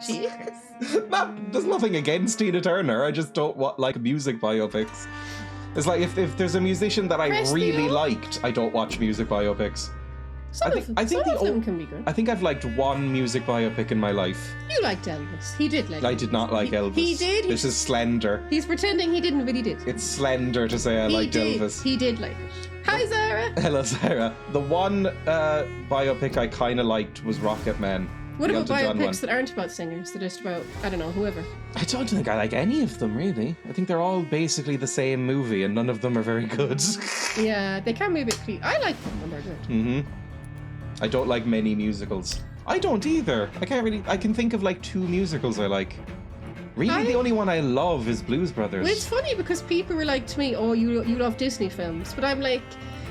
She is. There's nothing against Tina Turner. I just don't like music biopics. It's like if there's a musician that I really liked, I don't watch music biopics. Some of them can be good. I think I've liked one music biopic in my life. You liked Elvis. He did like I did not like Elvis. He did. This is slander. He's pretending he didn't, but he did. It's slander to say I liked Elvis. He did like it. Hi, Sarah. Hello, Sarah. The one biopic I kind of liked was Rocket Man. What about biopics that aren't about singers? They're just about, I don't know, whoever. I don't think I like any of them, really. I think they're all basically the same movie, and none of them are very good. Yeah, they can be a bit I like them when they're good. Mm-hmm. I don't like many musicals. I don't either. I can think of like 2 musicals I like. Really, the only one I love is Blues Brothers. Well, it's funny because people were like to me, oh, you love Disney films. But I'm like,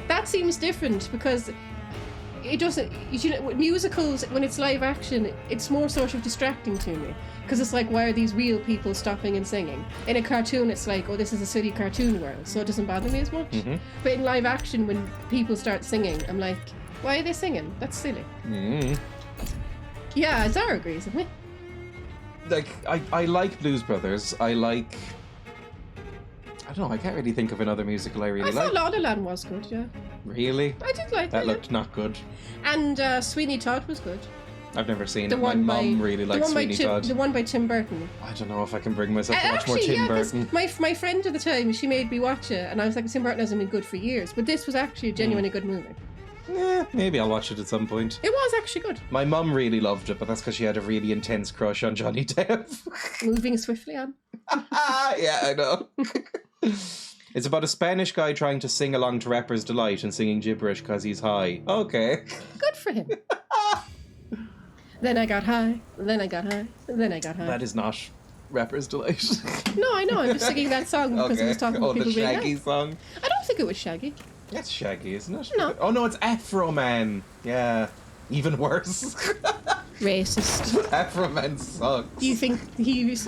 that seems different because it doesn't, you know, musicals, when it's live action, it's more sort of distracting to me. Because it's like, why are these real people stopping and singing? In a cartoon, it's like, oh, this is a silly cartoon world, so it doesn't bother me as much. Mm-hmm. But in live action, when people start singing, I'm like, why are they singing? That's silly. Mm. Yeah, Zara agrees with me. Like, I like Blues Brothers. I don't know, I can't really think of another musical I really like. I thought La La Land was good, yeah. Really? I did like that. That looked not good. And Sweeney Todd was good. I've never seen it. My mum really likes Sweeney Todd. The one by Tim Burton. I don't know if I can bring myself to watch more Tim Burton. My friend at the time, she made me watch it, and I was like, Tim Burton hasn't been good for years, but this was actually a genuinely good movie. Yeah, maybe I'll watch it at some point. It was actually good. My mum really loved it, but that's because she had a really intense crush on Johnny Depp. Moving swiftly on. Yeah, I know. It's about a Spanish guy trying to sing along to Rapper's Delight and singing gibberish because he's high. Okay. Good for him. Then I got high, then I got high, then I got high. That is not Rapper's Delight. No, I know, I'm just singing that song because it was talking about people being the Shaggy song? I don't think it was Shaggy. That's Shaggy, isn't it? No. Oh no, it's Afro Man. Yeah. Even worse. Racist. Afro Man sucks. You think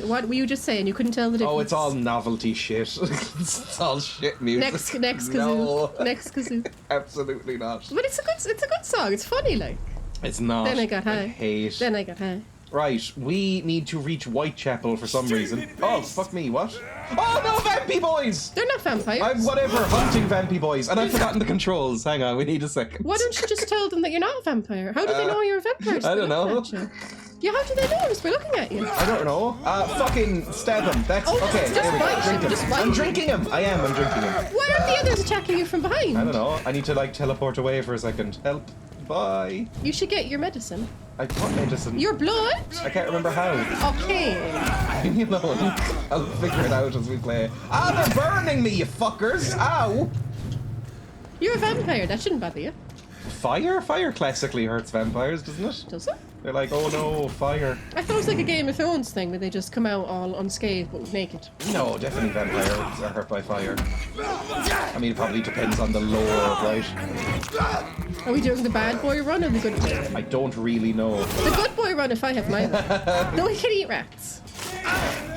what were you just saying? You couldn't tell the difference? Oh, it's all novelty shit. It's all shit music. Next kazoo. No. Next kazoo. Absolutely not. But it's a good song. It's funny, like. It's not. Then I got high. I hate. Then I got high. Right, we need to reach Whitechapel for some reason. Oh, fuck me, what? Oh no, Vampy boys! They're not vampires. I'm hunting Vampy boys, and I've forgotten the controls. Hang on, we need a second. Why don't you just tell them that you're not a vampire? How do they know you're a vampire? I don't know. Yeah, how do they know? Just by looking at you. I don't know. Fucking stab him. That's okay. There we go. Drink him. I'm drinking him. I'm drinking him. Why aren't the others attacking you from behind? I don't know. I need to like teleport away for a second. Help. Bye. You should get your medicine. I got medicine. Your blood? I can't remember how. Okay. You know, I'll figure it out as we play. Ah, they're burning me, you fuckers! Ow! You're a vampire. That shouldn't bother you. Fire? Fire classically hurts vampires, doesn't it? Does it? They're like, oh no, fire. I thought it was like a Game of Thrones thing where they just come out all unscathed but naked. No, definitely vampires are hurt by fire. I mean, it probably depends on the lore, right? Are we doing the bad boy run or the good boy run? I don't really know. The good boy run if I have mine. No, he can eat rats.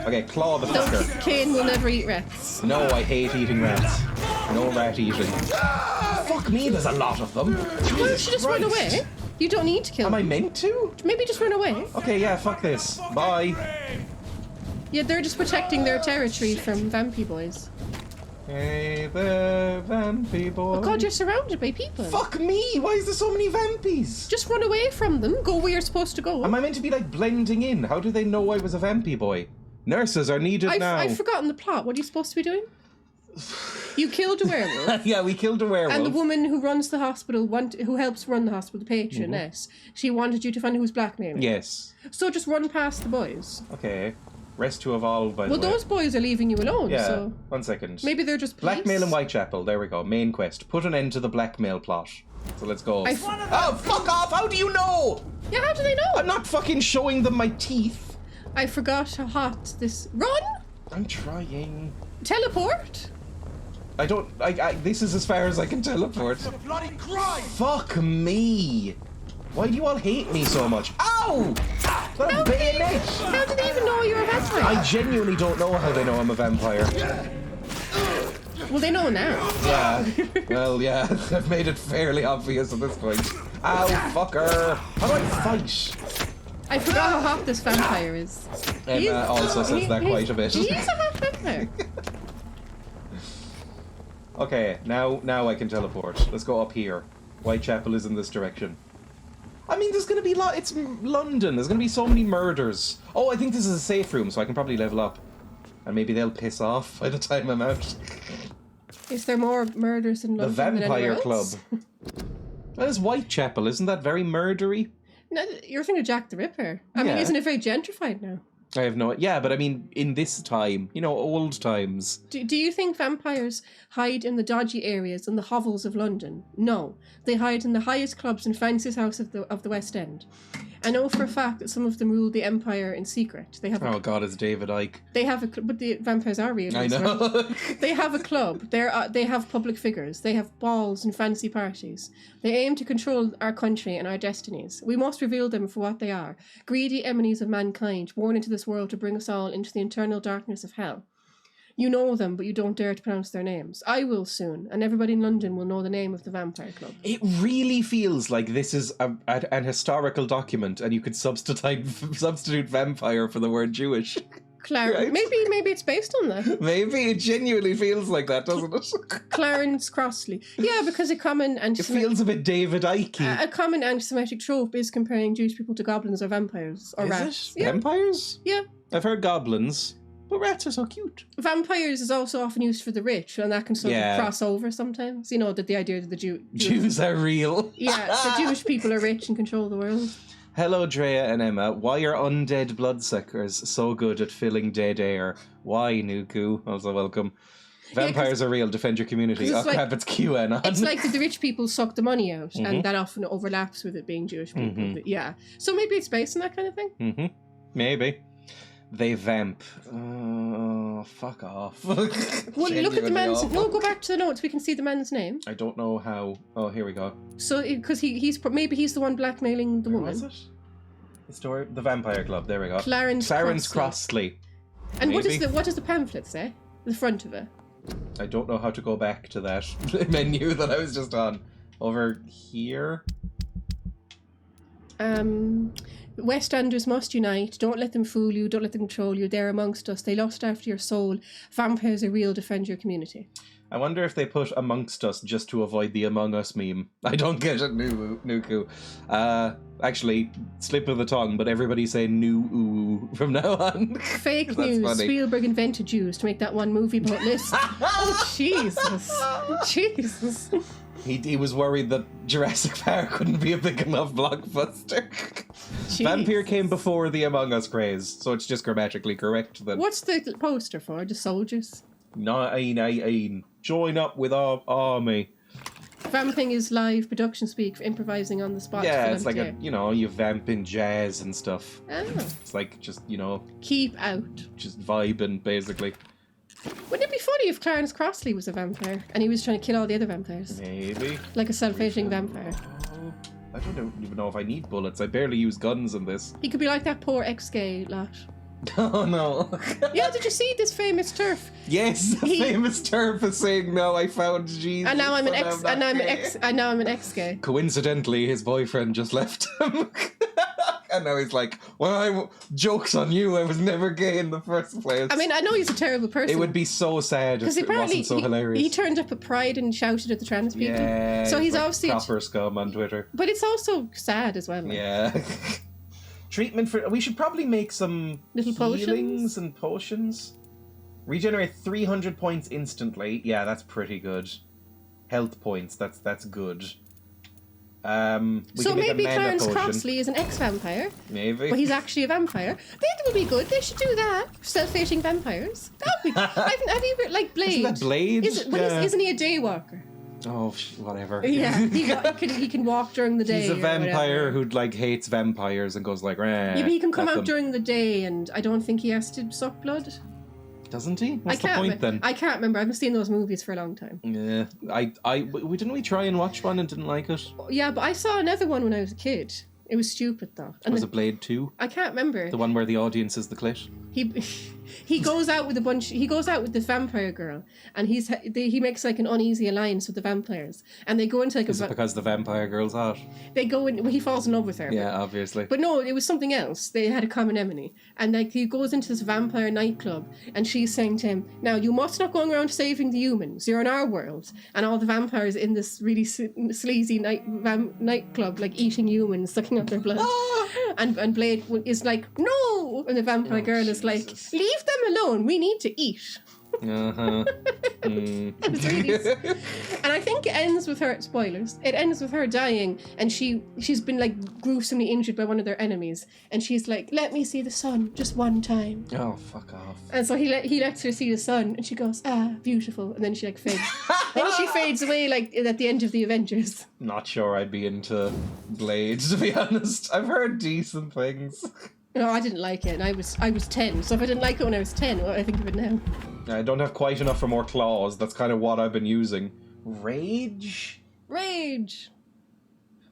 Okay, claw the No, fucker. Kane will never eat rats. No, I hate eating rats. No rat eating. Fuck me, there's a lot of them. Why don't you just run away? You don't need to kill Am them. I meant to? Maybe just run away. Okay, yeah, fuck this. Bye. Yeah, they're just protecting their territory from Vampy boys. Hey there, Vampy boy. Oh god, you're surrounded by people. Fuck me! Why is there so many Vampies? Just run away from them. Go where you're supposed to go. Am I meant to be like blending in? How do they know I was a Vampy boy? Nurses are needed now. I've forgotten the plot. What are you supposed to be doing? You killed a werewolf. Yeah, we killed a werewolf. And the woman who runs the hospital, who helps run the hospital, the patroness, she wanted you to find who was blackmailing. Yes. So just run past the boys. Okay. Rest to evolve, by the way. Well, those boys are leaving you alone, yeah, so... 1 second. Maybe they're just police. Blackmail in Whitechapel. There we go. Main quest. Put an end to the blackmail plot. So let's go. Oh, fuck off! How do you know? Yeah, how do they know? I'm not fucking showing them my teeth. I forgot how hot this... Run! I'm trying. Teleport? I don't... this is as far as I can teleport. It's a bloody crime! Fuck me! Why do you all hate me so much? Ow! That bayonet! How do they even know you're a vampire? I genuinely don't know how they know I'm a vampire. Well, they know now. Yeah. Well, yeah. I've made it fairly obvious at this point. Ow, fucker! How do I fight? I forgot how hot this vampire is. Emma also says that quite a bit. He's a hot vampire. Okay, now I can teleport. Let's go up here. Whitechapel is in this direction. I mean, there's gonna be it's London. There's gonna be so many murders. Oh, I think this is a safe room, so I can probably level up. And maybe they'll piss off by the time I'm out. Is there more murders in London? The than Vampire Club. else? That is Whitechapel. Isn't that very murdery? No, you're thinking of Jack the Ripper. I mean, isn't it very gentrified now? I have no... Yeah, but I mean, in this time, old times. Do you think vampires hide in the dodgy areas and the hovels of London? No. They hide in the highest clubs and fanciest house of the West End. I know for a fact that some of them rule the empire in secret. They have Oh God, it's David Icke. They have but the vampires are real. I know. They have a club. They have public figures. They have balls and fancy parties. They aim to control our country and our destinies. We must reveal them for what they are: greedy enemies of mankind, born into this world to bring us all into the eternal darkness of hell. You know them, but you don't dare to pronounce their names. I will soon, and everybody in London will know the name of the Vampire Club. It really feels like this is an historical document, and you could substitute vampire for the word Jewish. Right? Maybe it's based on that. Maybe it genuinely feels like that, doesn't it? Clarence Crossley. Yeah, because a common It feels a bit David Icke. A common anti-Semitic trope is comparing Jewish people to goblins or vampires or rats. It? Yeah. Vampires? Yeah. I've heard goblins. But rats are so cute. Vampires is also often used for the rich, and that can sort of cross over sometimes. That the idea that the Jews are real. Yeah, the Jewish people are rich and control the world. Hello, Dreya and Emma. Why are undead bloodsuckers so good at filling dead air? Why, Nuku? Also welcome. Vampires are real. Defend your community. Oh, crap, it's QAnon. It's like the rich people suck the money out, and that often overlaps with it being Jewish people. But yeah. So maybe it's based on that kind of thing? Maybe. They vamp. Oh, fuck off. Well, look at the man's... No, go back to the notes. We can see the man's name. I don't know how... Oh, here we go. So, because maybe he's the one blackmailing the woman. Was it? The story? The Vampire Club. There we go. Clarence Crossley. And what does the pamphlet say? The front of it? I don't know how to go back to that menu that I was just on. Over here? Westlanders must unite. Don't let them fool you. Don't let them control you. They're amongst us. They lust after your soul. Vampires are real. Defend your community. I wonder if they put amongst us just to avoid the Among Us meme. I don't get it, Nuku. Actually, slip of the tongue, but everybody say new from now on. Fake news. Funny. Spielberg invented Jews to make that one movie about lists. Oh, Jesus. Jesus. He was worried that Jurassic Park couldn't be a big enough blockbuster. Vampyr came before the Among Us craze, so it's just grammatically correct. That what's the poster for? Just soldiers? 918. Join up with our army. Vamping is live production speak for improvising on the spot. Yeah, it's like you vamp in jazz and stuff. Oh. It's like just, keep out. Just vibing, basically. Wouldn't it be funny if Clarence Crossley was a vampire and he was trying to kill all the other vampires? Maybe. Like a self-hating vampire. I don't even know if I need bullets. I barely use guns in this. He could be like that poor ex-gay lot. Oh no. Yeah, did you see this famous turf? Yes, the famous turf is saying, "No, I found Jesus." And now I'm an ex-gay. Coincidentally, his boyfriend just left him. And now he's like, well, joke's on you, I was never gay in the first place. I mean, I know he's a terrible person. It would be so sad if it wasn't so hilarious. He turned up at Pride and shouted at the trans people. Yeah, so he's like obviously proper scum on Twitter. But it's also sad as well. Like. Yeah. Treatment for... We should probably make some little healings and potions. Regenerate 300 points instantly. Yeah, that's pretty good. Health points, that's good. So maybe Clarence Crossley is an ex-vampire. Maybe. But he's actually a vampire. That would be good. They should do that. Self-hating vampires. That would be... have you ever... Like Blade. Isn't that Blade? Isn't he a daywalker? Oh, whatever. Yeah, he can walk during the day. He's a vampire who hates vampires and goes like, yeah, but he can come out during the day, and I don't think he has to suck blood. Doesn't he? What's the point then? I can't remember. I haven't seen those movies for a long time. Yeah, didn't we try and watch one and didn't like it? Yeah, but I saw another one when I was a kid. It was stupid though. And Was it Blade 2? I can't remember. The one where the audience is the clit? He goes out with He goes out with the vampire girl, and he makes like an uneasy alliance with the vampires, and they go into like Is it because the vampire girl's hot? They go in. Well, he falls in love with her. Yeah, obviously. But no, it was something else. They had a common enemy, and like he goes into this vampire nightclub, and she's saying to him, "Now you must not go around saving the humans. You're in our world." And all the vampires in this really sleazy nightclub, like eating humans, sucking up their blood. And Blade is like, "No!" And the vampire girl is like, "Leave them alone. We need to eat." It's really, and I think it ends with her, spoilers, it ends with her dying, and she's been like gruesomely injured by one of their enemies, and she's like, "Let me see the sun just one time." Oh, fuck off. And so he lets her see the sun, and she goes, "Ah, beautiful," and then she like fades. Then she fades away like at the end of the Avengers. Not sure I'd be into Blade, to be honest. I've heard decent things. No, I didn't like it, and I was 10, so if I didn't like it when I was 10, what do I think of it now? I don't have quite enough for more claws. That's kind of what I've been using. Rage?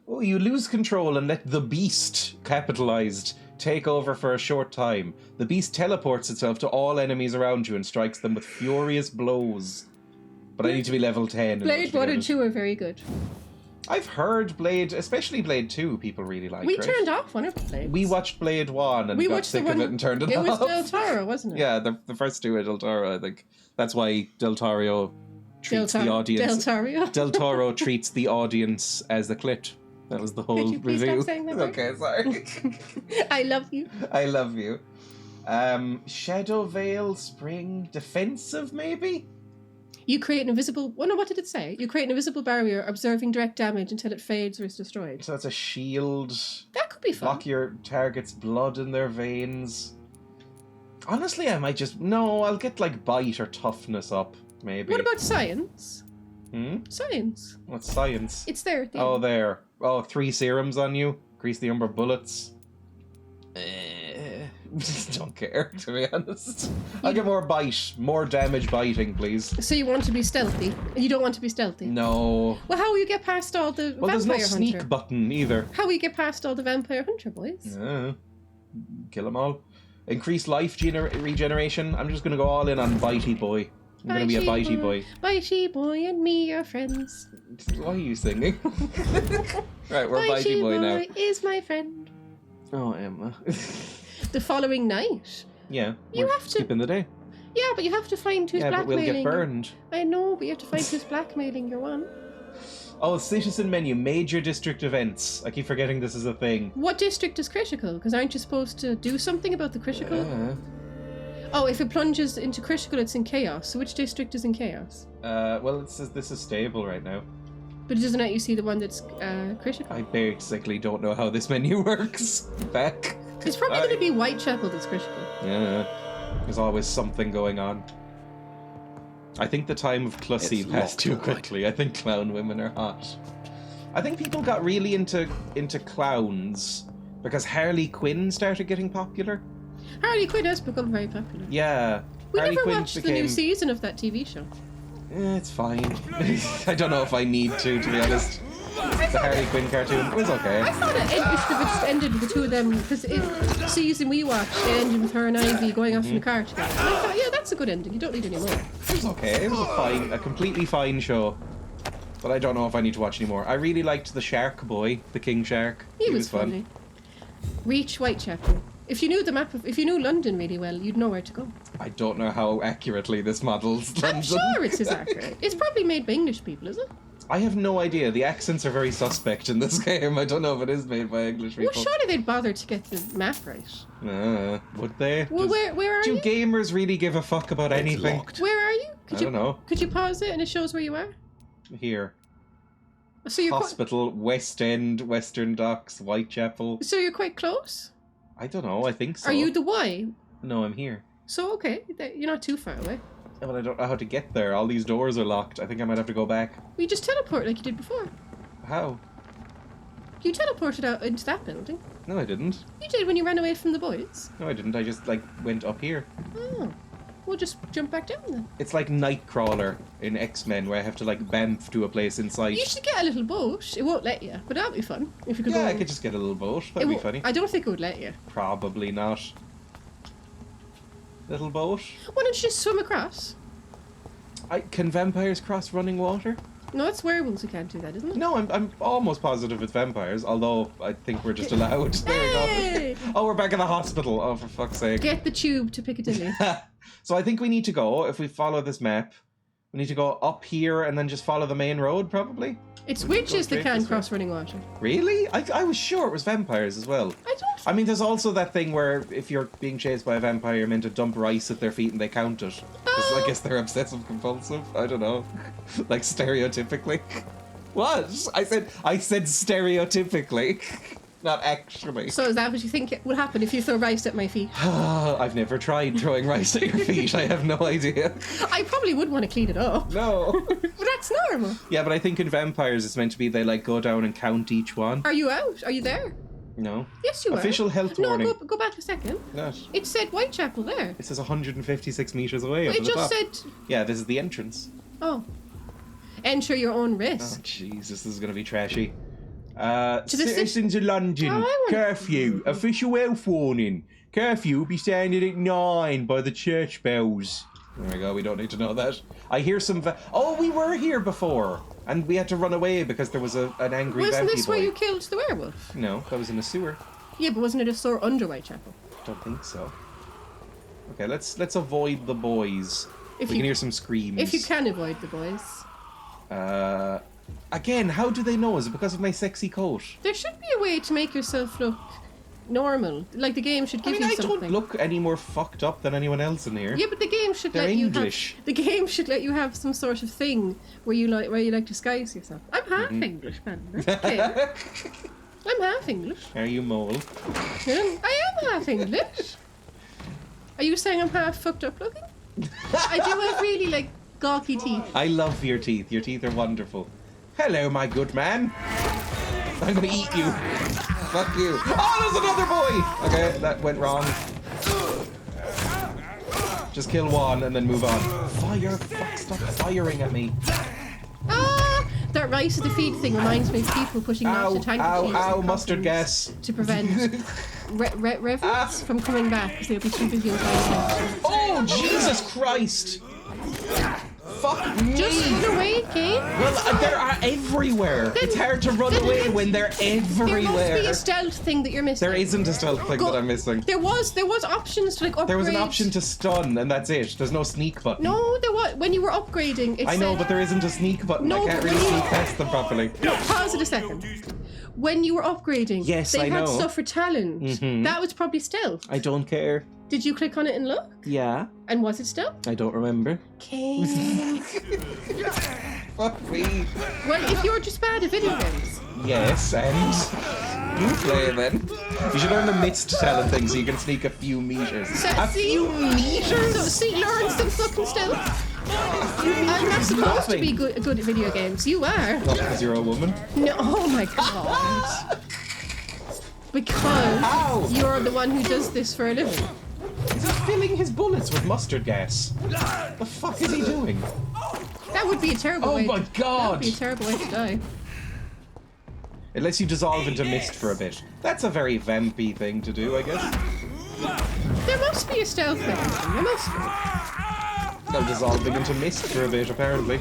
Oh, you lose control and let the beast, capitalized, take over for a short time. The beast teleports itself to all enemies around you and strikes them with furious blows. But I need to be level 10. Blade 1 and 2 are very good. I've heard Blade, especially Blade 2, people really like. We right? turned off one of the Blades. We watched Blade 1 and got sick of it and turned it off. It was Del Toro, wasn't it? Yeah, the first two are Del Toro, I think. That's why Del Toro treats the audience. Del Toro treats the audience as the clit. That was the whole Could you please review. stop saying that word? Okay, sorry. I love you. I love you. Shadow Veil Spring Defensive, maybe? You create an invisible... Well, no, what did it say? You create an invisible barrier, observing direct damage until it fades or is destroyed. So that's a shield. That could be fun. Block your target's blood in their veins. Honestly, I might just... No, I'll get, like, bite or toughness up, maybe. What about science? Science. What's science? It's there. Oh, there. Oh, 3 serums on you. Increase the number of bullets. Don't care, to be honest. I'll get more bite. More damage biting, please. So you want to be stealthy? You don't want to be stealthy? No. Well, how will you get past all the Well, vampire there's no sneak hunter? button either. How will you get past all the vampire hunter boys? Kill them all. Increase life regeneration. I'm just going to go all in on Bitey Boy. I'm going to be a Bitey Boy. Bitey Boy and me are friends. Why are you singing? Right, we're Bitey Boy now. Bitey Boy is my friend. Oh, Emma. The following night. Yeah, You we're have to- skipping the day. Yeah, but you have to find who's Yeah, but we'll blackmailing. get burned. I know, but you have to find who's blackmailing your one. Oh, citizen menu, major district events. I keep forgetting this is a thing. What district is critical? Because aren't you supposed to do something about the critical? Oh, if it plunges into critical, it's in chaos. So which district is in chaos? Well, it says this is stable right now. But doesn't let you see the one that's critical? I basically don't know how this menu works. Back. It's probably going to be Whitechapel that's critical. Yeah, there's always something going on. I think the time of Clussy passed too quickly. I think clown women are hot. I think people got really into clowns because Harley Quinn started getting popular. Harley Quinn has become very popular. Yeah. We Harley never Quinn watched the new season of that TV show. It's fine. I don't know if I need to be honest. The Harley Quinn cartoon was okay. I thought it should have ended with the two of them, because the season we watched, it ended with her and Ivy going off in the car together. And I thought, yeah, that's a good ending. You don't need any more. It was okay. It was a completely fine show. But I don't know if I need to watch anymore. I really liked the Shark Boy, the King Shark. He was fun. funny. Reach Whitechapel. If you knew the map, if you knew London really well, you'd know where to go. I don't know how accurately this models London. I'm sure it's as accurate. It's probably made by English people, is it? I have no idea. The accents are very suspect in this game. I don't know if it is made by English people. Well, surely they'd bother to get the map right. Would they? Well, where are Do you? gamers really give a fuck about anything? Where are you? I don't know. Could you pause it and it shows where you are? Here. So you're Hospital, West End, Western Docks, Whitechapel. So you're quite close? I don't know. I think so. Are you the Y? No, I'm here. So, okay. You're not too far away. Yeah, but I don't know how to get there. All these doors are locked. I think I might have to go back. Well, you just teleport like you did before. How? You teleported out into that building. No, I didn't. You did when you ran away from the boys. No, I didn't. I just, went up here. Oh. We'll just jump back down then. It's like Nightcrawler in X-Men, where I have to like bamf to a place in sight. You should get a little boat. It won't let you, but that'd be fun if you could. Yeah, go. I could just get a little boat. That'd be funny. I don't think it would let you. Probably not. Little boat. Why don't you just swim across? Can vampires cross running water? No, it's werewolves who can't do that, isn't it? No, I'm almost positive it's vampires, although I think we're just allowed. There Hey! we go. Oh, we're back in the hospital. Oh, for fuck's sake. Get the tube to Piccadilly. So I think we need to go, if we follow this map, we need to go up here and then just follow the main road, probably? It's witches that straight can't this way. cross running water. Really? I was sure it was vampires as well. I don't. I mean, there's also that thing where if you're being chased by a vampire, you're meant to dump rice at their feet and they count it. 'Cause I guess they're obsessive compulsive. I don't know. Like stereotypically. What? I said stereotypically. Not actually. So is that what you think will happen if you throw rice at my feet? I've never tried throwing rice at your feet. I have no idea. I probably would want to clean it up. No. But that's normal. Yeah, but I think in vampires it's meant to be they like go down and count each one. Are you out? Are you there? No. Yes, you are. Official health no, warning. go back a second. Not. It said Whitechapel there. It says 156 meters away. It Up at the just top. said. Yeah, this is the entrance. Oh. Enter your own Oh, risk. Jesus, this is going to be trashy. the Citizens of London, Oh, I want- curfew, official health warning. Curfew will be sounded at 9 by the church bells. There we go, we don't need to know that. I hear some... oh, we were here before. And we had to run away because there was an angry Wasn't vampy this boy. where you killed the werewolf? No, that was in a sewer. Yeah, but wasn't it a store under Whitechapel? Don't think so. Okay, let's avoid the boys. If We you- can hear some screams. If you can avoid the boys. Again, how do they know? Is it because of my sexy coat? There should be a way to make yourself look normal. Like the game should I give mean, you I something. don't look any more fucked up than anyone else in here. Yeah, but the game should They're let you English. have. The game should let you have some sort of thing where you like disguise yourself. I'm half English, man. Okay. I'm half English. Are you mole? I am half English. Are you saying I'm half fucked up looking? I do have really like gawky teeth. I love your teeth. Your teeth are wonderful. Hello, my good man. I'm gonna eat you. Fuck you. Oh, there's another boy! Okay, that went wrong. Just kill one and then move on. Fire! Fuck, stop firing at me. Ah! That rice at the feet thing reminds me of people putting Ow, knots of ow, handkerchiefs ow, in mustard coffins gas. to prevent reverends from coming back because they'll be too busy with rice. Oh, Jesus Christ! Fuck me! Just run away, Kate. Well, they are everywhere. It's hard to run then- away when they're There must be everywhere. a stealth thing that you're missing. There isn't a stealth thing that I'm missing. There was options to like upgrade. There was an option to stun, and that's it. There's no sneak button. No, there was when you were upgrading. It I know, said, but there isn't a sneak button. No, I can't but really when you- sneak past them properly. No, pause it a second. When you were upgrading, Yes, they I had know. stuff for talent. Mhm. That was probably stealth. I don't care. Did you click on it and look? Yeah, And was it stealth? I don't remember. Okay. Fuck me. Well, if you're just bad at video games. Yes, and you play then. You should learn the missed talent thing so you can sneak a few meters. A few meters? So, see, learn some fucking stealth. I'm not supposed to be good at video games. You are. Not because you're a woman. No, oh my god. Because Ow! you're the one who does this for a living. Is he filling his bullets with mustard gas? The fuck is he doing? That would be a terrible Oh way. my That god! would be a terrible way to die. It lets you dissolve into mist for a bit. That's a very vampy thing to do, I guess. There must be a stealth mechanism. There must be. No, dissolving into mist for a bit, apparently.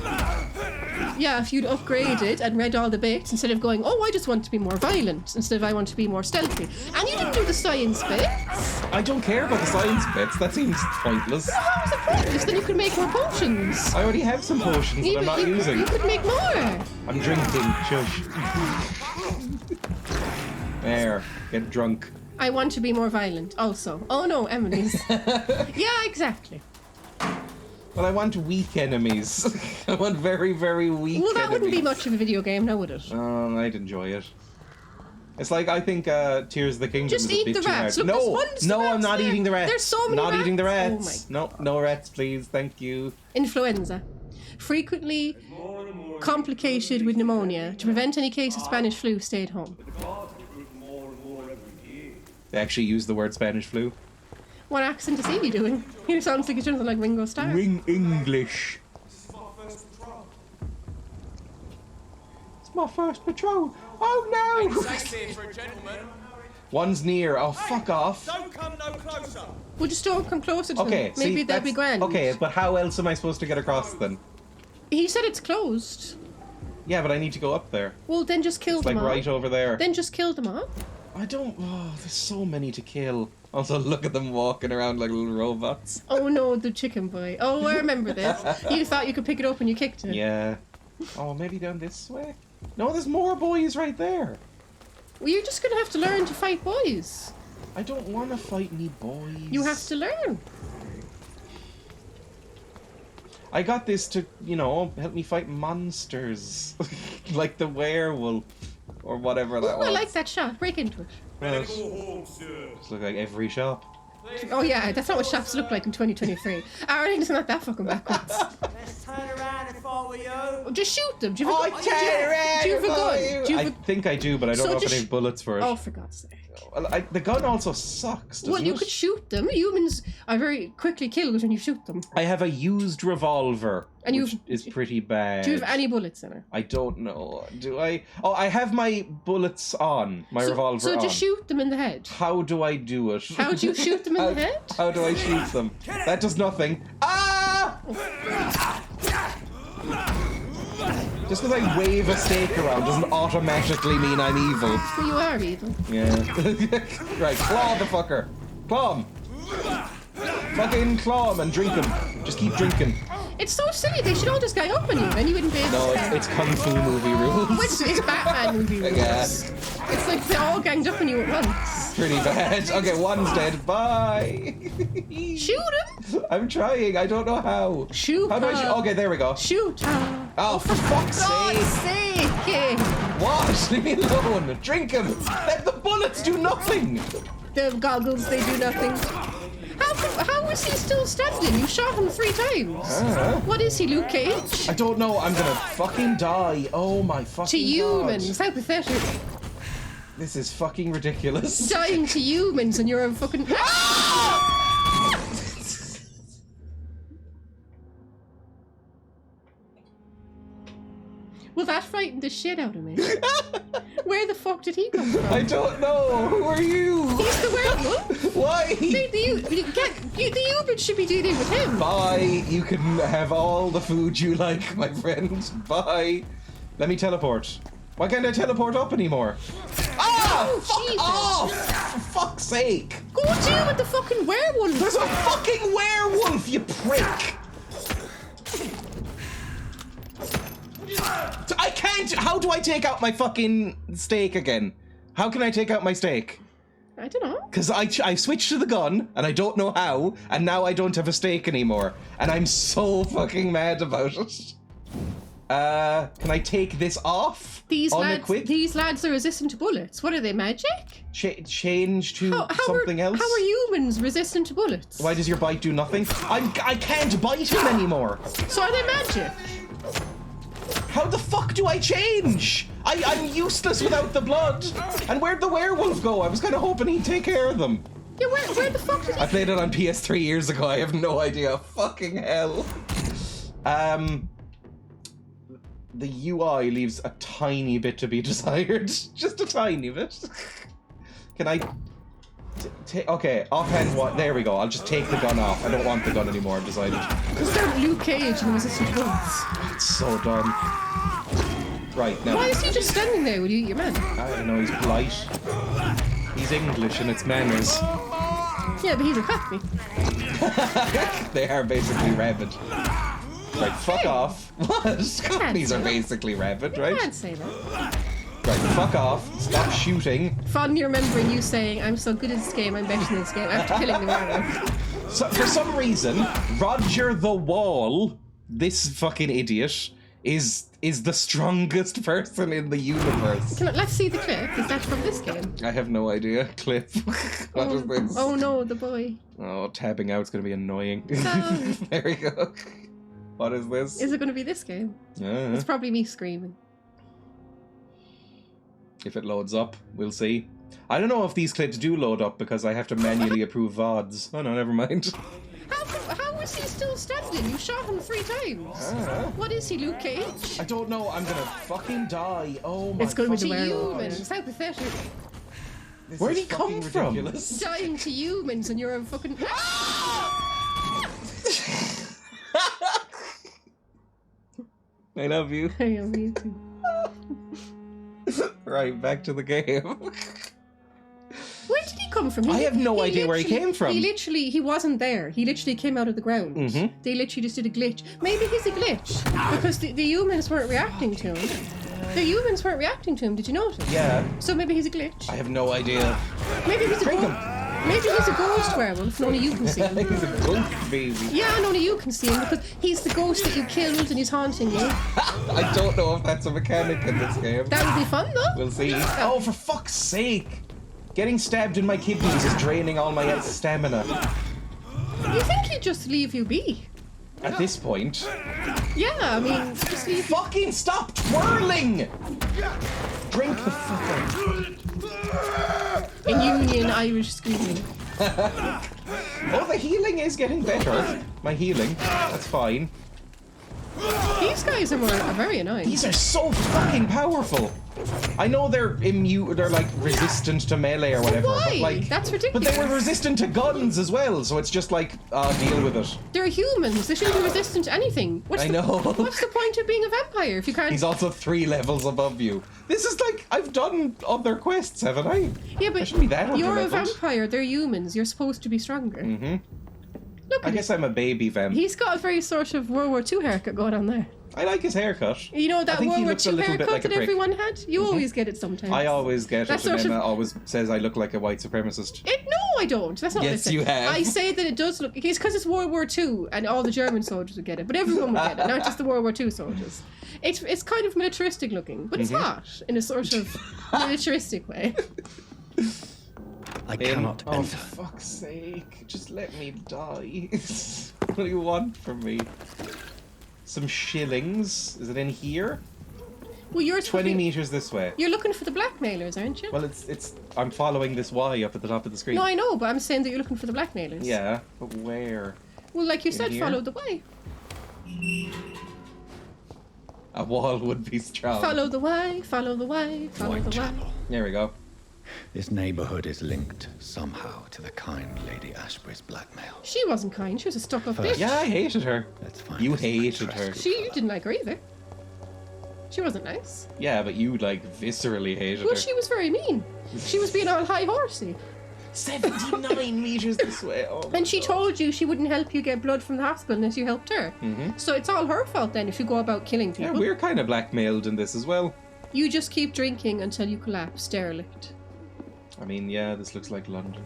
Yeah, if you'd upgraded and read all the bits instead of going, oh, I just want to be more violent, instead of I want to be more stealthy. And you didn't do the science bits. I don't care about the science bits. That seems pointless. How is it pointless? Then you could make more potions. I already have some potions that I'm not using. You could make more. I'm drinking. Shush. There. Get drunk. I want to be more violent also. Oh no, Emily's. Yeah, exactly. Well, I want weak enemies. I want very, very weak Well, that enemies. wouldn't be much of a video game, now would it? Oh, I'd enjoy it. It's like, I think Tears of the Kingdom Just is a eat bit the too rats. hard. Look, No, there's tons of no, I'm rats not there. eating the rats. There's so many Not eating the rats. rats. Oh my No, no rats, please. Thank you. Influenza. Frequently complicated with pneumonia. To prevent any case of Spanish flu, stay at home. They actually use the word Spanish flu. What accent is he doing? He sounds like he's doing like Ringo Starr. Ring English. It's my first patrol. Oh no! For a gentleman. One's near. Oh, fuck off. Don't come no closer. Well, just don't come closer to Okay, them. Maybe see, they'll be grand. Okay, but how else am I supposed to get across then? He said it's closed. Yeah, but I need to go up there. Well, then just kill It's them like all. right over there. Then just kill them all. I don't... Oh, there's so many to kill. Also, look at them walking around like little robots. Oh no, the chicken boy. Oh, I remember this. You thought you could pick it up and you kicked it. Yeah. Oh, maybe down this way? No, there's more boys right there. Well, you're just gonna have to learn to fight boys. I don't want to fight any boys. You have to learn. I got this to, you know, help me fight monsters. Like the werewolf. Or whatever that Oh, was. I like that shot. Break into it. Well, it's look like every shop. Oh yeah, that's not what shops look like in 2023. Ireland is not that fucking backwards. Let's turn around if I were you. Just shoot them. Do you Oh, have a gun? Do you have a gun? Do you I have a... think I do, but I don't So know if just I have bullets for it. Oh, for God's sake. Well, the gun also sucks, doesn't Well, you it? could shoot them. Humans are very quickly killed when you shoot them. I have a used revolver, And which is pretty bad. Do you have any bullets in it? I don't know. Do I? Oh, I have my bullets on. My revolver So on. just shoot them in the head. How do I do it? How do you shoot them in the head? How do I shoot them? That does nothing. Ah! Just because I wave a stake around doesn't automatically mean I'm evil. Well, you are evil. Yeah. Right, claw the fucker. Claw him. Fucking claw him and drink him. Just keep drinking. It's so silly. They should all just gang up on you, and you wouldn't be able No, to. it's kung fu movie rules. It's Batman movie rules. Yeah. It's like they all ganged up on you at once. Pretty bad. Okay, one's dead. Bye. Shoot him! I'm trying. I don't know how. Shoot How do I shoot? her. Okay, there we go. Shoot her! Oh, for fuck's God's sake. sake! What? Leave me alone. Drink him. The bullets do nothing. The goggles, they do nothing. How is he still standing? You shot him 3 times. What is he, Luke Cage? I don't know. I'm gonna fucking die. Oh my fucking To humans. God. How pathetic. This is fucking ridiculous. Dying to humans and you're a fucking... Well, that frightened the shit out of me. Where the fuck did he come from? I don't know. Who are you? He's the werewolf. Why? The humans should be dealing with him. Bye. You can have all the food you like, my friend. Bye. Let me teleport. Why can't I teleport up anymore? Ah! Oh, Fuck Jesus. off! For fuck's sake! Go deal with the fucking werewolf. There's a fucking werewolf, you prick! I can't. How do I take out my fucking steak again? How can I take out my steak? I don't know. Because I switched to the gun, and I don't know how, and now I don't have a steak anymore. And I'm so fucking mad about it. Can I take this off? These Unequipped? lads are resistant to bullets. What are they, magic? Change to How something else? How are humans resistant to bullets? Why does your bite do nothing? I can't bite him anymore. So are they magic? How the fuck do I change? I'm useless without the blood. And where'd the werewolf go? I was kind of hoping he'd take care of them. Yeah, where the fuck did he... I played it on PS3 years ago. I have no idea. Fucking hell. The UI leaves a tiny bit to be desired. Just a tiny bit. Can I... Okay, offhand what? There we go. I'll just take the gun off. I don't want the gun anymore, I've decided. Because they're Luke Cage and resistant to bullets. It's so dumb. Right, now... Why is he just standing there? Will you eat your man? I don't know, he's polite. He's English and it's manners. Yeah, but he's a cockney. They are basically rabid. Right, fuck off. What? Cockneys are basically rabid, I right? can't say that. Right, fuck off. Stop shooting. Fondly remembering you saying, I'm so good at this game, I'm better than this game, after killing the werewolf. So, for some reason, Roger the Wall, this fucking idiot, is the strongest person in the universe. Let's see the clip. Is that from this game? I have no idea. Clip. What is this? Oh no, the boy. Oh, tabbing out's gonna be annoying. Sorry. There we go. What is this? Is it going to be this game? It's probably me screaming. If it loads up, we'll see. I don't know if these clips do load up because I have to manually approve VODs. Oh no, never mind. How is he still standing? You shot him 3 times. What is he, Luke Cage? I don't know. I'm gonna fucking die. Oh my. It's gonna be the fucking humans. How pathetic. This Where is did he come fucking from? ridiculous. Dying to humans and you're a fucking... I love you. I love you too. Right, back to the game. Where did he come from? I have no idea where he came from. He wasn't there. He literally came out of the ground. Mm-hmm. They literally just did a glitch. Maybe he's a glitch because the humans weren't reacting to him. The humans weren't reacting to him. Did you notice? Yeah. So maybe he's a glitch. I have no idea. Maybe he's a ghost werewolf and only you can see him. He's a ghost baby. Yeah, and only you can see him because he's the ghost that you killed and he's haunting you. I don't know if that's a mechanic in this game. That would be fun though. We'll see. Oh, for fuck's sake! Getting stabbed in my kidneys is draining all my stamina. You think he'd just leave you be? At this point. Yeah, I mean, just leave. Fucking stop twirling! Drink the fuck out. In union Irish screaming. Oh, the healing is getting better. My healing. That's fine. These guys are very annoying. These are so fucking powerful. I know they're immune, they're like resistant to melee or whatever. Why? But like, That's ridiculous. But they were resistant to guns as well, so it's just like, deal with it. They're humans. They shouldn't be resistant to anything. I know. What's the point of being a vampire if you can't? He's also 3 levels above you. This is like, I've done other quests, haven't I? Yeah, but I shouldn't be that you're a under-leveled. vampire. They're humans. You're supposed to be stronger. Mm-hmm. Look I at guess I'm a baby vamp. He's got a very sort of World War II haircut going on there. I like his haircut. You know I that think World he War looks a II little bit haircut like a that prick. everyone had? You always get it sometimes. I always get That it, and sort Emma of- always says I look like a white supremacist. No, I don't. That's not what I Yes, said. you have. I say that it does look... It's because it's World War II and all the German soldiers would get it. But everyone would get it, not just the World War II soldiers. It's kind of militaristic looking, but it's not in a sort of militaristic way. I cannot Oh, enter. for fuck's sake. Just let me die. What do you want from me? Some shillings. Is it in here? Well, you're 20 meters this way. You're looking for the blackmailers, aren't you? Well, it's. I'm following this Y up at the top of the screen. No, I know, but I'm saying that you're looking for the blackmailers. Yeah, but where? Well, like you In said, here? follow the way. A wall would be strong. Follow the way, follow the way, follow the way. Whitechapel. There we go. This neighborhood is linked somehow to the kind Lady Ashbury's blackmail. She wasn't kind. She was a stuck-up First. bitch. Yeah, I hated her. Let's find You this hated night her. rescue. You didn't like her either. She wasn't nice. Yeah, but you like viscerally hated Well, her. she was very mean. She was being all high horsey. 79 meters this way. Oh my And she God. told you she wouldn't help you get blood from the hospital unless you helped her. So it's all her fault then if you go about killing Yeah, people. we're kind of blackmailed in this as well. You just keep drinking until you collapse, derelict. I mean, yeah, this looks like London.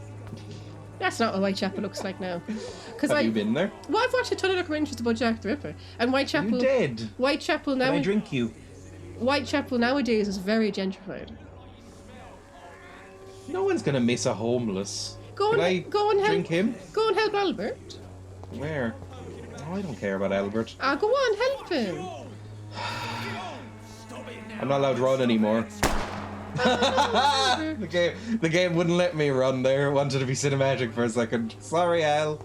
That's not what Whitechapel looks like now. Because Have you been there? Well, I've watched a ton of documentaries about Jack the Ripper, and Whitechapel. You dead? Whitechapel Can now. I drink you? Whitechapel nowadays is very gentrified. No one's gonna miss a homeless. Go Can and I go and help. drink him? Go and help Albert. Where? Oh, I don't care about Albert. Go on, help him. I'm not allowed to run anymore. The game wouldn't let me run there. It wanted to be cinematic for a second. Sorry, Al.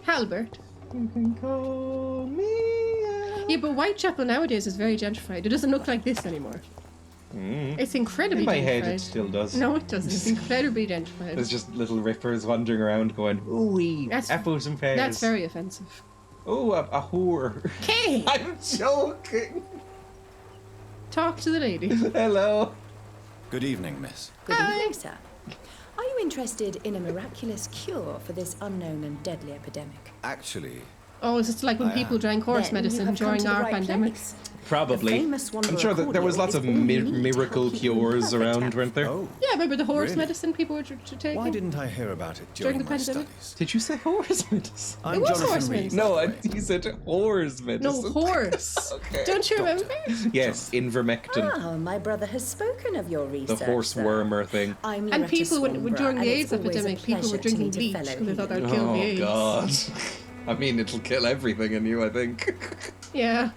Halbert. You can call me Al. Yeah, but Whitechapel nowadays is very gentrified. It doesn't look like this anymore. It's incredibly In my gentrified. head, it still does. No, it doesn't. It's incredibly gentrified. There's just little rippers wandering around going, ooh wee, That's- apples and pears. That's very offensive. Oh, a whore. Okay, I'm joking. talk to the lady. Hello. Good evening, miss. Good Hi. evening, sir. Are you interested in a miraculous cure for this unknown and deadly epidemic? Actually, Oh, is it like when people drank horse Then you medicine have come during to the our right pandemic? place. Probably. The famous I'm Wanderer sure that there was cordial lots of is all you need to miracle help you in cures perfect around, health. weren't there? oh, Yeah, remember the horse Really? medicine people were taking? why didn't I hear about it During during, the my pandemic? studies? Did you say horse medicine? I'm was Jonathan horse Reed, medicine. No, by the way. you said horse medicine. No, horse. Okay. Don't you remember? Yes, Invermectin. Ah, my brother has spoken of your The research, horse sir. wormer thing. I'm And Loretta people, when Swanborough, during the and AIDS it's always a epidemic, people pleasure were to drinking meet a bleach fellow because they thought that would human. kill the Oh AIDS. god. I mean, it'll kill everything in you, I think. Yeah.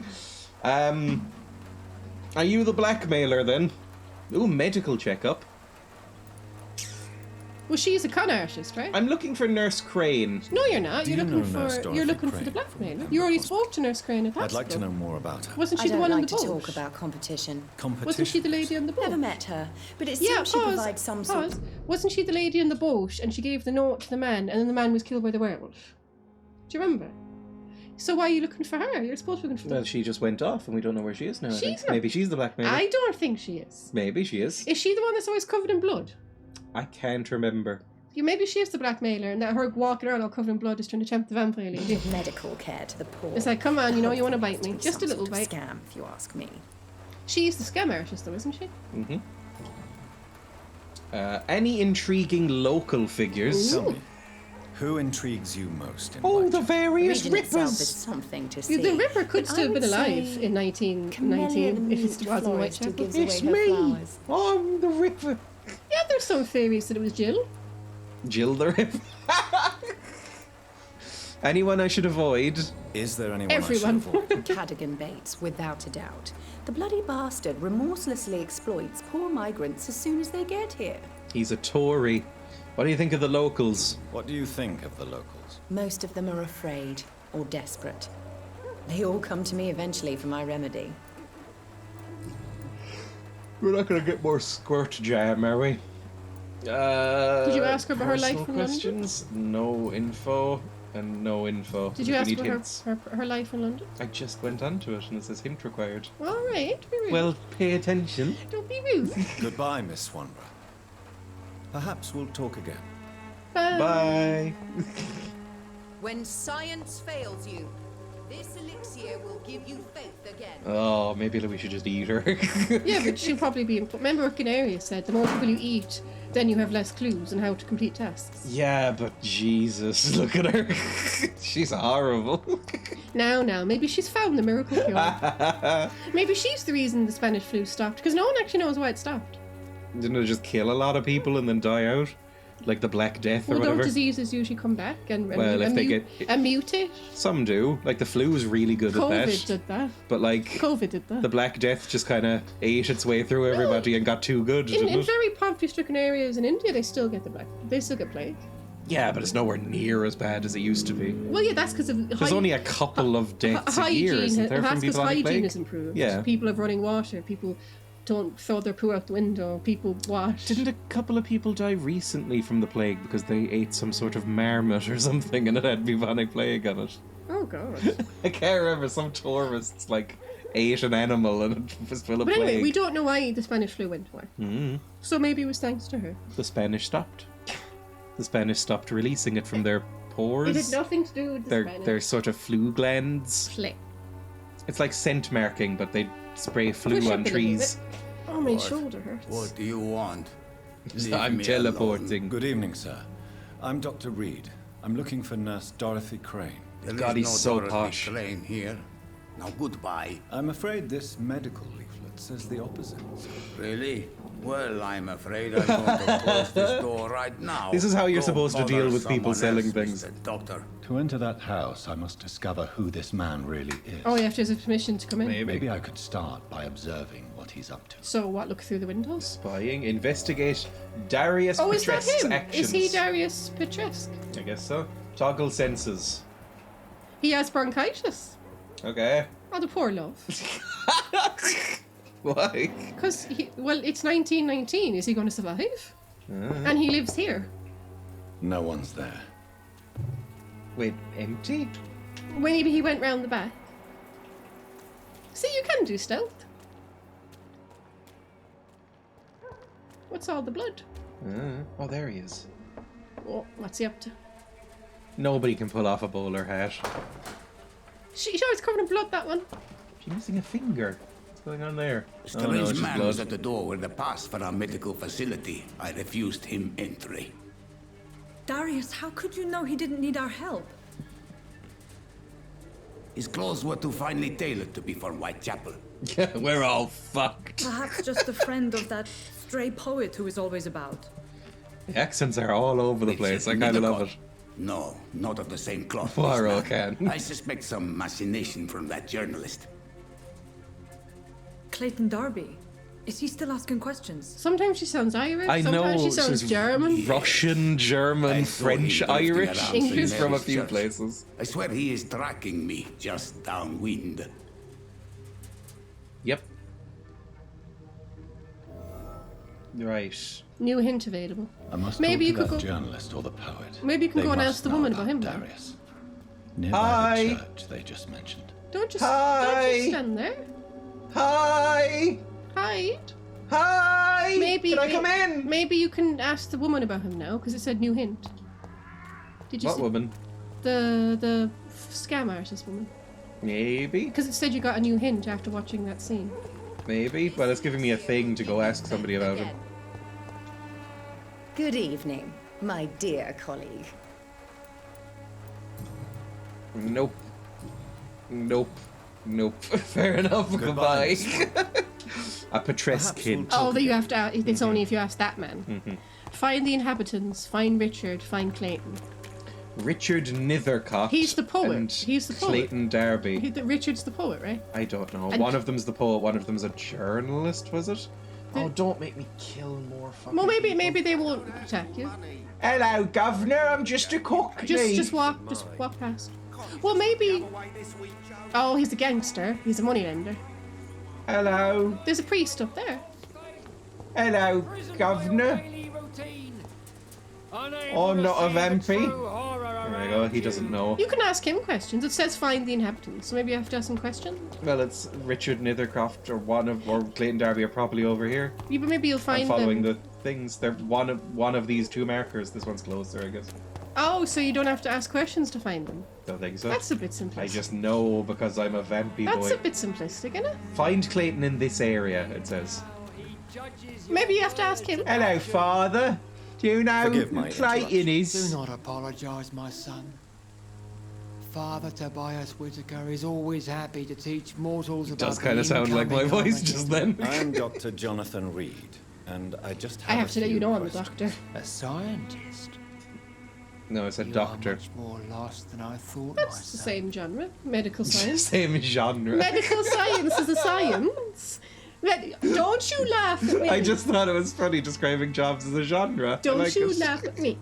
Are you the blackmailer then? Ooh, medical checkup. Well, she's a con artist, right? I'm looking for Nurse Crane. No, you're not. Do You're you looking know Nurse for Dorothy you're looking for Crane the from blackmailer. Pember You already Hospital? spoke to Nurse Crane at the I'd like to hospital. know more about her. Wasn't I she the don't one on like the to boat? talk about competition. Competition. Wasn't she the lady on the boat? Never met her, but it Yeah, seems she pause, provides some sort pause. Wasn't she the lady on the boat and she gave the note to the man and then the man was killed by the werewolf? Do you remember? So why are you looking for her? You're supposed to be looking for Well, she just went off and we don't know where she is now. I She's think. not- Maybe she's the blackmailer. I don't think she is. Maybe she is. Is she the one that's always covered in blood? I can't remember. Yeah, maybe she is the blackmailer and that her walking around all covered in blood is trying to tempt the vampire lady. medical care to the poor. It's like, come on, you know, you want to Hopefully bite me. it's Just a some little sort of bite. scam, if you ask me. She's the scam artist though, isn't she? Mm-hmm. Any intriguing local figures? Tell me, who intrigues you most in Oh, the Whitechapel? various Region itself is Rippers! something to see. The Ripper could but I still have been would alive say in Camellia 1919 the if it mute wasn't florist who Whitechapel. gives It's away her me! flowers. I'm the Ripper! Yeah, there's some theories that it was Jill. Jill the Ripper. Anyone I should avoid? Is there anyone Everyone. I should avoid? Cadogan Bates, without a doubt. The bloody bastard remorselessly exploits poor migrants as soon as they get here. He's a Tory. What do you think of the locals? What do you think of the locals? Most of them are afraid or desperate. They all come to me eventually for my remedy. We're not going to get more squirt jam, are we? Did you ask her about her life personal in London? questions? No info. And no info. Did you We ask need for hints. her life in London? I just went onto it and it says hint required. All right, be rude. Well, pay attention. Don't be rude. Goodbye, Miss Swanborough. Perhaps we'll talk again. Bye. Bye. When science fails you, this elixir will give you faith again. Oh, maybe we should just eat her. Yeah, but she'll probably be. Remember, what Canaria said: the more people you eat, then you have less clues on how to complete tasks. Yeah, but Jesus, look at her. She's horrible. Now, maybe she's found the miracle cure. Maybe she's the reason the Spanish flu stopped, because no one actually knows why it stopped. Didn't it just kill a lot of people and then die out? Like the Black Death or Well, whatever? those diseases usually come back and Well, if they get- and mutate. Some do. Like the flu is really good at COVID that. did that. But like COVID did that. the Black Death just kind of ate its way through everybody and got too good, in didn't it? very poverty-stricken areas in India, they still get plague. Yeah, but it's nowhere near as bad as it used to be. Well, yeah, that's because of There's only a couple of deaths a year, isn't there, from That's because people having hygiene plague? has improved. Yeah. People have running water. People don't throw their poo out the window. People wash. Didn't a couple of people die recently from the plague because they ate some sort of marmot or something and it had bubonic plague on it? Oh god. I can't remember. Some tourists like ate an animal and it was full of But plague. anyway, we don't know why the Spanish flu went away. Mm. So maybe it was thanks to her. The Spanish stopped. The Spanish stopped releasing it from their pores. It had nothing to do with the Spanish. Their sort of flu glands. Flick. It's like scent marking, but they spray flu Push up on a little trees. bit. Oh, my shoulder hurts. What do you want? Leave I'm me teleporting. Good evening, sir. I'm Dr. Reed. I'm looking for Nurse Dorothy Crane. There God, is he's no so Dorothy posh. Crane here. Now goodbye. I'm afraid this medical leaflet says the opposite. sir. Really? Well, I'm afraid I'm going to close this door right now. This is how you're Go supposed to bother deal with people someone selling else, things. Mr. Doctor. To enter that house, I must discover who this man really is. Oh, you have to have permission to come in. Maybe. Maybe I could start by observing what he's up to. So what? Look through the windows. Spying, investigate Darius Oh, is that Petresk's him? actions. Is he Darius Petresque? I guess so. Toggle senses. He has bronchitis. Okay. Oh, the poor love. Why? Because, well, it's 1919. Is he going to survive? And he lives here. No one's there. Wait, empty? Maybe he went round the back. See, you can do stealth. What's all the blood? Oh, there he is. Oh, what's he up to? Nobody can pull off a bowler hat. She's always covered in blood, that one. She's missing a finger. What's going on there? A Oh, strange no, it's just man was blood. at the door with a pass for our medical facility. I refused him entry. Darius, how could you know he didn't need our help? His clothes were too finely tailored to be for Whitechapel. We're all fucked. Perhaps just a friend of that stray poet who is always about. The accents are all over the Which place. I is kind of love Nicole. it. No, not of the same cloth. Poirot this man. can. I suspect some machination from that journalist. Clayton Darby. Is he still asking questions? Sometimes she sounds Irish. I sometimes know. she sounds she's German. Russian, German, I thought French, he drifted Irish. around English. St. From a Mary's few Church. places. I swear he is tracking me just downwind. Yep. Right. New hint available. I must Maybe talk you to could that go. journalist or the poet. Maybe you can They go and must ask the know woman about him. Darius. Nearby Hi. the church they just mentioned. Don't just Hi. stand there. Hi! Hide. Hi! Maybe. Can I come in? Maybe you can ask the woman about him now, because it said new hint. Did you What see woman? the scam artist woman? Maybe. Because it said you got a new hint after watching that scene. Maybe. But it's giving me a thing to go ask somebody about him. Good evening, my dear colleague. Nope. Nope. Nope. Fair enough. Goodbye. A Petresque hint. Oh, that you have to. It's only if you ask that man. Find the inhabitants. Find Richard. Find Clayton. Richard Nethercott. He's the poet. And He's the poet. Clayton Darby. Richard's the poet, right? I don't know. And- One of them's the poet, one of them's a journalist, was it? Oh, don't make me kill more fucking Well, people. maybe they won't attack you. Hello, governor. I'm just a cook. Just walk past. Well, maybe. Oh, he's a gangster. He's a moneylender. Hello. There's a priest up there. Hello, governor. Oh, not a vampy. There we go. He doesn't know. You can ask him questions. It says find the inhabitants, so maybe you have to ask him questions. Well, it's Richard Nethercroft or Clayton Darby are probably over here. Yeah, but maybe you'll I'm find following them. the things. They're one of these two markers. This one's closer, I guess. Oh, so you don't have to ask questions to find them. Don't think so. That's a bit simplistic. I just know because I'm a vampy That's boy. a bit simplistic, isn't it? Find Clayton in this area, it says. Maybe you have to ask him. Hello, father. Do you know Forgive who my Clayton Do is? not apologise, my son. Father Tobias Whitaker is always happy to teach mortals about Does the kind of sound like my incoming voice just then. I am Dr. Jonathan Reed, and I just I have have a to let few you know I'm a questions. doctor. A scientist. No, it's a You doctor. are much more lost than I thought, That's my the son. same genre. Medical science. Same genre. Medical science is a science. Don't you laugh at me. I just thought it was funny describing jobs as a genre. I Don't like you it. laugh at me.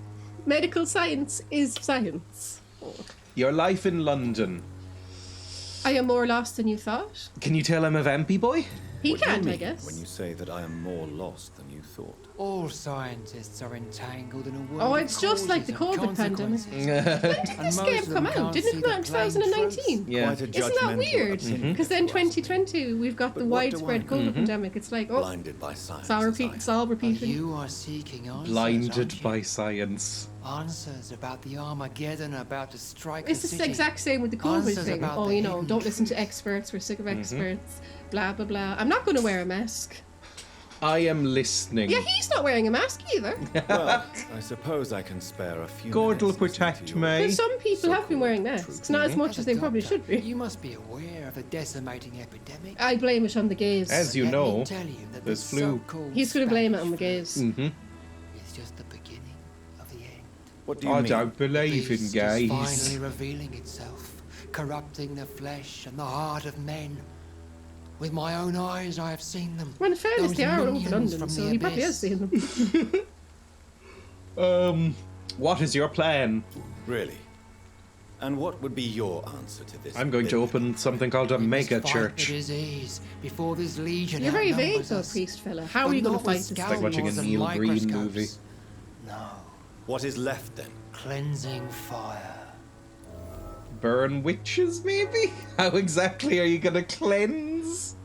Medical science is science. Your life in London. I am more lost than you thought. Can you tell I'm a vampy boy? He What do you can't, I mean guess. when you say that I am more lost than you thought? All scientists are entangled in a world Oh, of it's just like the causes and COVID pandemic. consequences. When did And this most game of them come out? can't Didn't see it come out in the plain 2019? Yeah. Quite a Isn't that judgmental weird? opinion, Because then Mr. Watson. 2020, we've got the But what do widespread I COVID know? pandemic. It's like, oh, Blinded by science. it's all as I am. it's all But repeating. you are seeking answers, Blinded aren't you? by science. Answers about the Armageddon about to strike It's the the city. exact same with the COVID Answers thing. about Oh, the you know, hidden don't listen to truth. experts. We're sick of experts. Blah, blah, blah. I'm not going to wear a mask. I am listening. Yeah, he's not wearing a mask either. Well, I suppose I can spare a few God will minutes listening protect to your me. But some people have been wearing masks. Not as much a as they probably doctor, should be. You must be aware of the decimating epidemic. I blame it on the gays. As you Let know, me tell you that there's this flu. so-called He's going to blame it on the Spanish gays. flu is just the beginning of the end. What do you I mean? don't believe in Beast gays. is finally revealing itself, corrupting the flesh and the heart of men. With my own eyes, I have seen them. Well, in fairness, Those they are over minions London, from so the he probably has abyss. seen them. What is your plan? Really? And what would be your answer to this? I'm going to open something called a We must mega fight church. the disease before this legion You're very vague, outnumbers though, us. priest fella. How But are you going not to fight with this? It's like watching a scalpels and Neil Breen microscopes. movie. No, What is left then? cleansing fire. Burn witches, maybe? How exactly are you going to cleanse?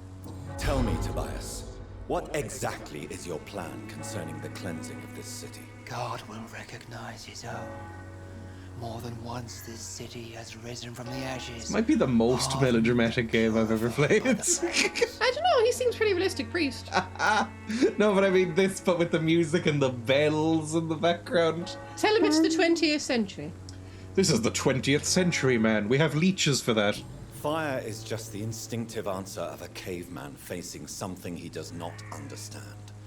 Tell me, Tobias, what exactly is your plan concerning the cleansing of this city? God will recognize his own. More than once, this city has risen from the ashes. Might be the most melodramatic game I've ever played. I don't know, he seems pretty realistic, priest. No, but I mean this, but with the music and the bells in the background. Tell him it's the 20th century. This is the 20th century, man. We have leeches for that. Fire is just the instinctive answer of a caveman facing something he does not understand.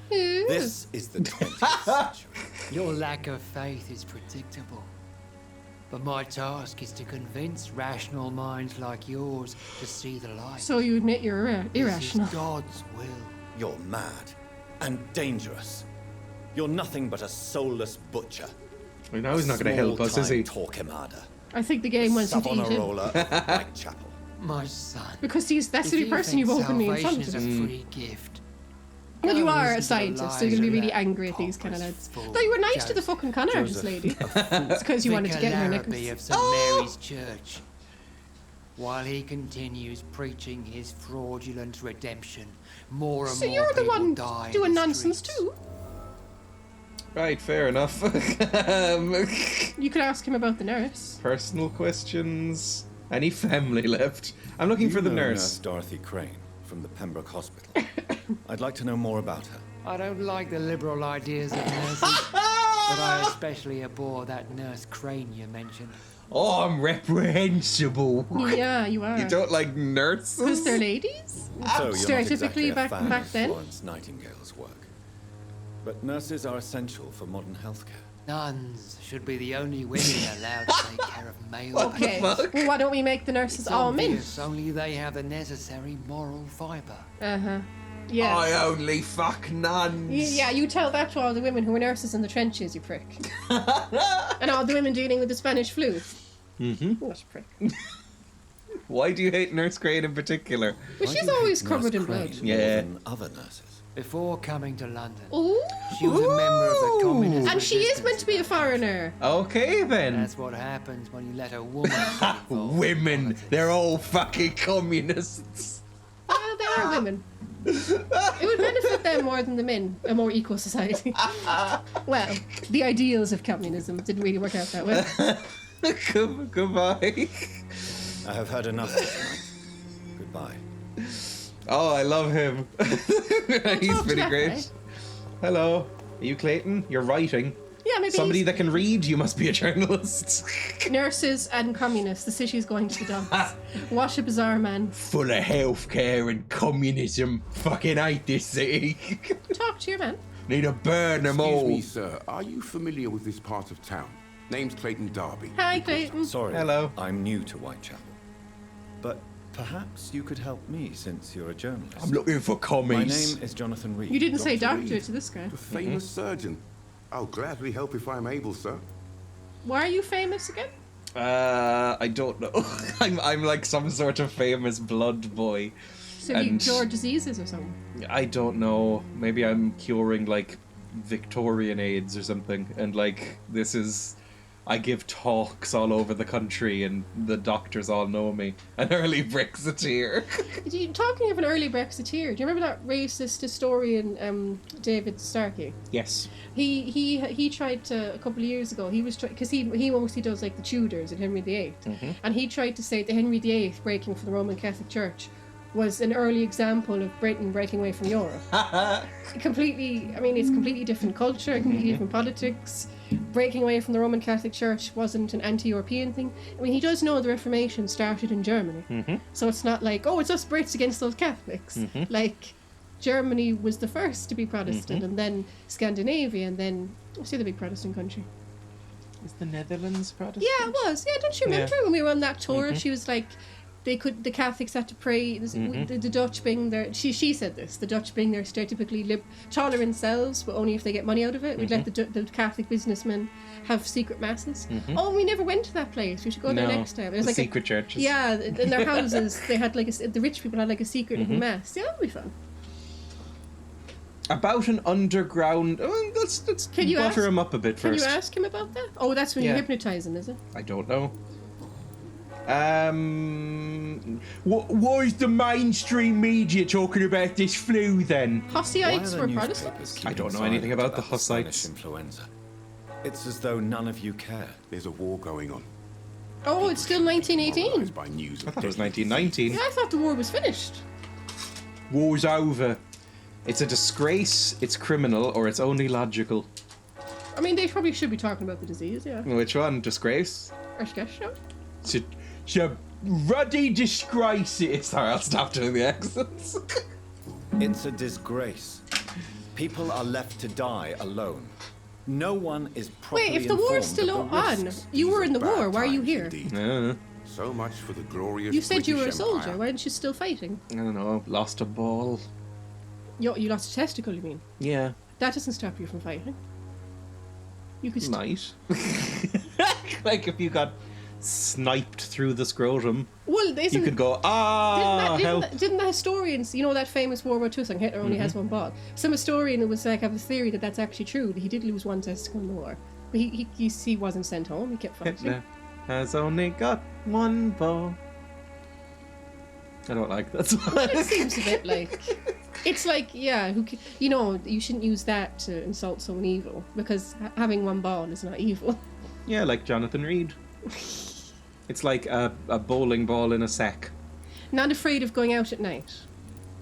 This is the 20th century. Your lack of faith is predictable. But my task is to convince rational minds like yours to see the light. So you admit you're This irrational. is God's will. You're mad and dangerous. You're nothing but a soulless butcher. I know he's not going to help us, is he? Torquemada. I think the game wants you to eat him. Savonarola of Whitechapel. My son. Because that's the only person you've opened me in front is of. a free gift. Well, you Go are a listen to the scientist, so you're lies going to be of really that angry at these kind of pompous lads. fool, Though you were nice to the Joseph. fucking con artist lady. It's because you wanted to get her Vicar knickers. of St. Mary's Church. While he continues preaching his fraudulent redemption, more and So more you're the people one die in doing the nonsense streets. too? Right, fair enough. You could ask him about the nurse. Personal questions. Any family left? I'm looking for the You know nurse. Nurse Dorothy Crane from the Pembroke Hospital. I'd like to know more about her. I don't like the liberal ideas of nurses, but I especially abhor that Nurse Crane you mentioned. Oh, I'm reprehensible. Yeah, you are. You don't like nurses? Because they're ladies? So you're not exactly Stereotypically a back fan back of then. Florence Nightingale's work. But nurses are essential for modern healthcare. Nuns should be the only women allowed to take care of male Okay, patients. well, why don't we make the nurses It's all men? obvious only they have the necessary moral fibre. Uh-huh. Yeah. I only fuck nuns. Yeah, you tell that to all the women who were nurses in the trenches, you prick. And all the women dealing with the Spanish flu. Mm-hmm. What a prick. Why do you hate Nurse Crane in particular? But Why she's do you always hate covered Nurse in blood. Crane Yeah. more than other nurses? Before coming to London, Ooh. she was a member of the communist And she is resistance meant to be a foreigner. Okay then. That's what happens when you let a woman get involved in Women, politics. they're all fucking communists. Well, they are women. It would benefit them more than the men, a more equal society. Well, the ideals of communism didn't really work out that way. Goodbye. I have heard enough for tonight. Goodbye. Oh, I love him. He's talk to pretty that great. guy. Hello. Are you Clayton? You're writing. Yeah, maybe Somebody he's- that can read, you must be a journalist. Nurses and communists, the city's going to the dumps. What a bizarre man. Full of healthcare and communism. Fucking hate this city. Talk to your man. Need to burn them Excuse all. me, sir. Are you familiar with this part of town? Name's Clayton Darby. Hi, Clayton. Sorry, Hello. I'm new to Whitechapel. But perhaps you could help me since you're a journalist. I'm looking for My commies. name is Jonathan Reed. You didn't say Dr. doctor Reed. to this guy. The famous surgeon. I'll gladly help if I'm able, sir. Why are you famous again? I don't know. I'm like some sort of famous blood boy. So you And- cure diseases or something? I don't know. Maybe I'm curing like Victorian AIDS or something. And like this is, I give talks all over the country, and the doctors all know me. An early Brexiteer. Talking of an early Brexiteer, do you remember that racist historian David Starkey? Yes. He tried to, a couple of years ago, he was because he mostly does like the Tudors and Henry VIII, and he tried to say that Henry VIII breaking from the Roman Catholic Church was an early example of Britain breaking away from Europe. Completely, I mean, it's completely different culture, completely different politics. Breaking away from the Roman Catholic Church wasn't an anti-European thing. I mean, he does know the Reformation started in Germany, so it's not like, oh, it's us Brits against those Catholics. Like, Germany was the first to be Protestant, and then Scandinavia, and then what's the other big Protestant country? Is the Netherlands Protestant? Yeah, it was. Yeah, don't you remember Yeah. when we were on that tour? She was like, the Catholics had to pray. The Dutch being their, she said this. The Dutch being their stereotypically tolerant selves, but only if they get money out of it. We'd let the Catholic businessmen have secret masses. Oh, we never went to that place. We should go there No, next time. It the was like secret churches. Yeah, in their houses they had like the rich people had like a secret little mass. Yeah, that'd be fun. About an underground. Oh, let's Can you butter ask- him up a bit Can first. you ask him about that? Oh, that's when you Yeah. hypnotize him, is it? I don't know. Why is the mainstream media talking about this flu then? Why are Hussyites the were newspapers Protestants. keeping I don't know silent anything about the Spanish Hussites. influenza. It's as though none of you care. There's a war going on. Oh, it's still 1918. Demoralised by news I of thought it was deadly 1919. Yeah, I thought the war was finished. War's over. It's a disgrace, it's criminal, or it's only logical. I mean, they probably should be talking about the disease, yeah. Which one? Disgrace? Or sketch show. It's a ruddy disgrace it is. Sorry, I'll stop doing the accents. It's a disgrace. People are left to die alone. No one is properly Wait, if the war's informed still of the on, risks. you were These in the are war. bad Why are you times here? indeed. Yeah, So much for the glorious You said you were a British soldier. Empire. Why aren't you still fighting? I don't know. Lost a ball. You lost a testicle, you mean? Yeah. That doesn't stop you from fighting. You could Might. Like if you got sniped through the scrotum, Well, you could go, help. Didn't the historians, you know that famous World War II song, Hitler only has one ball? Some historian was like, have a theory that that's actually true, that he did lose one testicle in the war. But he wasn't sent home, he kept fighting. Hitler has only got one ball. I don't like that song. It seems a bit like... It's like, yeah, you shouldn't use that to insult someone evil, because having one ball is not evil. Yeah, like Jonathan Reed. It's like a bowling ball in a sack. Not afraid of going out at night.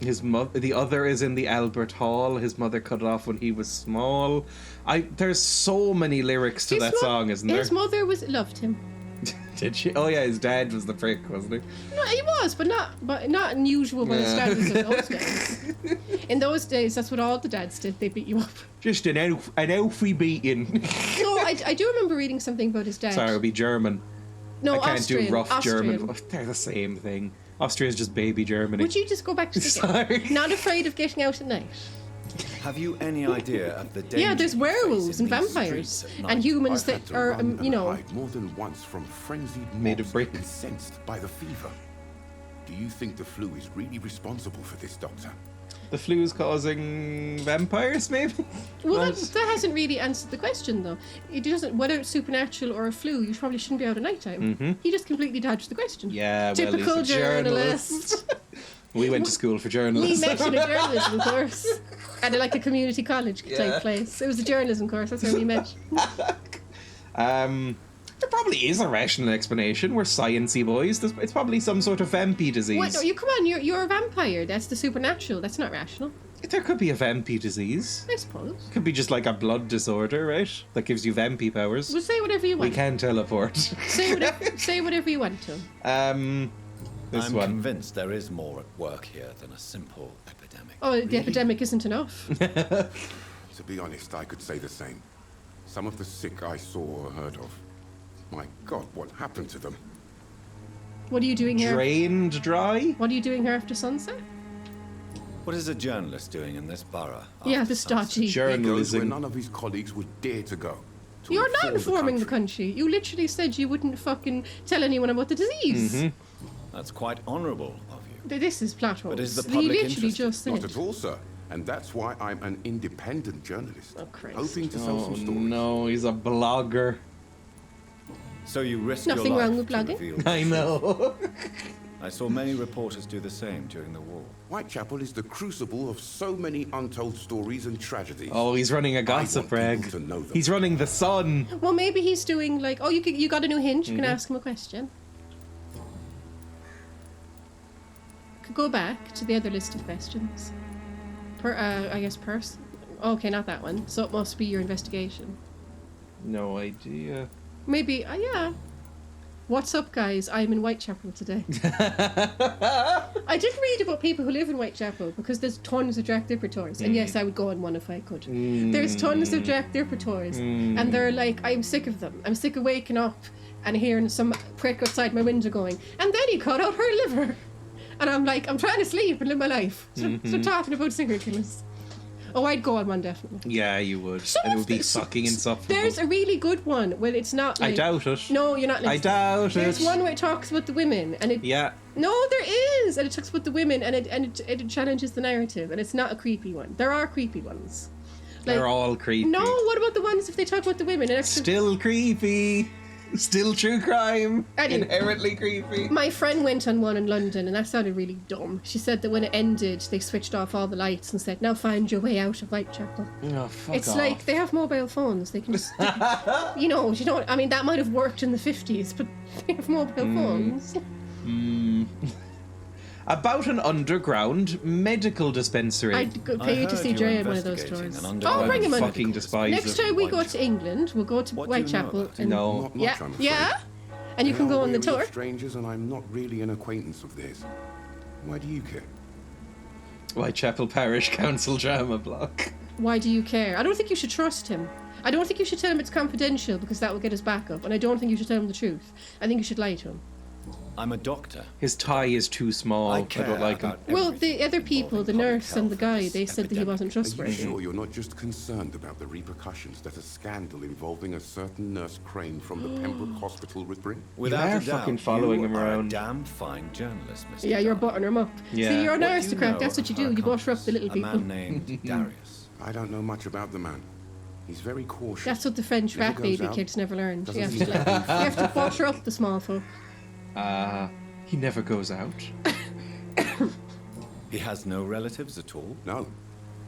The other is in the Albert Hall. His mother cut it off when he was small. There's so many lyrics to that song, isn't there? His mother loved him. Did she? Oh yeah, his dad was the prick, wasn't he? No, he was, but not unusual by the standards of those days. In those days, that's what all the dads did. They beat you up. Just an Alfie beating. No, I do remember reading something about his dad. Sorry, it would be German. No, I can't Austrian, do rough Austrian. German. They're the same thing. Austria's just baby Germany. Would you just go back to the Sorry. Not afraid of getting out at night. Have you any idea of the danger? Yeah, there's you face werewolves in and these vampires streets at night? and humans I've had that to are, run and you know. hide more than once from frenzied Made of mobs brick. incensed by the fever. Do you think the flu is really responsible for this, Doctor? The flu is causing vampires, maybe? Well, What? that hasn't really answered the question, though. It doesn't. Whether it's supernatural or a flu, you probably shouldn't be out at night time. He just completely dodged the question. Yeah, Typical well, he's a journalist. We went to school for We journalism. met in a journalism course at like a community college type place. It was a journalism course. That's where we met. There probably is a rational explanation. We're sciencey boys. It's probably some sort of vampy disease. Wait, no, you come on. You're a vampire. That's the supernatural. That's not rational. There could be a vampy disease. I suppose. Could be just like a blood disorder, right? That gives you vampy powers. Well, say whatever you want. We can teleport. Say whatever you want to. This I'm one. convinced there is more at work here than a simple epidemic. Oh, the epidemic isn't enough. To be honest, I could say the same. Some of the sick I saw or heard of. My God, what happened to them? What are you doing here? Drained dry? What are you doing here after sunset? What is a journalist doing in this borough? Yeah, after the sunset? stodgy. He goes where Journalism. none of his colleagues would dare to go. To You're not inform informing the country. You literally said you wouldn't fucking tell anyone about the disease. That's quite honourable of you. This is plot holes. But is the He public literally interested? just said. Not at all, sir. And that's why I'm an independent journalist. Oh, Christ. Hoping to sell Oh some stories. no, he's a blogger. So you risk Nothing your life wrong with to blogging. reveal the I know. I saw many reporters do the same during the war. Whitechapel is the crucible of so many untold stories and tragedies. Oh, he's running a gossip want rag. people to know them. He's running the Sun. Well, maybe he's doing like, oh, you got a new hint. You can ask him a question. Could go back to the other list of questions. I guess person. Okay, not that one. So it must be your investigation. No idea. Maybe, yeah. What's up, guys? I'm in Whitechapel today. I did read about people who live in Whitechapel because there's tons of Jack Dipper tours. And yes, I would go on one if I could. There's tons of Jack Dipper tours. And they're like, I'm sick of them. I'm sick of waking up and hearing some prick outside my window going, and then he cut out her liver. And I'm like, I'm trying to sleep and live my life. So talking about serial killers. Oh, I'd go on one, definitely. Yeah, you would. Some And it of would be the- fucking insufferable. There's a really good one where it's not like... I doubt it. No, you're not listening. I doubt There's it. one where it talks about the women and it... Yeah. No, there is! And it talks about the women and it challenges the narrative and it's not a creepy one. There are creepy ones. They're all creepy. No, what about the ones if they talk about the women? And actually, Still creepy. Still true crime. Anyway. Inherently creepy. my friend went on one in London and that sounded really dumb. She said that when it ended, they switched off all the lights and said, now find your way out of Whitechapel. Oh, fuck It's off. like they have mobile phones. They can just, you know, I mean, that might have worked in the 50s, but they have mobile phones. About an underground medical dispensary. I'd go I pay you to heard see you're Dreya at one of those investigating stores. an Oh, underground bring him in. fucking despise Next it. time we go to England, we'll go to What do you know Whitechapel. about it? And, No. Not much, yeah, I'm afraid. yeah. And you They can go are on the wary of tour. strangers, and I'm not really an acquaintance of theirs. Why do you care? Whitechapel Parish Council drama block. Why do you care? I don't think you should trust him. I don't think you should tell him it's confidential because that will get his back up. And I don't think you should tell him the truth. I think you should lie to him. I'm a doctor. His tie is too small. I don't like him. Well, the other people, the nurse and the guy, they said that he wasn't Are you trustworthy. sure you're not just concerned about the repercussions that a scandal involving a certain nurse Crane from the Pembroke Hospital would bring? Without are a doubt, fucking following you him are around. a damn fine journalist, Mr. Yeah, you're Dark. buttering him up. Yeah. See, you're an What do you aristocrat. know That's what you of her do. You butter up the little accomplice, people. A man named Darius. I don't know much about the man. He's very cautious. That's what the French Never rat goes baby out. kids never learned. You have, Doesn't to, seem like, you have to butter up the small folk. He never goes out. He has no relatives at all? No,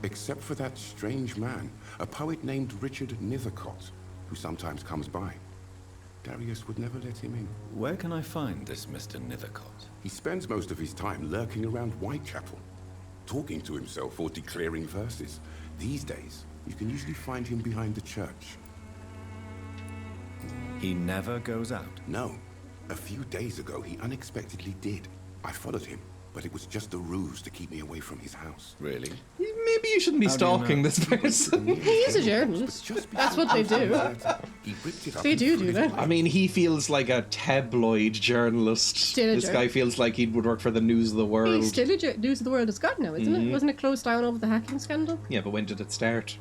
except for that strange man, a poet named Richard Nethercott, who sometimes comes by. Darius would never let him in. Where can I find this Mr. Nethercott? He spends most of his time lurking around Whitechapel, talking to himself or declaring verses. These days, you can usually find him behind the church. He never goes out. No. A few days ago, he unexpectedly did. I followed him, but it was just a ruse to keep me away from his house. Really? Maybe you shouldn't be How do you stalking know? this person. He is a journalist. That's what they do. He ripped it up They and do threw it that. away. I mean, he feels like a tabloid journalist. Still a This jour- guy feels like he would work for the News of the World. He's still a News of the World is gone now, isn't it? Wasn't it closed down over the hacking scandal? Yeah, but when did it start?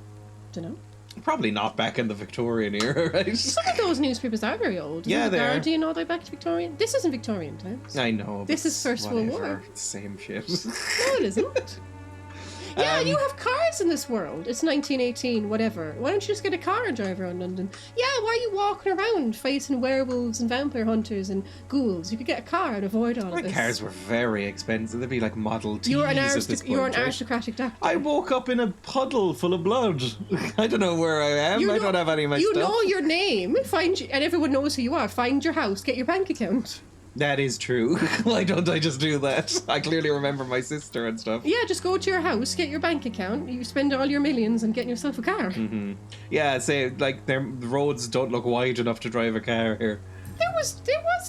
Dunno. Probably not back in the Victorian era, right? Some of those newspapers are very old. Isn't Yeah, the they are. Guardian all the way back to Victorian. This isn't Victorian times. I know. This but is First World whatever. War. It's the same shit. No, it isn't. Yeah, you have cars in this world. It's 1918, whatever. Why don't you just get a car and drive around London? Yeah, why are you walking around facing werewolves and vampire hunters and ghouls? You could get a car and avoid all My of this. cars were very expensive. They'd be like Model Ts You're an, at this point, you're an right? aristocratic doctor. I woke up in a puddle full of blood. I don't know where I am. I don't have any of my You stuff. know your name, and everyone knows who you are. Find your house, get your bank account. That is true. Why don't I just do that? I clearly remember my sister and stuff. Yeah, just go to your house, get your bank account. You spend all your millions on getting yourself a car. Yeah, say like the roads don't look wide enough to drive a car here. There was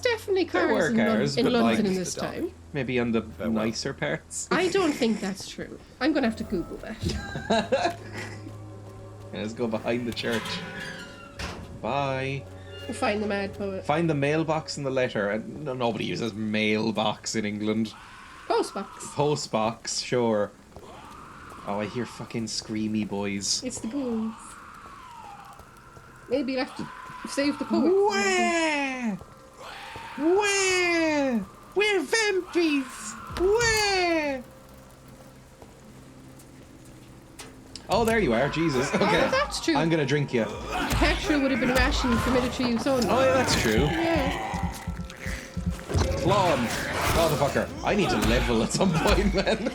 definitely There cars, were cars, in but, London like, in this time. Maybe on the nicer parts. I don't think that's true. I'm gonna have to Google that. Yeah, let's go behind the church. Bye. Find the mad poet. Find the mailbox and the letter. And nobody uses mailbox in England. Postbox. Postbox, sure. Oh, I hear fucking screamy boys. It's the ghouls. Maybe you'll have to save the poet. Where? Where? We're vampires. Where? Oh, there you are. Jesus. Okay. Oh, that's true. I'm gonna drink you. Petrol would have been rationed for military use only. Oh, yeah, that's true. Yeah. Lawn. Motherfucker. I need to level at some point, man.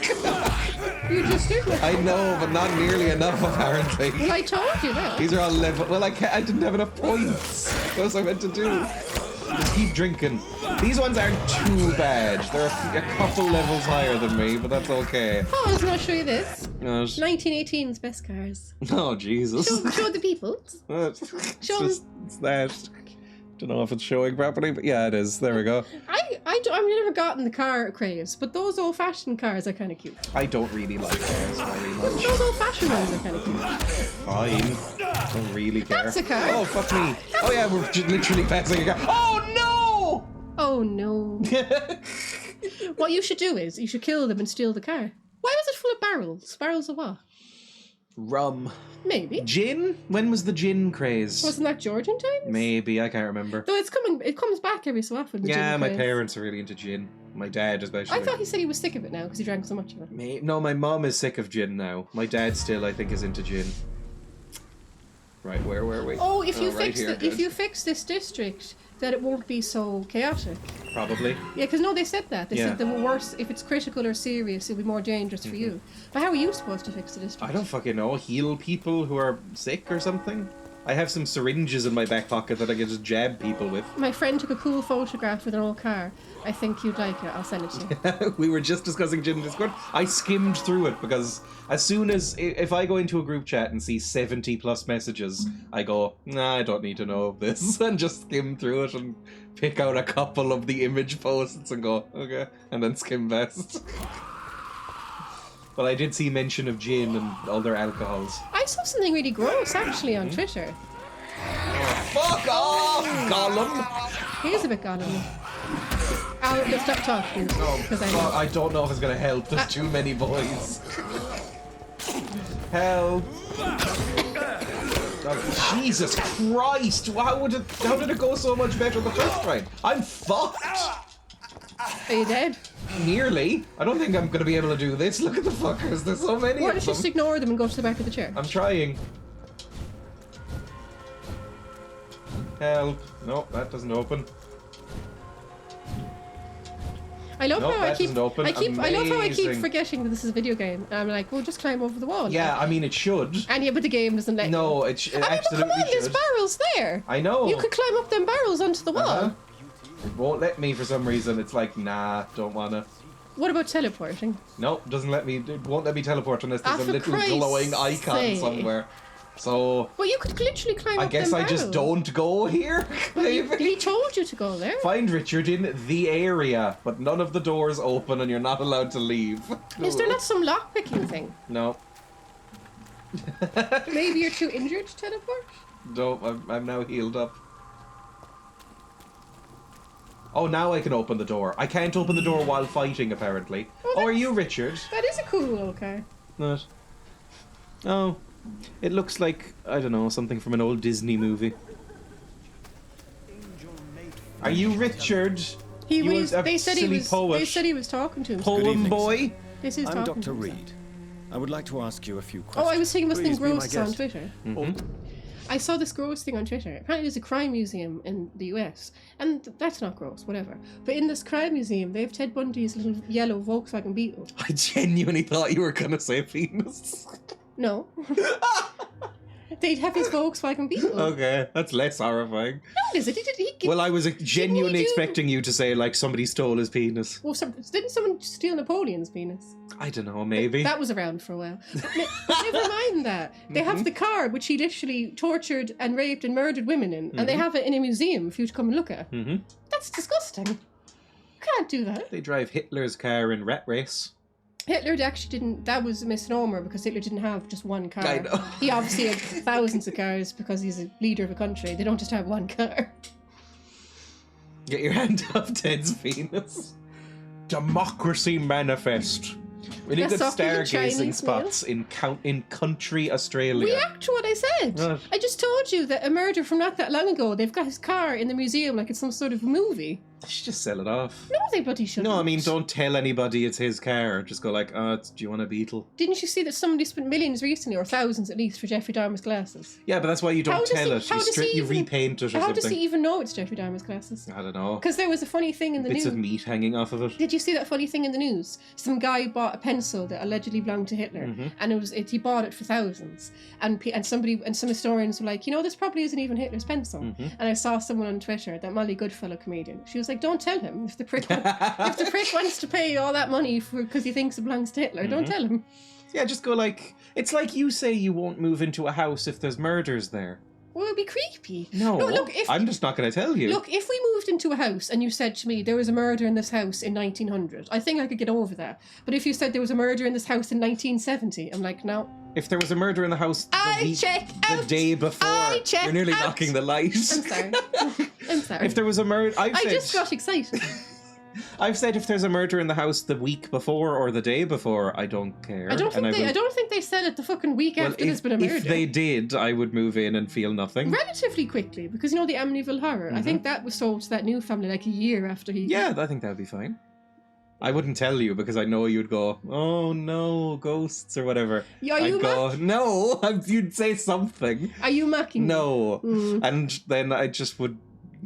You just did that. I know, but not nearly enough, apparently. Well, I told you that. These are all level. Well, I didn't have enough points. What was I meant to do? Just keep drinking. These ones aren't too bad. They're a couple levels higher than me, but that's okay. Oh, I was going to show you this. Oh, 1918's best cars. oh Jesus. Show the people. It's Show just, it's that. Don't know if it's showing properly, but yeah, it is. There we go. I've never gotten the car craze, but those old-fashioned cars are kind of cute. I don't really like cars very much. Those old-fashioned ones are kind of cute. Fine. Don't really care. That's a car. Oh, fuck me. Oh yeah, we're literally passing a car. Oh Oh no. What you should do is, you should kill them and steal the car. Why was it full of barrels? Barrels of what? no! Rum. Maybe. Gin? When was the gin craze? Wasn't that Georgian times? Maybe, I can't remember. Though it comes back every so often. the Yeah, gin my craze. parents are really into gin. My dad especially. I thought he said he was sick of it now because he drank so much of it. No, my mom is sick of gin now. My dad still, I think, is into gin. Right, where were we? Oh, if you right fix here, if good. you fix this district, then it won't be so chaotic. Probably. Yeah, because no, they said that. They Yeah. said the worse, if it's critical or serious, it'll be more dangerous for you. But how are you supposed to fix the district? I don't fucking know. Heal people who are sick or something? I have some syringes in my back pocket that I can just jab people with. My friend took a cool photograph with an old car. I think you'd like it. I'll send it to you. We were just discussing gin in Discord. I skimmed through it because as soon as, if I go into a group chat and see 70 plus messages, I go, nah, I don't need to know this, and just skim through it and pick out a couple of the image posts and go, okay, and then skim past. But I did see mention of gin and other alcohols. I saw something really gross actually on Twitter. Fuck off, Gollum! He is a bit gollum. Oh, no, stop talking. Because Well, I don't know if it's gonna help. There's too many boys. Help! Oh, Jesus Christ! How did it go so much better the first time? I'm fucked! Are you dead? Nearly. I don't think I'm gonna be able to do this. Look at the fuckers. There's so many Why of don't you them. just ignore them and go to the back of the chair? I'm trying. Help. No, that doesn't open. I love Nope, how that doesn't open. I love how I keep Amazing. forgetting that this is a video game. And I'm like, well, just climb over the wall. Yeah, I mean, it should. And yeah, but the game doesn't let you. No, it I mean, but absolutely come on, there's should. barrels there. I know. You could climb up them barrels onto the wall. Uh-huh. It won't let me for some reason. It's like, nah, don't wanna. What about teleporting? Nope, doesn't let me. It won't let me teleport unless there's Ah, a for little Christ's glowing icon sake. somewhere. So Well, you could literally climb I up guess them I just barrels. don't go here. Well, Maybe. he told you to go there. Find Richard in the area, but none of the doors open and you're not allowed to leave. Is there not some lockpicking thing? No. Maybe you're too injured to teleport? No, I'm now healed up. Oh, now I can open the door. I can't open the door while fighting, apparently. Oh, Oh, are you Richard? That is a cool little car. Not. Oh, it looks like, I don't know, something from an old Disney movie. Are you Richard? He You was. a They said he silly was. poet. They said he was talking to him. Good Poem evening, boy? This is I'm talking to Dr. himself. Reed. I would like to ask you a few Oh, questions. I was saying this thing Please be my gross on guest. Twitter. Mm-hmm. I saw this gross thing on Twitter. Apparently there's a crime museum in the US. And that's not gross, whatever. But in this crime museum, they have Ted Bundy's little yellow Volkswagen Beetle. I genuinely thought you were gonna say penis. No. They'd have his Volkswagen Beetle. Okay, that's less horrifying. No, is it? He Well, I was genuinely do- expecting you to say, like, somebody stole his penis. Well, didn't someone steal Napoleon's penis? I don't know, maybe. That was around for a while. But never mind that. They have the car which he literally tortured and raped and murdered women in, and they have it in a museum for you to come and look at. Mm-hmm. That's disgusting. You can't do that. They drive Hitler's car in Rat Race. Hitler actually didn't. That was a misnomer because Hitler didn't have just one car. I know. He obviously had thousands of cars because he's a leader of a country. They don't just have one car. Get your hand off Ted's penis. Democracy manifest. We need That's good off with the stargazing Chinese spots in country Australia. React to what I said. Right. I just told you that a murder from not that long ago. They've got his car in the museum like it's some sort of movie. They should just sell it off. No, they bloody shouldn't. No, I mean, don't tell anybody it's his car. Just go like, do you want a Beetle? Didn't you see that somebody spent millions recently, or thousands at least, for Jeffrey Dahmer's glasses? Yeah, but that's why you How don't does tell he- it. how does he You even- repaint it or How something. does he even know it's Jeffrey Dahmer's glasses? I don't know. Because there was a funny thing in the Bits news. of meat hanging off of it. Did you see that funny thing in the news? Some guy bought a pencil that allegedly belonged to Hitler, Mm-hmm. and he bought it for thousands. And some historians were like, this probably isn't even Hitler's pencil. Mm-hmm. And I saw someone on Twitter, that Molly Goodfellow comedian. She was like, "Don't tell him if the prick wants to pay all that money because he thinks it belongs to Hitler. Mm-hmm. Don't tell him." Yeah, just go like, it's like you say you won't move into a house if there's murders there. Well, it'd be creepy. No, look, I'm just not going to tell you. Look, if we moved into a house and you said to me there was a murder in this house in 1900, I think I could get over that. But if you said there was a murder in this house in 1970, I'm like, no. If there was a murder in the house the day before, check you're nearly out. knocking the light. I'm sorry. I'm sorry. If there was a murder, I just got excited. I've said if there's a murder in the house the week before or the day before, I don't care. I don't think they said it the fucking week after there's been a murder. If they did, I would move in and feel nothing. Relatively quickly, because the Amityville Horror. I think that was sold to that new family like a year after he. Yeah, I think that would be fine. I wouldn't tell you because I know you'd go, "Oh no, ghosts" or whatever. Yeah, I'd go, "No," you'd say something. Are you mocking? No, and then I just would.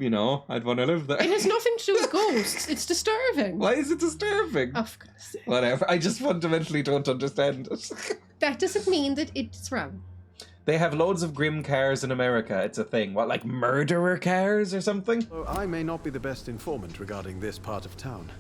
I'd want to live there. It has nothing to do with ghosts. It's disturbing. Why is it disturbing? Oh, for goodness sake. Whatever. I just fundamentally don't understand it. That doesn't mean that it's wrong. They have loads of grim cars in America. It's a thing. What, like murderer cars or something? I may not be the best informant regarding this part of town.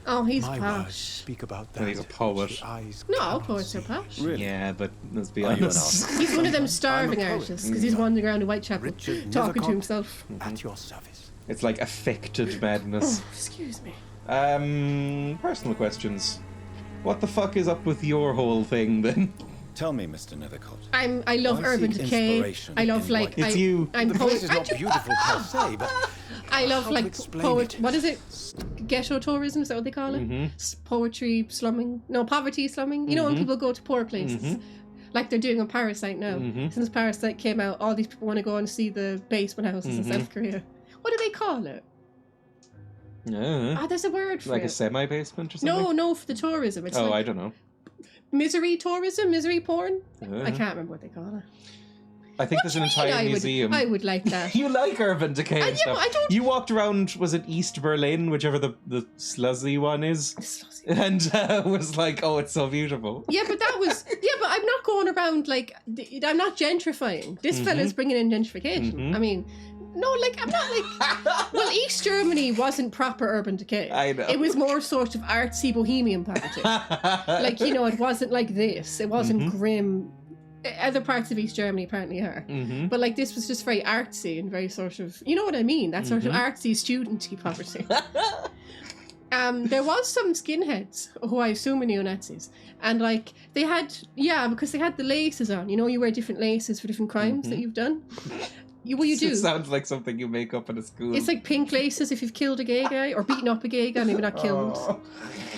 Oh, he's My posh. words speak about that. Well, he's a poet. which the eyes No, cannot poets are see. posh. Really? Yeah, but let's be Are you an honest. artist? He's one of them starving I'm a poet. artists because he's wandering around in Whitechapel Richard talking to Nethercott, himself. At your service. It's like affected madness. Oh, excuse me. Personal questions. What the fuck is up with your whole thing then? Tell me, Mr. Nethercott. I love Why urban seek decay. inspiration I love in like what- It's you. I'm The place is not I beautiful per se, but love how to like explain poet. it? What is it? ghetto tourism, is that what they call it? Mm-hmm. Poverty slumming. You know, when people go to poor places. Like they're doing on Parasite now. Since Parasite came out, all these people want to go and see the basement houses in South Korea. What do they call it? There's a word for like it. a semi-basement or something? No, for the tourism. It's like I don't know. misery tourism, misery porn. I can't remember what they call it. I think there's an entire museum. I would like that. You like urban decay and stuff. I don't... You walked around, was it East Berlin, whichever the sluzzy one is? And was like, oh, it's so beautiful. Yeah, but I'm not going around like, I'm not gentrifying. This fella's bringing in gentrification. I mean, no, like, I'm not like, well, East Germany wasn't proper urban decay. I know. It was more sort of artsy bohemian poverty. Like, you know, it wasn't like this. It wasn't grim. Other parts of East Germany apparently are. But like this was just very artsy and very sort of, you know what I mean? That sort of artsy, studenty poverty. There was some skinheads who I assume are neo-Nazis. And like they had, because they had the laces on. You know, you wear different laces for different crimes that you've done. You do. It sounds like something you make up in a school. It's like pink laces if you've killed a gay guy or beaten up a gay guy, maybe not killed.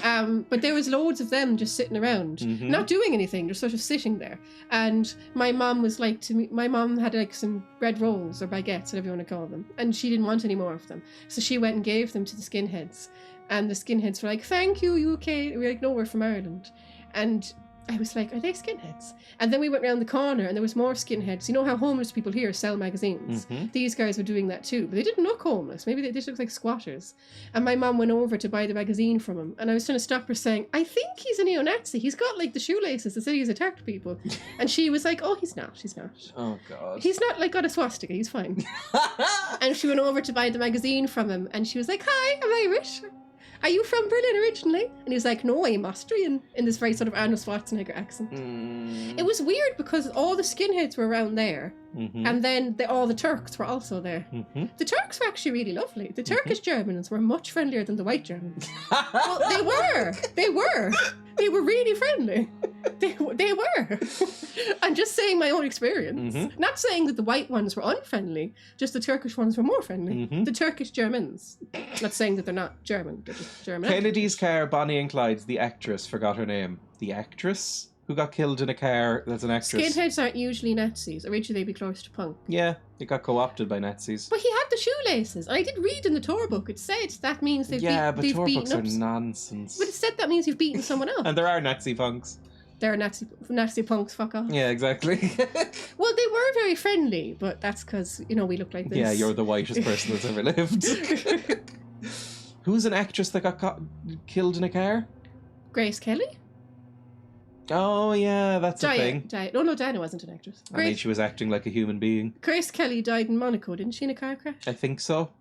But there was loads of them just sitting around, not doing anything, just sort of sitting there. And my mum was like to me, my mum had like some bread rolls or baguettes, whatever you want to call them, and she didn't want any more of them. So she went and gave them to the skinheads. And the skinheads were like, thank you, you okay? We were like, no, we're from Ireland. And I was like, are they skinheads? And then we went round the corner and there was more skinheads. You know how homeless people here sell magazines? These guys were doing that too, but they didn't look homeless. Maybe they just looked like squatters. And my mum went over to buy the magazine from him. And I was trying to stop her saying, I think he's a neo-Nazi. He's got like the shoelaces that said he's attacked people. And she was like, oh, he's not. Oh, God. He's not like got a swastika. He's fine. And she went over to buy the magazine from him. And she was like, hi, I'm Irish. Are you from Berlin originally? And he was like, no, I'm Austrian, in this very sort of Arnold Schwarzenegger accent. It was weird because all the skinheads were around there, and then all the Turks were also there. The Turks were actually really lovely. The Turkish Germans were much friendlier than the white Germans. Well, they were really friendly. They were. I'm just saying my own experience. Not saying that the white ones were unfriendly, just the Turkish ones were more friendly. The Turkish Germans. Not saying that they're not German, they're just German. Kennedy's car, Bonnie and Clyde's, the actress, forgot her name. The actress who got killed in a car that's an actress. Skinheads aren't usually Nazis. Originally they'd be close to punk. Yeah, they got co-opted by Nazis. But he had the shoelaces. I did read in the tour book. It said that means they've they've tour beaten books up. are nonsense. But it said that means you've beaten someone else. And there are Nazi punks. There are Nazi punks, fuck off. Yeah, exactly. Well, they were very friendly, but that's because, you know, we look like this. Yeah, you're the whitest person that's ever lived. Who's an actress that got killed in a car? Grace Kelly? Oh, yeah, that's a thing. No, Diana wasn't an actress. I mean, she was acting like a human being. Grace Kelly died in Monaco, didn't she, in a car crash? I think so.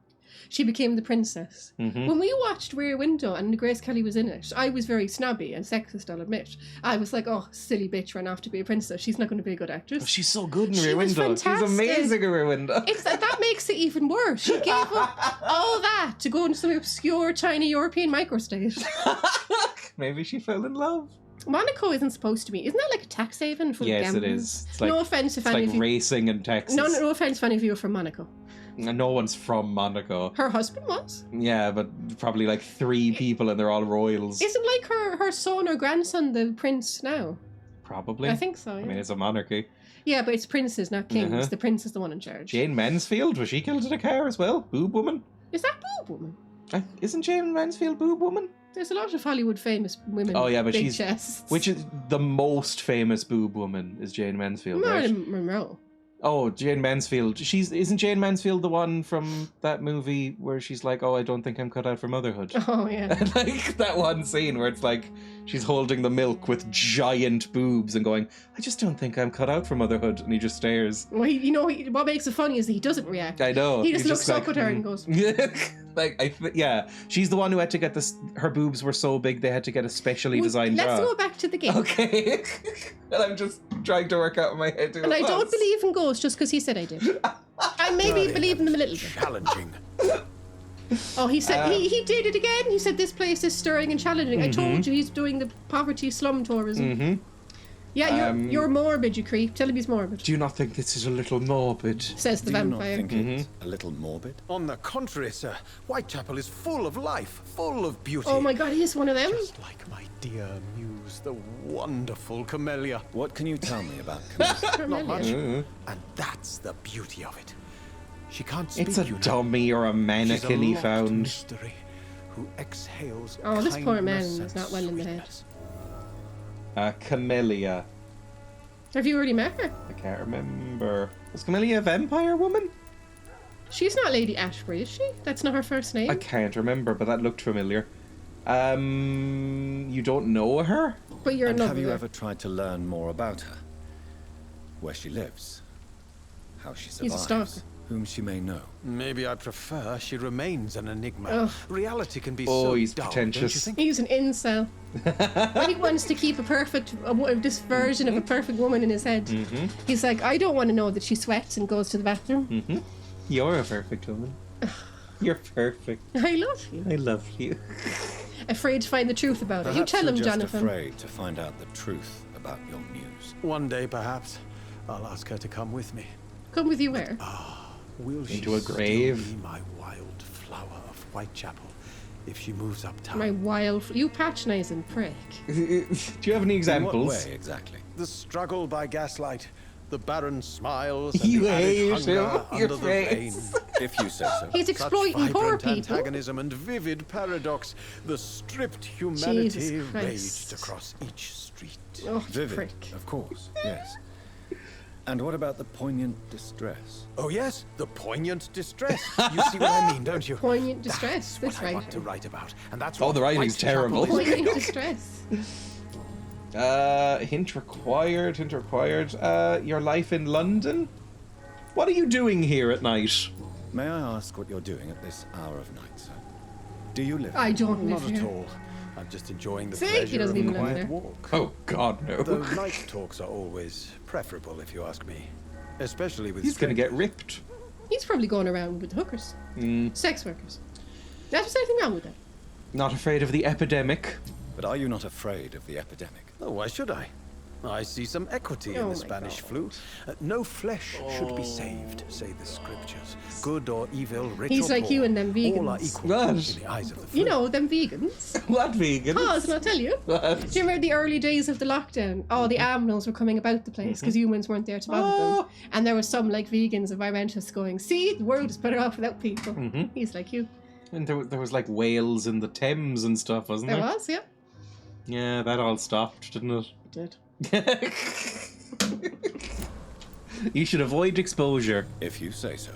She became the princess. When we watched Rear Window and Grace Kelly was in it, I was very snobby and sexist, I'll admit. I was like, oh, silly bitch ran off to be a princess. She's not going to be a good actress. Oh, she's so good in Rear was Window. fantastic. She's amazing in Rear Window. That makes it even worse. She gave up all that to go into some obscure, tiny European microstate. Maybe she fell in love. Monaco isn't supposed to be. Isn't that like a tax haven for Yes, gamblers? it is. It's like, no offense if it's any like of you... racing in Texas. No offense if any of you are from Monaco. No one's from Monaco. Her husband was. Yeah, but probably like 3 people and they're all royals. Isn't like her son or grandson the prince now? Probably. I think so, yeah. I mean, it's a monarchy. Yeah, but it's princes, not kings. The prince is the one in charge. Jane Mansfield, was she killed in a car as well? Boob woman? Is that Boob Woman? Isn't Jane Mansfield Boob woman? There's a lot of Hollywood famous women. Oh yeah, but big she's chests. which is the most famous boob woman is Jane Mansfield, right? Marilyn Monroe. Oh, Jane Mansfield. Isn't Jane Mansfield the one from that movie where she's like, oh, I don't think I'm cut out for motherhood? Oh, yeah. Like that one scene where it's like she's holding the milk with giant boobs and going, I just don't think I'm cut out for motherhood. And he just stares. Well, what makes it funny is that he doesn't react. I know. He just He's looks up at her and goes... yeah, she's the one who had to get this. Her boobs were so big they had to get a specially designed bra. Let's go back to the game. Okay. And I'm just trying to work out in my head. And I don't believe in ghosts just because he said I did. I maybe believe in them a little bit. Challenging. Oh, he said he did it again. He said this place is stirring and challenging. I told you he's doing the poverty slum tourism. Yeah, you're morbid, you creep. Tell him he's morbid. Do you not think this is a little morbid? Says the Do you not vampire. think it's a little morbid? On the contrary, sir, Whitechapel is full of life, full of beauty. Oh my god, he is one of them. Just like my dear muse, the wonderful Camellia. What can you tell me about Camilla? Not much. Mm-hmm. And that's the beauty of it. She can't speak, It's a you know. dummy or a mannequin he She's a locked found. mystery who exhales Oh, this poor man kindness is and not well in the head. sweetness. Camellia. Have you already met her? I can't remember. Was Camellia a vampire woman? She's not Lady Ashbury, is she? That's not her first name. I can't remember, but that looked familiar. You don't know her? But you're And another. have you ever tried to learn more about her? Where she lives? How she He's a survives? stalker. Whom she may know? Maybe I prefer she remains an enigma. Ugh. Reality can be Oh, so he's dull, pretentious. don't you think? He's an incel. He wants to keep this version of a perfect woman in his head. Mm-hmm. He's like, I don't want to know that she sweats and goes to the bathroom. Mm-hmm. You're a perfect woman. You're perfect. I love you. I love you. Afraid to find the truth about it. You Perhaps tell you're him, just Jonathan. afraid to find out the truth about your muse. One day, perhaps, I'll ask her to come with me. Come with you where? Will she Into a still grave? be my wild flower of Whitechapel if she moves uptown? My wild... You patronising prick. Do you have any In examples? what way exactly? The struggle by gaslight, the barren smiles, and You the added hate hunger him. under Your the rain. face. If you say so. He's Such exploiting poor vibrant people. antagonism and vivid paradox. The stripped humanity Jesus Christ. raged across each street. Oh, Vivid, prick. of course, yes. And what about the poignant distress? Oh yes, the poignant distress. You see what I mean, don't you? Poignant distress. That's This what I want writer. to write about, and that's Oh, what the writing's Whitechapel terrible. is Poignant made of. distress. Hint required, hint required. Your life in London? What are you doing here at night? May I ask what you're doing at this hour of night, sir? Do you live I don't live Not at here. all. I'm just enjoying the See? He pleasure doesn't of even a live quiet there. walk. Oh, God, no. Though night talks are always preferable, if you ask me. Especially with He's gonna get strangers. ripped. He's probably going around with hookers. Sex workers. There's anything wrong with that. Not afraid of the epidemic. But are you not afraid of the epidemic? Oh, why should I? I see some equity in Oh the my Spanish God. flu. No flesh should be saved, say the scriptures. Good or evil, rich He's or like poor, you and them all are vegans. equal What? in the eyes of the flu. You know, them vegans. What vegan? Pause and I'll tell you. What? Do you remember the early days of the lockdown? Oh, the animals were coming about the place because humans weren't there to bother them. And there was some like vegans, environmentalists going, see, the world is better off without people. He's like you. And there was like whales in the Thames and stuff, wasn't There there? was, yeah. Yeah, that all stopped, didn't it? It did. You should avoid exposure. If you say so.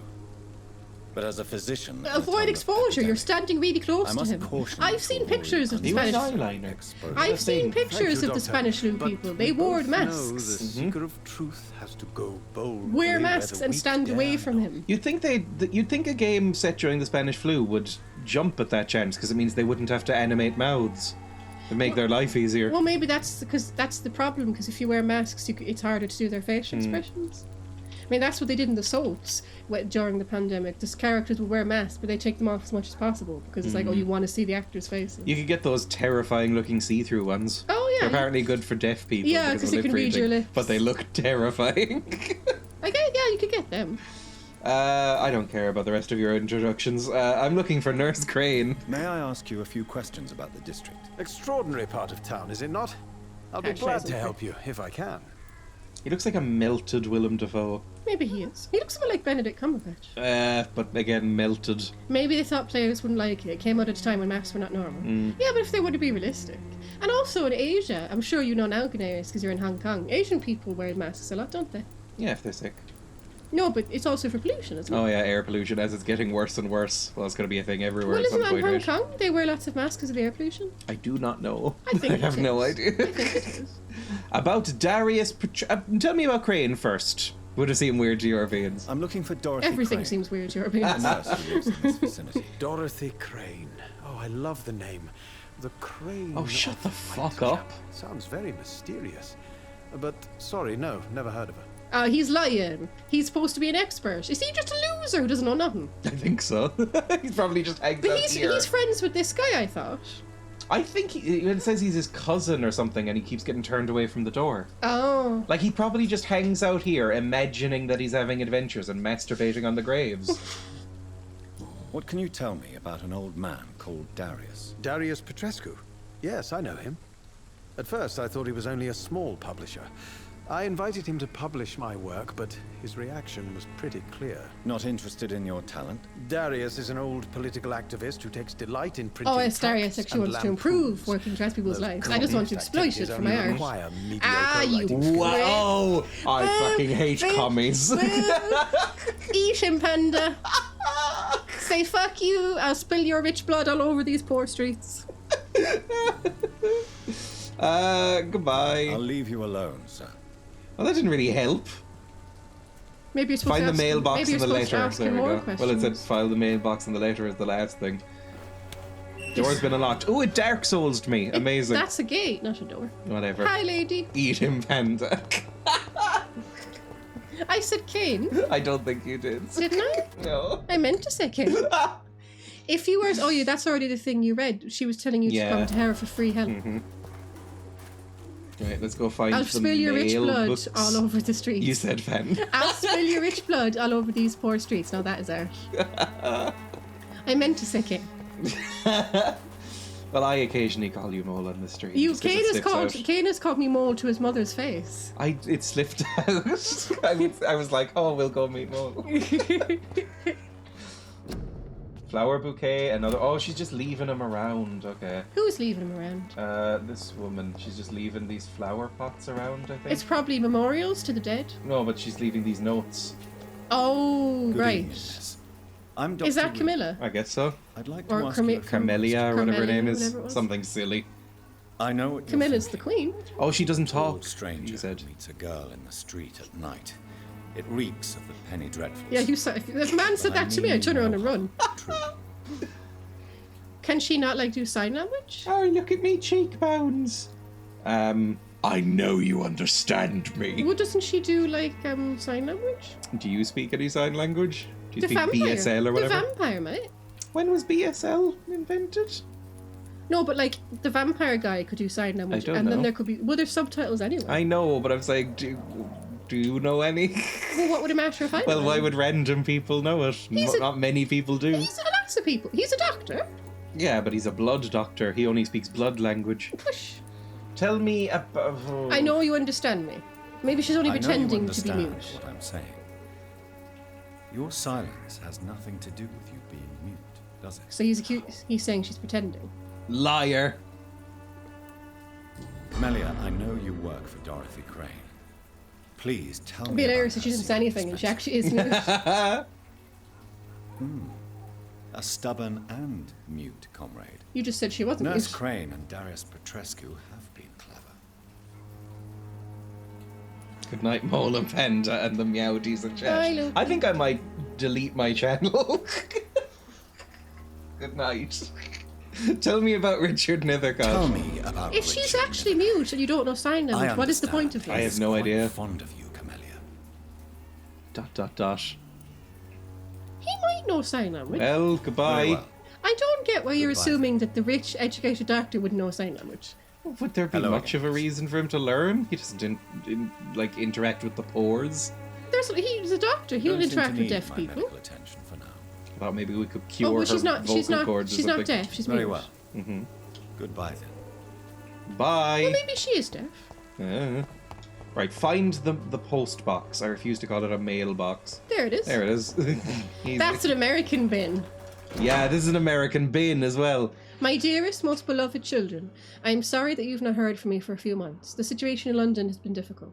But as a physician... in a Avoid time of exposure. You're epidemic, standing really close I to must him. caution you I've to seen avoid pictures of the He was Spanish. eyeliner. exposure. I've seen Thank pictures you, of the Doctor. Spanish flu But people. we They wore both know masks. the seeker of truth has to go bold. Wear masks and stand away from him. You'd think a game set during the Spanish flu would jump at that chance because it means they wouldn't have to animate mouths. It'd make their life easier. Well, maybe that's because that's the problem. Because if you wear masks, it's harder to do their facial expressions. I mean, that's what they did in the soaps during the pandemic. The characters would wear masks, but they take them off as much as possible because it's like, oh, you want to see the actors' faces. You could get those terrifying-looking see-through ones. Oh yeah. They're apparently good for deaf people. Yeah, because 'cause of you lip can read your reading, lips. But they look terrifying. Yeah, you could get them. I don't care about the rest of your introductions. I'm looking for Nurse Crane. May I ask you a few questions about the district? Extraordinary part of town, is it not? I'll be Actually, glad isn't to it? help you if I can. He looks like a melted Willem Dafoe. Maybe he is. He looks a bit like Benedict Cumberbatch. But again, melted. Maybe they thought players wouldn't like it. It came out at a time when masks were not normal. Yeah, but if they were to be realistic. And also in Asia, I'm sure you know now, Ganaris, because you're in Hong Kong, Asian people wear masks a lot, don't they? Yeah, if they're sick. No, but it's also for pollution as well. Oh yeah, air pollution as it's getting worse and worse. Well, it's going to be a thing everywhere Well, at some isn't it in point. Hong right? Kong? They wear lots of masks because of the air pollution. I do not know. I think I have it no is. idea. I think it is. About Darius tell me about Crane first. Would have seemed weird to Europeans. I'm looking for Dorothy Everything Crane, seems weird to a Europeans. nurse who lives in this vicinity. Dorothy Crane. Oh, I love the name. The Crane. Oh, shut of the fuck Whitechapel. up. Sounds very mysterious. But sorry, no, never heard of her. He's lying. He's supposed to be an expert. Is he just a loser who doesn't know nothing? I think so. He's probably just hangs But out he's here. friends with this guy, I thought. I think it says he's his cousin or something, and he keeps getting turned away from the door. Oh. Like, he probably just hangs out here, imagining that he's having adventures and masturbating on the graves. What can you tell me about an old man called Darius? Darius Petrescu. Yes, I know him. At first, I thought he was only a small publisher. I invited him to publish my work, but his reaction was pretty clear. Not interested in your talent? Darius is an old political activist who takes delight in printing. Oh, yes, Darius actually wants to improve working class people's lives. I just want to exploit it for my art. You wow! I fucking hate commies. Eat him, panda. Say fuck you. I'll spill your rich blood all over these poor streets. Goodbye. I'll leave you alone, sir. Well, that didn't really help. Maybe you're supposed Find to the mailbox and the letter. There we go. Questions. Well, it said file the mailbox and the letter is the last thing. Door's been unlocked. Oh, it Dark Souls'd me. Amazing. That's a gate, not a door. Whatever. Hi, lady. Eat him, panda. I said Kane. I don't think you did. Didn't I? No. I meant to say Kane. If you were... Oh, yeah, that's already the thing you read. She was telling you to come to her for free help. Mm-hmm. Right, let's go find I'll spill your rich blood books. all over the streets. You said fen. I'll spill your rich blood all over these poor streets. Now that is art. I meant to say Kane. Well, I occasionally call you Mole on the street. Kane has called me Mole to his mother's face. It slipped out. I was like, oh, we'll go meet Mole. Flower bouquet, another. Oh, she's just leaving him around. Okay. Who's leaving him around? This woman. She's just leaving these flower pots around, I think. It's probably memorials to the dead. No, but she's leaving these notes. Oh, Good right. evening, miss. I'm Dr. Is that Camilla? I guess so. I'd like to Or ask you a Camellia, or whatever her name is. whatever it was. Something silly. I know what you're Camilla's the thinking. queen. Oh, she doesn't An talk. old stranger You said. meets a girl in the street at night. It reeks of the penny dreadfuls. Yeah, you said. If the man said that to me, I'd turn around and run. True. Can she not do sign language? Oh, look at me cheekbones. I know you understand me. Well, doesn't she do sign language? Do you speak any sign language? Do you The speak vampire. BSL or whatever? The vampire, mate. When was BSL invented? No, but the vampire guy could do sign language, don't and then know. there could be there's subtitles anyway. I know, but I was like, do you know any? Well, what would it matter if I? Well, know? why would random people know it? Not many people do. He's lots of people. He's a doctor. Yeah, but he's a blood doctor. He only speaks blood language. Push. Tell me about. I know you understand me. Maybe she's only I know you pretending to be understand mute. what I'm saying. Your silence has nothing to do with you being mute, does it? So he's saying she's pretending. Liar. Melia, I know you work for Dorothy Crane. Please tell It'd me be about hilarious if her she didn't say anything and she actually is mute. A stubborn and mute comrade. You just said she wasn't Nurse mute. Crane and Darius Petrescu have been clever. Good night, Mole and Panda and the Meowdies and chat. Bye, Luke. I think I might delete my channel. Good night. Tell me about Richard Nethercott. Tell me about If she's Richard actually mute and you don't know sign I language, what is the point of understand. I this? have no Quite idea. Fond of you, Camellia. ... He might know sign language. Well, goodbye. Very well. I don't get why you're Goodbye. assuming that the rich, educated doctor would know sign language. Would there be Hello much again. of a reason for him to learn? He doesn't interact with the pores. He's a doctor. He'll Don't seem to interact with need deaf my people. medical attention for now. I thought maybe we could cure Oh, well, her she's not. She's vocal not. cords or She's not something. deaf. She's Very mute. well. Mm-hmm. Goodbye then. Bye. Well, maybe she is deaf. Right, find the post box. I refuse to call it a mailbox. There it is. There it is. That's an American bin. Yeah, this is an American bin as well. My dearest, most beloved children, I am sorry that you've not heard from me for a few months. The situation in London has been difficult.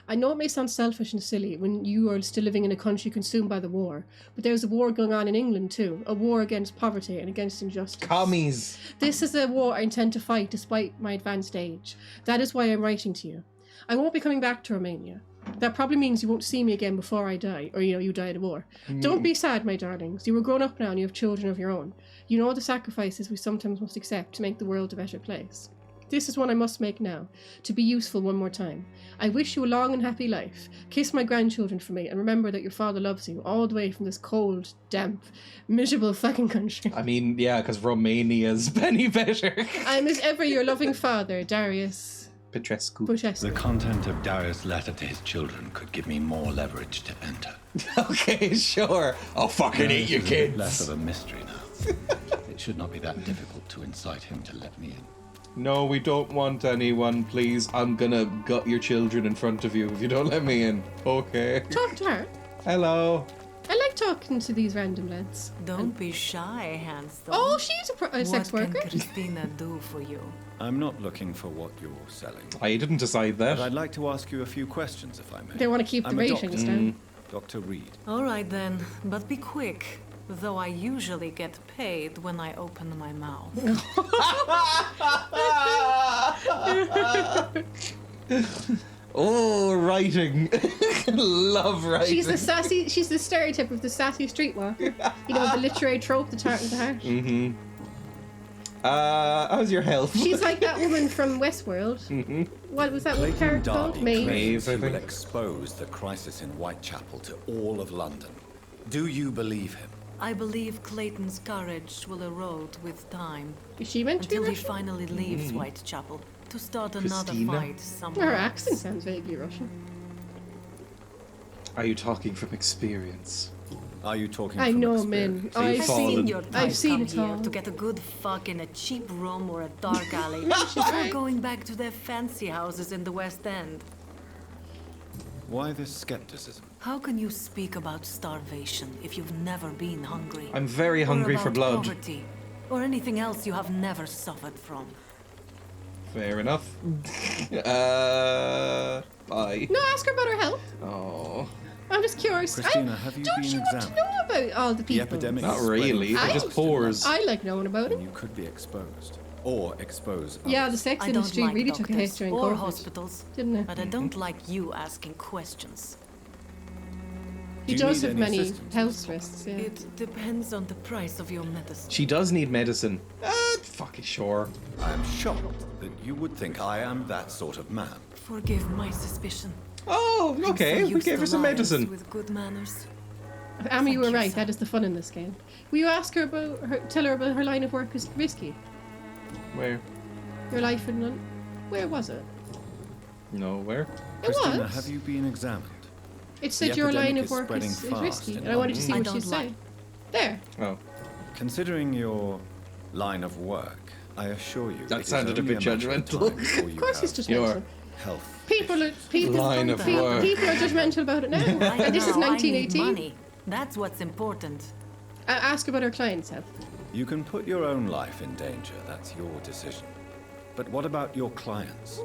I know it may sound selfish and silly when you are still living in a country consumed by the war, but there's a war going on in England too, a war against poverty and against injustice. Commies. This is a war I intend to fight despite my advanced age. That is why I'm writing to you. I won't be coming back to Romania. That probably means you won't see me again before I die, or you die in a war. Don't be sad, my darlings. You are grown up now and you have children of your own. You know the sacrifices we sometimes must accept to make the world a better place. This is one I must make now, to be useful one more time. I wish you a long and happy life. Kiss my grandchildren for me, and remember that your father loves you, all the way from this cold, damp, miserable fucking country. I mean, yeah, because Romania's penny better. I'm as ever your loving father, Darius Petrescu. The content of Darius' letter to his children could give me more leverage to enter. Okay, sure. I'll fucking eat your kids. Less of a mystery now. It should not be that difficult to incite him to let me in. No, we don't want anyone, please. I'm gonna gut your children in front of you if you don't let me in. Okay. Talk to her. Hello. I like talking to these random lads. Don't be shy, Handsome. Oh, she's a sex worker. What can Christina do for you? I'm not looking for what you're selling. I didn't decide that. But I'd like to ask you a few questions, if I may. They want to keep the ratings down. Dr. Reed. All right then, but be quick. Though I usually get paid when I open my mouth. Oh, writing. Love writing. She's the stereotype of the sassy streetwalker. You know, the literary trope, the tart and the heart. Mm-hmm. How's your health? She's like that woman from Westworld. Mm-hmm. What was that one character called? Maeve, I think. He will expose the crisis in Whitechapel to all of London. Do you believe him? I believe Clayton's courage will erode with time. Is she meant to be until he Russian? finally leaves Whitechapel to start another Christina? fight somewhere. Her accent sounds vaguely Russian. Are you talking from experience? Are you talking I from know, experience? man. I've seen your type I've seen come it here all. to get a good fuck in a cheap room or a dark alley She's before right. going back to their fancy houses in the West End. Why this skepticism? How can you speak about starvation if you've never been hungry? I'm very hungry or for about blood. Poverty, or anything else you have never suffered from. Fair enough. Bye. No, ask her about her health. Oh. I'm just curious. Christina, have you Don't been you want to examined? know about all the The people? epidemic Not is spreading really. fast They're just in pores. I like knowing about it. London. You could be exposed. Or expose Yeah, the others. sex I don't industry like really took a hit doctors during or COVID, hospitals, didn't it? but I don't like you asking questions. He Do you does need have any many assistance? health risks. Yeah. It depends on the price of your medicine. She does need medicine. Fucking sure. I am shocked that you would think I am that sort of man. Forgive my suspicion. Oh, I'm okay. so We used gave to her some liars medicine. With good manners. Amy, you were Thank you, right. sir. That is the fun in this game. Will you ask her about tell her about her line of work is risky? Where? Your life in London? Where was it? No, where? It Christina, was. have you been examined? It said The your line epidemic of is work spreading is fast risky, in and I wanted to see London. what I she'd don't say. There. Oh. Considering your line of work, I assure you, That it is sounded a only bit matter of judgmental. time before you Of course, he's have just You're- mental. health People Line of people, work. people are judgmental about it now. I And this is know, I need 1918. money. That's what's important. Ask about her client's health. You can put your own life in danger, that's your decision. But what about your clients?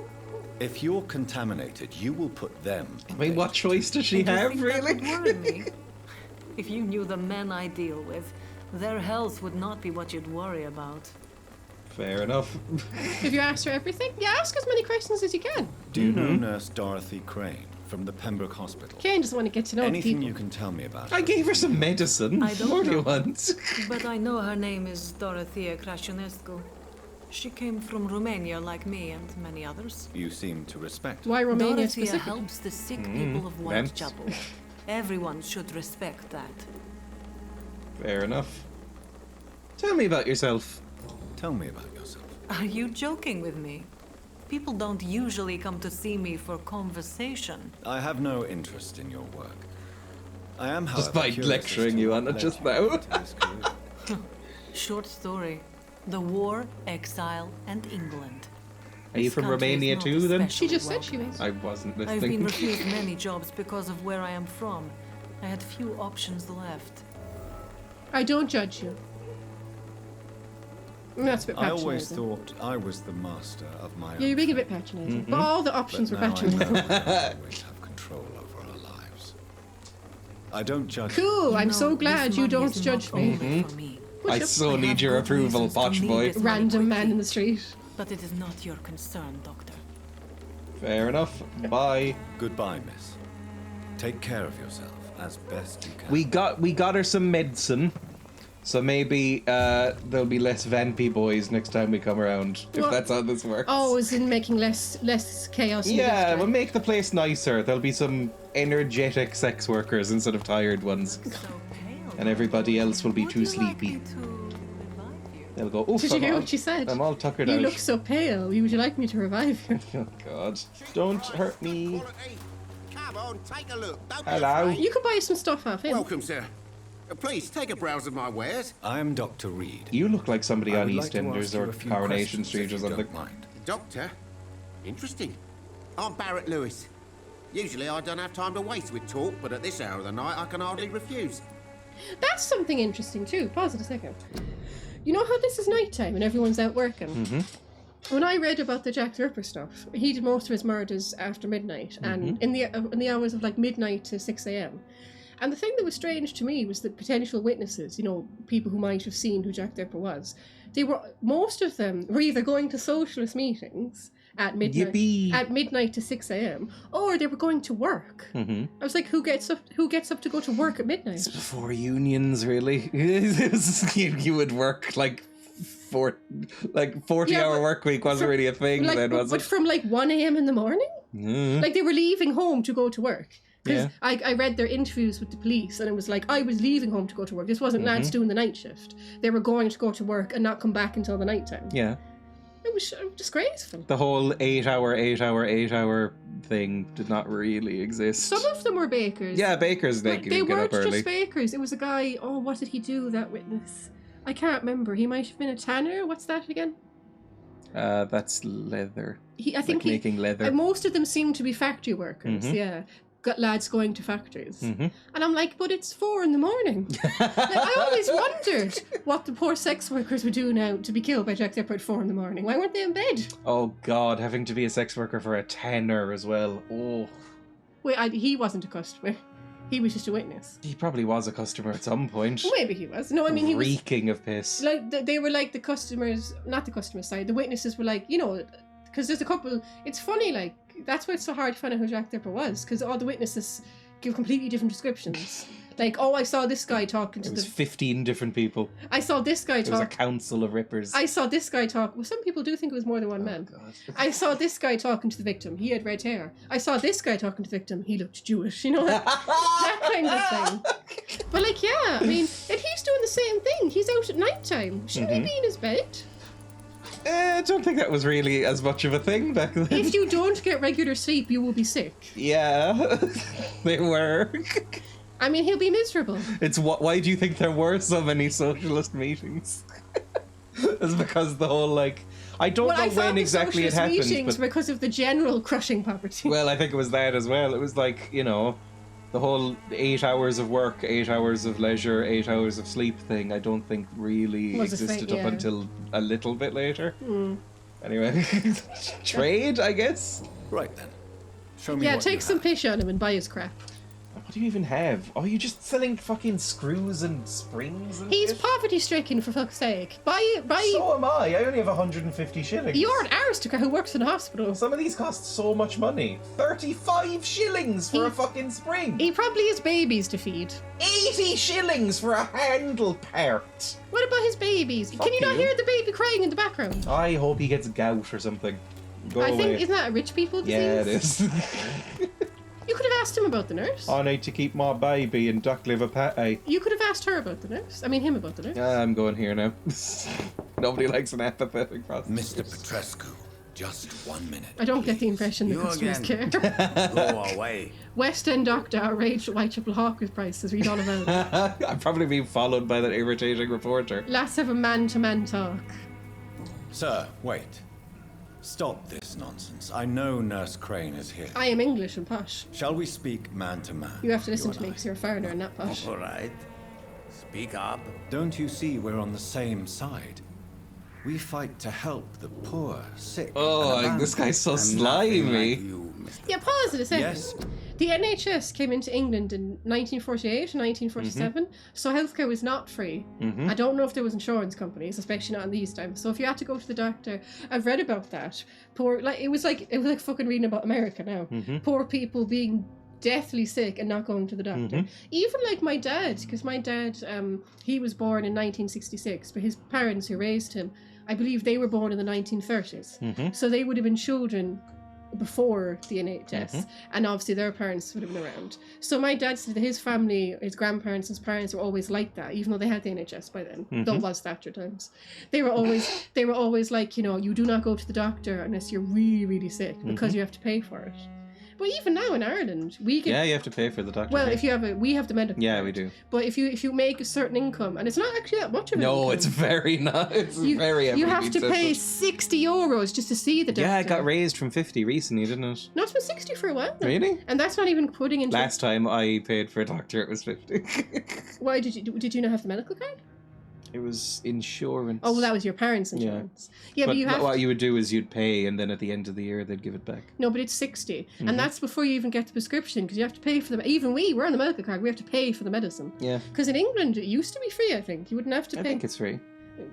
If you're contaminated, you will put them in I mean, what danger. choice does she Do you have, think that would really? worry me? If you knew the men I deal with, their health would not be what you'd worry about. Fair enough. Have you asked her everything? Yeah, ask as many questions as you can. Do you know Nurse Dorothy Crane from the Pembroke Hospital? Kane just want to get to know the Anything people. you can tell me about I her? gave her some medicine. I don't What do you know. want? But I know her name is Dorothea Crasionescu. She came from Romania like me and many others. You seem to respect her. Why Romania Dorothea specifically? helps the sick people of Whitechapel. Everyone should respect that. Fair enough. Tell me about yourself. Tell me about yourself. Are you joking with me? People don't usually come to see me for conversation. I have no interest in your work. I am, however, Despite curious lecturing as to you what on it led just you now. into this career. Short story. The war, exile, and England. Are you This from country is Romania not too, then? She especially just said she welcoming. was. I wasn't I've been listening. refused many jobs because of where I am from. I had few options left. I don't judge you. That's a bit I always patronising. thought I was the master of my own. Yeah, you're being a bit patronising. But all the options were But now I know patronising. we don't always have control over our lives. I don't judge. Cool, I'm You so know, glad this you money don't is judge not me. only for me. I Push so I need have your good approval, reasons to Potch need boy. this money Random man quickly. in the street. But it is not your concern, Doctor. Fair enough. Bye. Goodbye, miss. Take care of yourself as best you can. We got her some medicine. So maybe there'll be less vampy boys next time we come around, if What? that's how this works. Oh, as in making less chaos. In the Yeah, district. we'll make the place nicer. There'll be some energetic sex workers instead of tired ones. And everybody else will be too sleepy. They'll go, oof, Did you hear what she said? I'm all tuckered out. You look so pale. Would you like me to revive you? Oh, God. Don't hurt me. Come on, take a look. Don't be Hello. afraid. You could buy some stuff off him. Welcome, sir. Please take a browse of my wares. I am Dr. Reed. You look like somebody I on would like to EastEnders ask you or a few Coronation questions, Street if or you something. don't mind. Doctor? Interesting. I'm Barrett Lewis. Usually I don't have time to waste with talk, but at this hour of the night I can hardly refuse. That's something interesting too. Pause it a second. You know how this is nighttime and everyone's out working? Mm-hmm. When I read about the Jack the Ripper stuff, he did most of his murders after midnight and in the hours of like midnight to 6 a.m. And the thing that was strange to me was that potential witnesses, you know, people who might have seen who Jack the Ripper was, most of them were either going to socialist meetings at midnight, Yippee. at midnight to 6 a.m. or they were going to work. Mm-hmm. I was like, who gets up to go to work at midnight? It's before unions, really. You would work like 40-hour work week wasn't really a thing like, then, was but it? from like 1 a.m. in the morning? Mm. Like they were leaving home to go to work. Because Yeah. I read their interviews with the police and it was like, I was leaving home to go to work. This wasn't lads doing the night shift. They were going to go to work and not come back until the nighttime. Yeah. It was disgraceful. The whole 8-hour thing did not really exist. Some of them were bakers. Yeah, bakers, they But could they get weren't up early. just bakers. It was a guy, what did he do, that witness? I can't remember. He might have been a tanner. What's that again? That's leather. I think making leather. Most of them seemed to be factory workers, yeah. Got lads going to factories. And I'm like, but it's 4 a.m. Like, I always wondered what the poor sex workers would do now to be killed by Jack the Ripper at 4 a.m. Why weren't they in bed? Oh God, having to be a sex worker for a tenner as well. Oh. Wait, he wasn't a customer. He was just a witness. He probably was a customer at some point. Well, maybe he was. No, I mean, he was... Reeking of piss. Like, they were like the customers... Not the customer side. The witnesses were like, you know... Because there's a couple... It's funny, like... That's why it's so hard to find out who Jack the Ripper was. Because all the witnesses give completely different descriptions. Like, I saw this guy talking to It was 15 different people. I saw this guy It was a talk... council of rippers. I saw this guy talk... Well, some people do think it was more than one man. God. I saw this guy talking to the victim. He had red hair. I saw this guy talking to the victim. He looked Jewish, you know? That kind of thing. But, like, yeah, I mean, if he's doing the same thing, he's out at night time. Shouldn't he be in his bed? I don't think that was really as much of a thing back then. If you don't get regular sleep, you will be sick. Yeah, they were. I mean, he'll be miserable. It's why do you think there were so many socialist meetings? It's because the whole, like, I don't know when exactly it happened. Meetings but because of the general crushing poverty. well, I think it was that as well. It was like, you know, the whole 8 hours of work, 8 hours of leisure, 8 hours of sleep thing, I don't think really Was a existed thing, up yeah. until a little bit later. Anyway, trade, I guess? Right then. Show me Yeah, what take you some have. piss on him and buy his crap. What do you even have? Oh, you're just selling fucking screws and springs and He's shit? poverty-stricken, for fuck's sake. Buy... So am I. I only have 150 shillings. You're an aristocrat who works in a hospital. Some of these cost so much money. 35 shillings for a fucking spring. He probably has babies to feed. 80 shillings for a handle part. What about his babies? Can you not you. hear the baby crying in the background? I hope he gets gout or something. Go I away. think, isn't that a rich people disease? Yeah, it is. You could have asked him about the nurse. I need to keep my baby in duck liver pate. You could have asked her about the nurse. I mean, him about the nurse. I'm going here now. Nobody likes an apathetic prostitute. Mr. Petrescu, just 1 minute. I don't get the impression the You customers again. care. Go away. West End doctor outraged at Whitechapel Hawker's prices. Read all about it. I'm probably being followed by that irritating reporter. Let's have a man-to-man talk. Sir, wait. Stop this nonsense. I know Nurse Crane is here. I am English and posh. Shall we speak man to man? You have to listen to and me I? because you're a foreigner and not posh. All right. Speak up. Don't you see we're on the same side? We fight to help the poor, sick. Oh, and this guy's so I'm nothing slimy. like you, Mr. Yeah, pause it a second. Yes. The NHS came into England in 1948 and 1947, so healthcare was not free. I don't know if there was insurance companies, especially not in these times. So if you had to go to the doctor, I've read about that. It was like fucking reading about America now. Poor people being deathly sick and not going to the doctor. Even like my dad, because my dad, he was born in 1966, but his parents who raised him, I believe they were born in the 1930s. So they would have been children before the NHS, and obviously their parents would have been around. So my dad said that his family, his grandparents, his parents were always like that, even though they had the NHS by then. Though it was Thatcher times. They were always like, you know, you do not go to the doctor unless you're really, really sick, because you have to pay for it. But even now in Ireland, we can... Yeah, you have to pay for the doctor. Well, if you have we have the medical card. we do. But if you make a certain income, and it's not actually that much of an income. No, it's very not. It's very... You have to pay €60 just to see the doctor. Yeah, it got raised from 50 recently, didn't it? No, it's been 60 for a while now. Really? And that's not even putting into... Last time I paid for a doctor, it was 50. Why did you not have the medical card? It was insurance. Oh, well, that was your parents' insurance. Yeah, but you have... What you would do is you'd pay, and then at the end of the year, they'd give it back. No, but it's 60. And that's before you even get the prescription, because you have to pay for them. Even we're on the medical card, we have to pay for the medicine. Yeah. Because in England, it used to be free, I think. You wouldn't have to pay. I think it's free.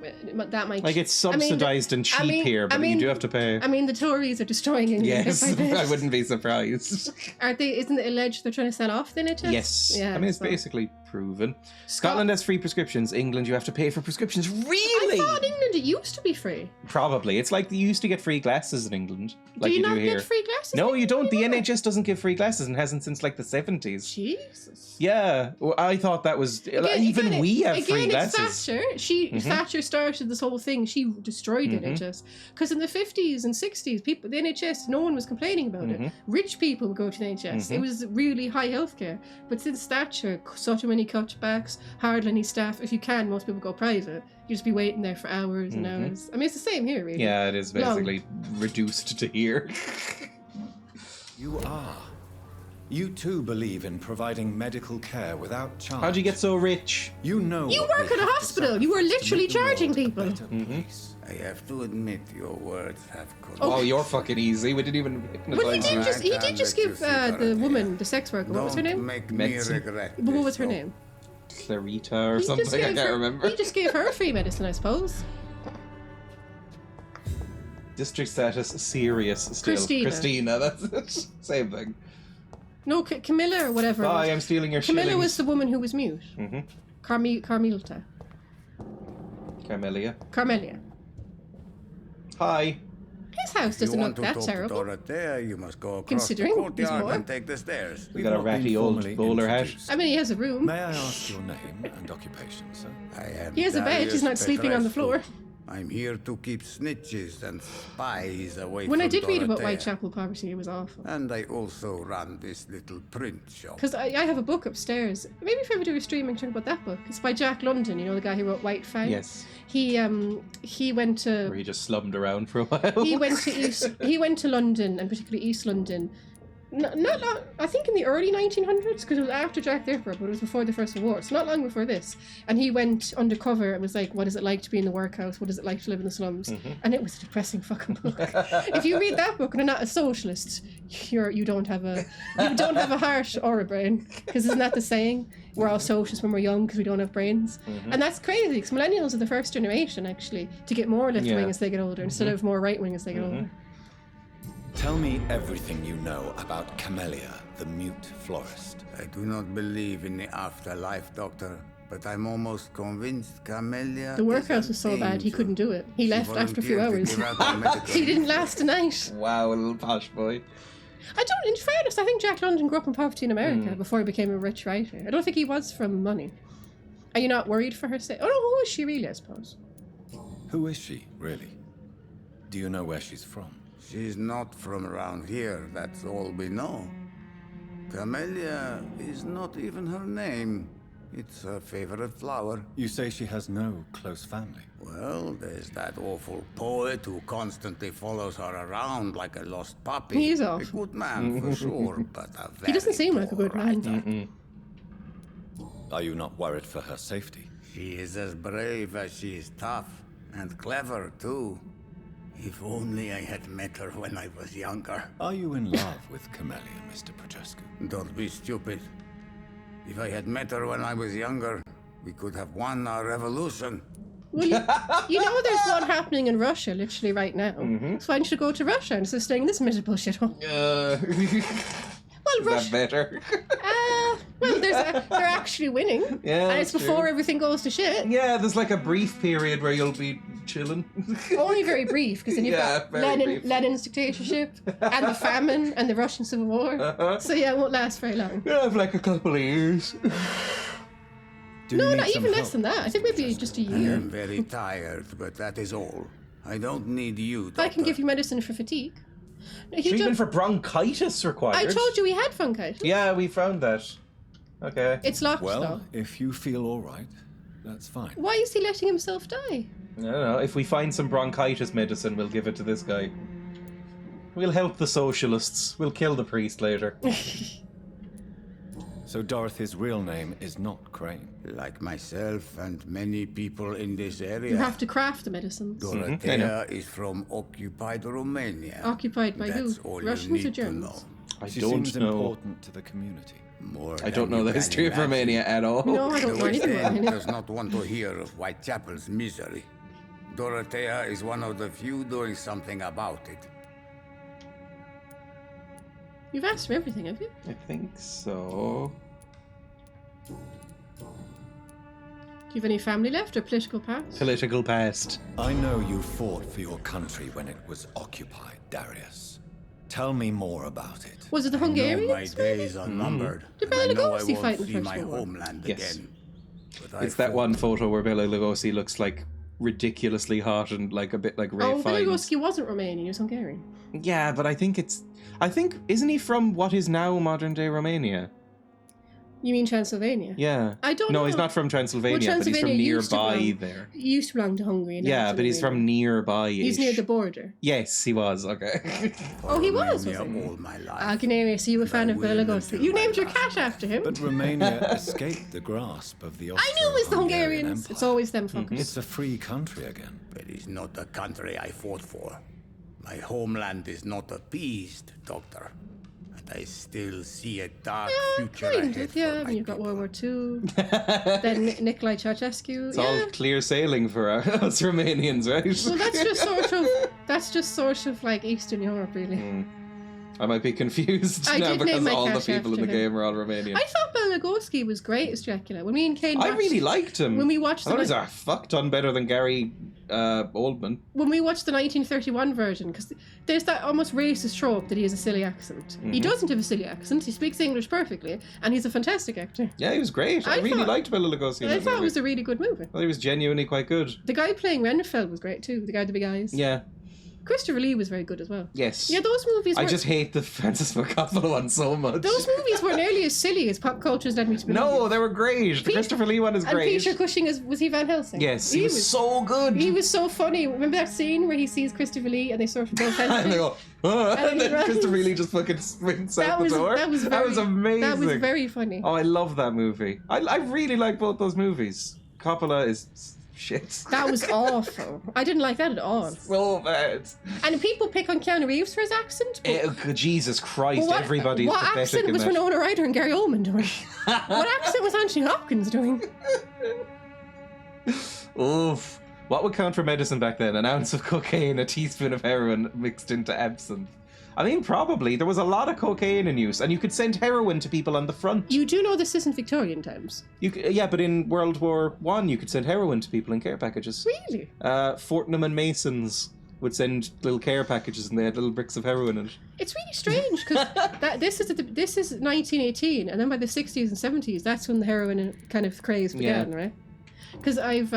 That might... Like, it's subsidised and cheap here, but you do have to pay. I mean, the Tories are destroying England. Yes, bit by bit. I wouldn't be surprised. Isn't it alleged they're trying to sell off the NHS? Yes. Yeah, I mean, it's basically proven. Scotland has free prescriptions. England, you have to pay for prescriptions. Really? I thought in England it used to be free. Probably. It's like you used to get free glasses in England. Like do you not here. get free glasses? No, you don't. The NHS doesn't give free glasses and hasn't since like the 70s. Jesus. Yeah. Well, I thought that was... we have free glasses. It's Thatcher. Thatcher started this whole thing. She destroyed the NHS. Because in the 50s and 60s, the NHS, no one was complaining about it. Rich people would go to the NHS. It was really high healthcare. But since Thatcher, so many cutbacks, hardly any staff. If you can, most people go private. You just be waiting there for hours and hours. I mean, it's the same here, really. Yeah, it is basically reduced to here. You too believe in providing medical care without charge. How'd you get so rich? You know. You work at a hospital. You were literally charging people. I have to admit, your words have Oh, you're fucking easy. We didn't even hypnotize Well, he did just give the woman, the sex worker, what was her name? Make me regret But what was her name? Clarita or something, I can't remember. He just gave her free medicine, I suppose. District status, serious still. Christina, that's it. Same thing. No, Camilla or whatever. I am stealing your Camilla shillings. was the woman who was mute. Carmelita. Carmelia. Hi. His house doesn't look that terrible. Dorothea, you must go across Considering the he's courtyard poor. and take the stairs. We got a ratty old bowler hat. I mean, he has a room. May I ask your name and occupation, sir? He has a bed, he's not sleeping on the floor. I'm here to keep snitches and spies away When from I did read about Dorothea. Whitechapel poverty, it was awful. And I also run this little print shop. Because I have a book upstairs. Maybe if I ever do a stream and talk about that book. It's by Jack London, you know, the guy who wrote White Fang. Yes. He went to... Where he just slummed around for a while. he went to London, and particularly East London. Not long, I think in the early 1900s, because it was after Jack the Ripper, but it was before the First World War. It's not long before this. And he went undercover and was like, what is it like to be in the workhouse? What is it like to live in the slums? And it was a depressing fucking book. If you read that book and are not a socialist, you don't have a heart or a brain. Because isn't that the saying? We're all socialists when we're young because we don't have brains. And that's crazy, because millennials are the first generation, actually, to get more left-wing as they get older, instead of more right-wing as they get older. Tell me everything you know about Camellia, the mute florist. I do not believe in the afterlife, Doctor, but I'm almost convinced Camellia. The workhouse was so bad he couldn't do it. He left after a few hours. He didn't last a night. Wow, a little posh boy. In fairness, I think Jack London grew up in poverty in America before he became a rich writer. I don't think he was from money. Are you not worried for her sake? Oh no, who is she really, I suppose? Who is she, really? Do you know where she's from? She's not from around here, that's all we know. Camellia is not even her name. It's her favorite flower. You say she has no close family? Well, there's that awful poet who constantly follows her around like a lost puppy. He is awful. A good man for sure, but a very He doesn't seem like a good man. Are you not worried for her safety? She is as brave as she is tough, and clever too. If only I had met her when I was younger. Are you in love with Camellia, Mr. Progescu? Don't be stupid. If I had met her when I was younger, we could have won our revolution. Well, you know there's one happening in Russia literally right now. So why don't you go to Russia instead of staying in this miserable shithole? Well, Is that better? Well, they're actually winning. Yeah, and it's that's before true. everything goes to shit. Yeah, there's like a brief period where you'll be chilling. Only very brief, because then you've got very brief. Lenin's dictatorship, and the famine, and the Russian Civil War. So yeah, it won't last very long. Yeah, have like a couple of years. No, not even less than that. I think maybe just a I year. am very tired, but that is all. I don't need you, I can give you medicine for fatigue. No, Treatment for bronchitis required. I told you we had bronchitis. Yeah, we found that. Okay. It's locked, Well, though. if you feel all right, that's fine. Why is he letting himself die? I don't know. If we find some bronchitis medicine, we'll give it to this guy. We'll help the socialists. We'll kill the priest later. So Dorothy's real name is not Crane. Like myself and many people in this area. You have to craft the medicines. Dorothea is from occupied Romania. Occupied by That's who? all you Russians need or to Germans? know. She don't seems know. important to the community. More I don't than know you the can history of imagine. Romania at all. No, I don't The know West anything about End it. does not want to hear of Whitechapel's misery. Dorothea is one of the few doing something about it. You've asked him everything, have you? I think so. Do you have any family left or political past? Political past. I know you fought for your country when it was occupied, Darius. Tell me more about it. Was it the I know my Hungarians? days are numbered. Did and I Bela know I Lugosi won't fight in see First my World War? homeland Yes. again. But I It's that fought one photo where Bela Lugosi looks like ridiculously hot and like a bit like Ray Oh, Bela Fiennes. Lugosi wasn't Romanian, he was Hungarian. Yeah, but I think isn't he from what is now modern day Romania? You mean Transylvania? Yeah. I don't No, know. he's not from Transylvania, Well, but he's from Transylvania used to nearby belong- there. He used to belong to Hungary. and now Yeah, it's but he's from Romania. nearby. He's near the border. Yes, he was. Okay. Oh, he was he? all my life. Ah, Ganaria, so you were a fan of Bela Lugosi. You named your cat after him. But Romania escaped the grasp of the I knew it was the Austro-Hungarian Hungarians. Empire. It's always them fuckers. It's a free country again. It is not the country I fought for. My homeland is not appeased, Doctor. And I still see a dark future Kind ahead of, yeah. for I my mean, you've got World War II. Then Nicolae Ceausescu. It's Yeah. all clear sailing for us Romanians, right? Well, that's just sort of like Eastern Europe, really. I might be confused I now did name because my all the cat people in the after him. game are all Romanian. I thought Bela Lugosi was great as Dracula. When me and Kane I watched, really liked him. When we watched I thought the he's a fuck ton better than Gary Oldman. when we watched the 1931 version, because there's that almost racist trope that he has a silly accent. He doesn't have a silly accent. He speaks English perfectly, and he's a fantastic actor. Yeah, he was great. I really liked Bela Lugosi. in I that thought it movie. was a really good movie. I thought he was genuinely quite good. The guy playing Renfield was great too. The guy with the big eyes. Yeah. Christopher Lee was very good as well. Yes. Yeah, those movies. I were- just hate the Francis Ford Coppola one so much. Those movies were nearly as silly as pop culture's led me to believe. No, they were great. The Christopher Lee one is And great. Peter Cushing was he Van Helsing? Yes, he was so good. He was so funny. Remember that scene where he sees Christopher Lee and they sort of both and they go, "Ah," and then runs. Christopher Lee just fucking sprints out the door. That was amazing. That was very funny. Oh, I love that movie. I really like both those movies. Coppola is shit. That was awful. I didn't like that at all. So bad. And people pick on Keanu Reeves for his accent. But Jesus Christ, what, everybody's what pathetic accent in was that. Winona Ryder and Gary Oldman doing? What accent was Anthony Hopkins doing? Oof. What would count for medicine back then? An ounce of cocaine, a teaspoon of heroin mixed into absinthe. I mean, probably. There was a lot of cocaine in use, and you could send heroin to people on the front. You do know this isn't Victorian times. Yeah, but in World War I, you could send heroin to people in care packages. Really? Fortnum and Masons would send little care packages, and they had little bricks of heroin in it. It's really strange because this is 1918, and then by the 60s and 70s, that's when the heroin kind of craze began, right? Because I've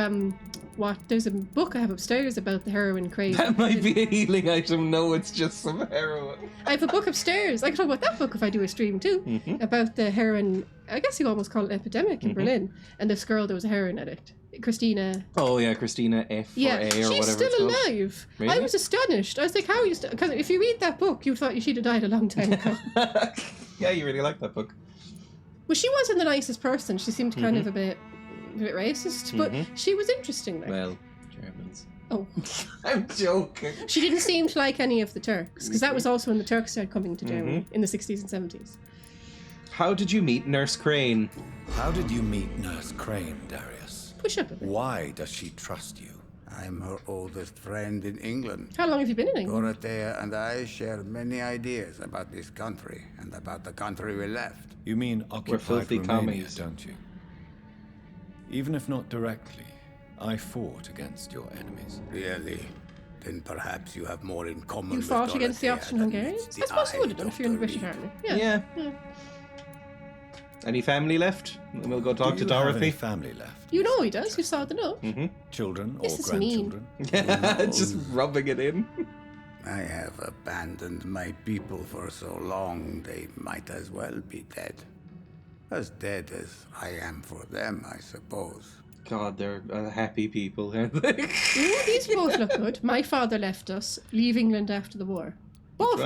there's a book I have upstairs about the heroin craze. That might be a healing item. No, it's just some heroin. I have a book upstairs. I can talk about that book if I do a stream too, about the heroin. I guess you almost call it epidemic in Berlin. And this girl that was a heroin addict, Christina. Oh yeah, Christina F or A or she's whatever still it's called. alive. Really? I was astonished. I was like, how are you? Because if you read that book, you thought she'd have died a long time ago. Yeah, you really like that book. Well, she wasn't the nicest person. She seemed kind of a bit racist, but she was interesting. Like. Well, Germans. Oh, I'm joking. She didn't seem to like any of the Turks, because that was also when the Turks started coming to Germany in the 60s and 70s. How did you meet Nurse Crane? How did you meet Nurse Crane, Darius? Push up a bit. Why does she trust you? I'm her oldest friend in England. How long have you been in England? Dorothea and I share many ideas about this country and about the country we left. You mean occupied filthy Romania, commies. don't you? Even if not directly, I fought against your enemies. Really? Then perhaps you have more in common You with fought against the Dorothea Austrian than Hungarians? meets the I suppose you eye, would have done if you're in the Dr. British Reed. Army. Yeah. Yeah. Any family left? And we'll go talk Do to you have Dorothy. any family left? You know he does. You saw the note. Children This or is mean. grandchildren? Just rubbing it in. I have abandoned my people for so long, they might as well be dead. As dead as I am for them, I suppose. God, they're happy people, aren't they? Ooh, these both look good. My father left us, leave England after the war. Both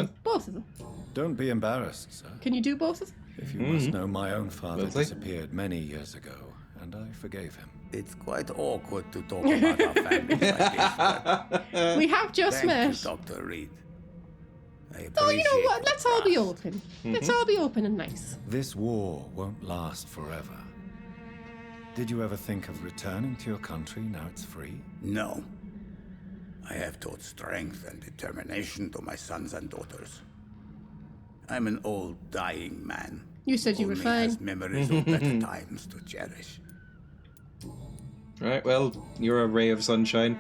of them. Don't be embarrassed, sir. Can you do both of them? If you must know, my own father Lovely. disappeared many years ago, and I forgave him. It's quite awkward to talk about our families like this, but We have just thank met. you, Dr. Reed. I Oh, you know appreciate what? the Let's all be trust. open. Let's all be open and nice. This war won't last forever. Did you ever think of returning to your country now it's free? No. I have taught strength and determination to my sons and daughters. I'm an old, dying man. You said you were Only fine. has memories of better times to cherish. Right, well, you're a ray of sunshine.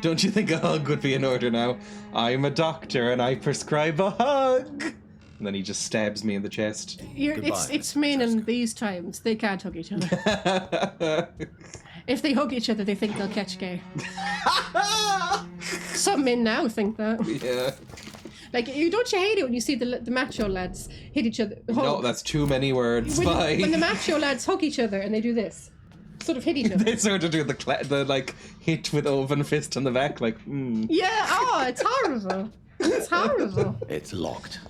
Don't you think a hug would be in order now? I'm a doctor and I prescribe a hug! And then he just stabs me in the chest. It's men in these times. They can't hug each other. If they hug each other, they think they'll catch gay. Some men now think that. Yeah. Like, don't you hate it when you see the macho lads hit each other? No, that's too many words. Bye. When the macho lads hug each other and they do this. Sort of hit each other. They sort of do the like hit with open fist on the back, like. Yeah. Oh, it's horrible. It's horrible. It's locked.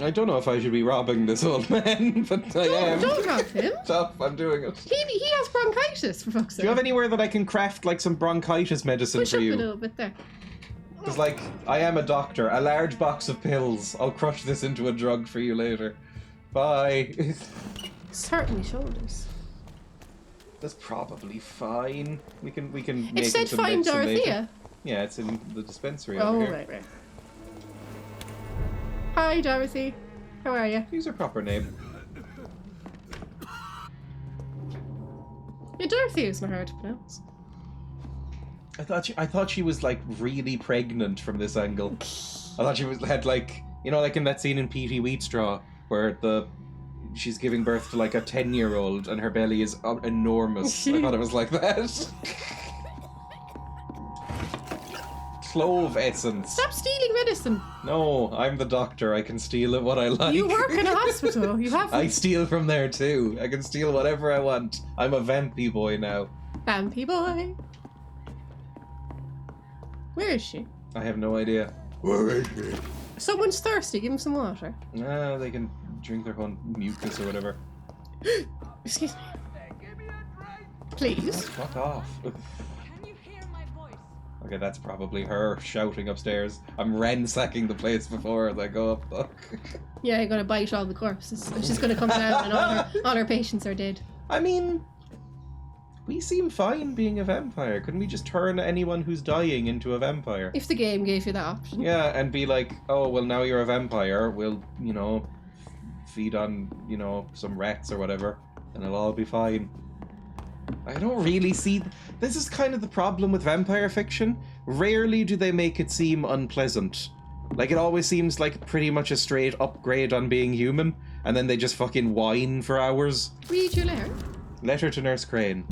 I don't know if I should be robbing this old man, but I am. Don't rob him. Stop! I'm doing it. He has bronchitis, for fuck's sake. Do you have anywhere that I can craft like some bronchitis medicine Push for up you? a little bit there. Because, like, I am a doctor. A large box of pills. I'll crush this into a drug for you later. Bye. It's hurting my shoulders. That's probably fine. We can make It said some find medicine later. Dorothea. Yeah, it's in the dispensary Oh, over here. right. Hi, Dorothy. How are you? Use her proper name. Yeah, Dorothy isn't hard to pronounce. I thought she was like really pregnant from this angle. I thought she had like, you know, like in that scene in Petey Wheatstraw where she's giving birth to like a 10-year-old and her belly is enormous. I thought it was like that. Clove essence. Stop stealing medicine. No, I'm the doctor. I can steal it what I like. You work in a hospital. You have. I steal from there too. I can steal whatever I want. I'm a vampy boy now. Vampy boy. Where is she? I have no idea. Where is she? Someone's thirsty. Give him some water. Ah, they can drink their own mucus or whatever. Excuse me. Please. Fuck off. Okay, that's probably her shouting upstairs. I'm ransacking the place before I go up. Look. Yeah, you're gonna bite all the corpses. It's just gonna come down and all our patients are dead. I mean, we seem fine being a vampire. Couldn't we just turn anyone who's dying into a vampire? If the game gave you that option. Yeah, and be like, oh, well, now you're a vampire. We'll, you know, feed on, you know, some rats or whatever, and it'll all be fine. I don't really see... This is kind of the problem with vampire fiction. Rarely do they make it seem unpleasant. Like, it always seems like pretty much a straight upgrade on being human, and then they just fucking whine for hours. Read your letter. Letter to Nurse Crane.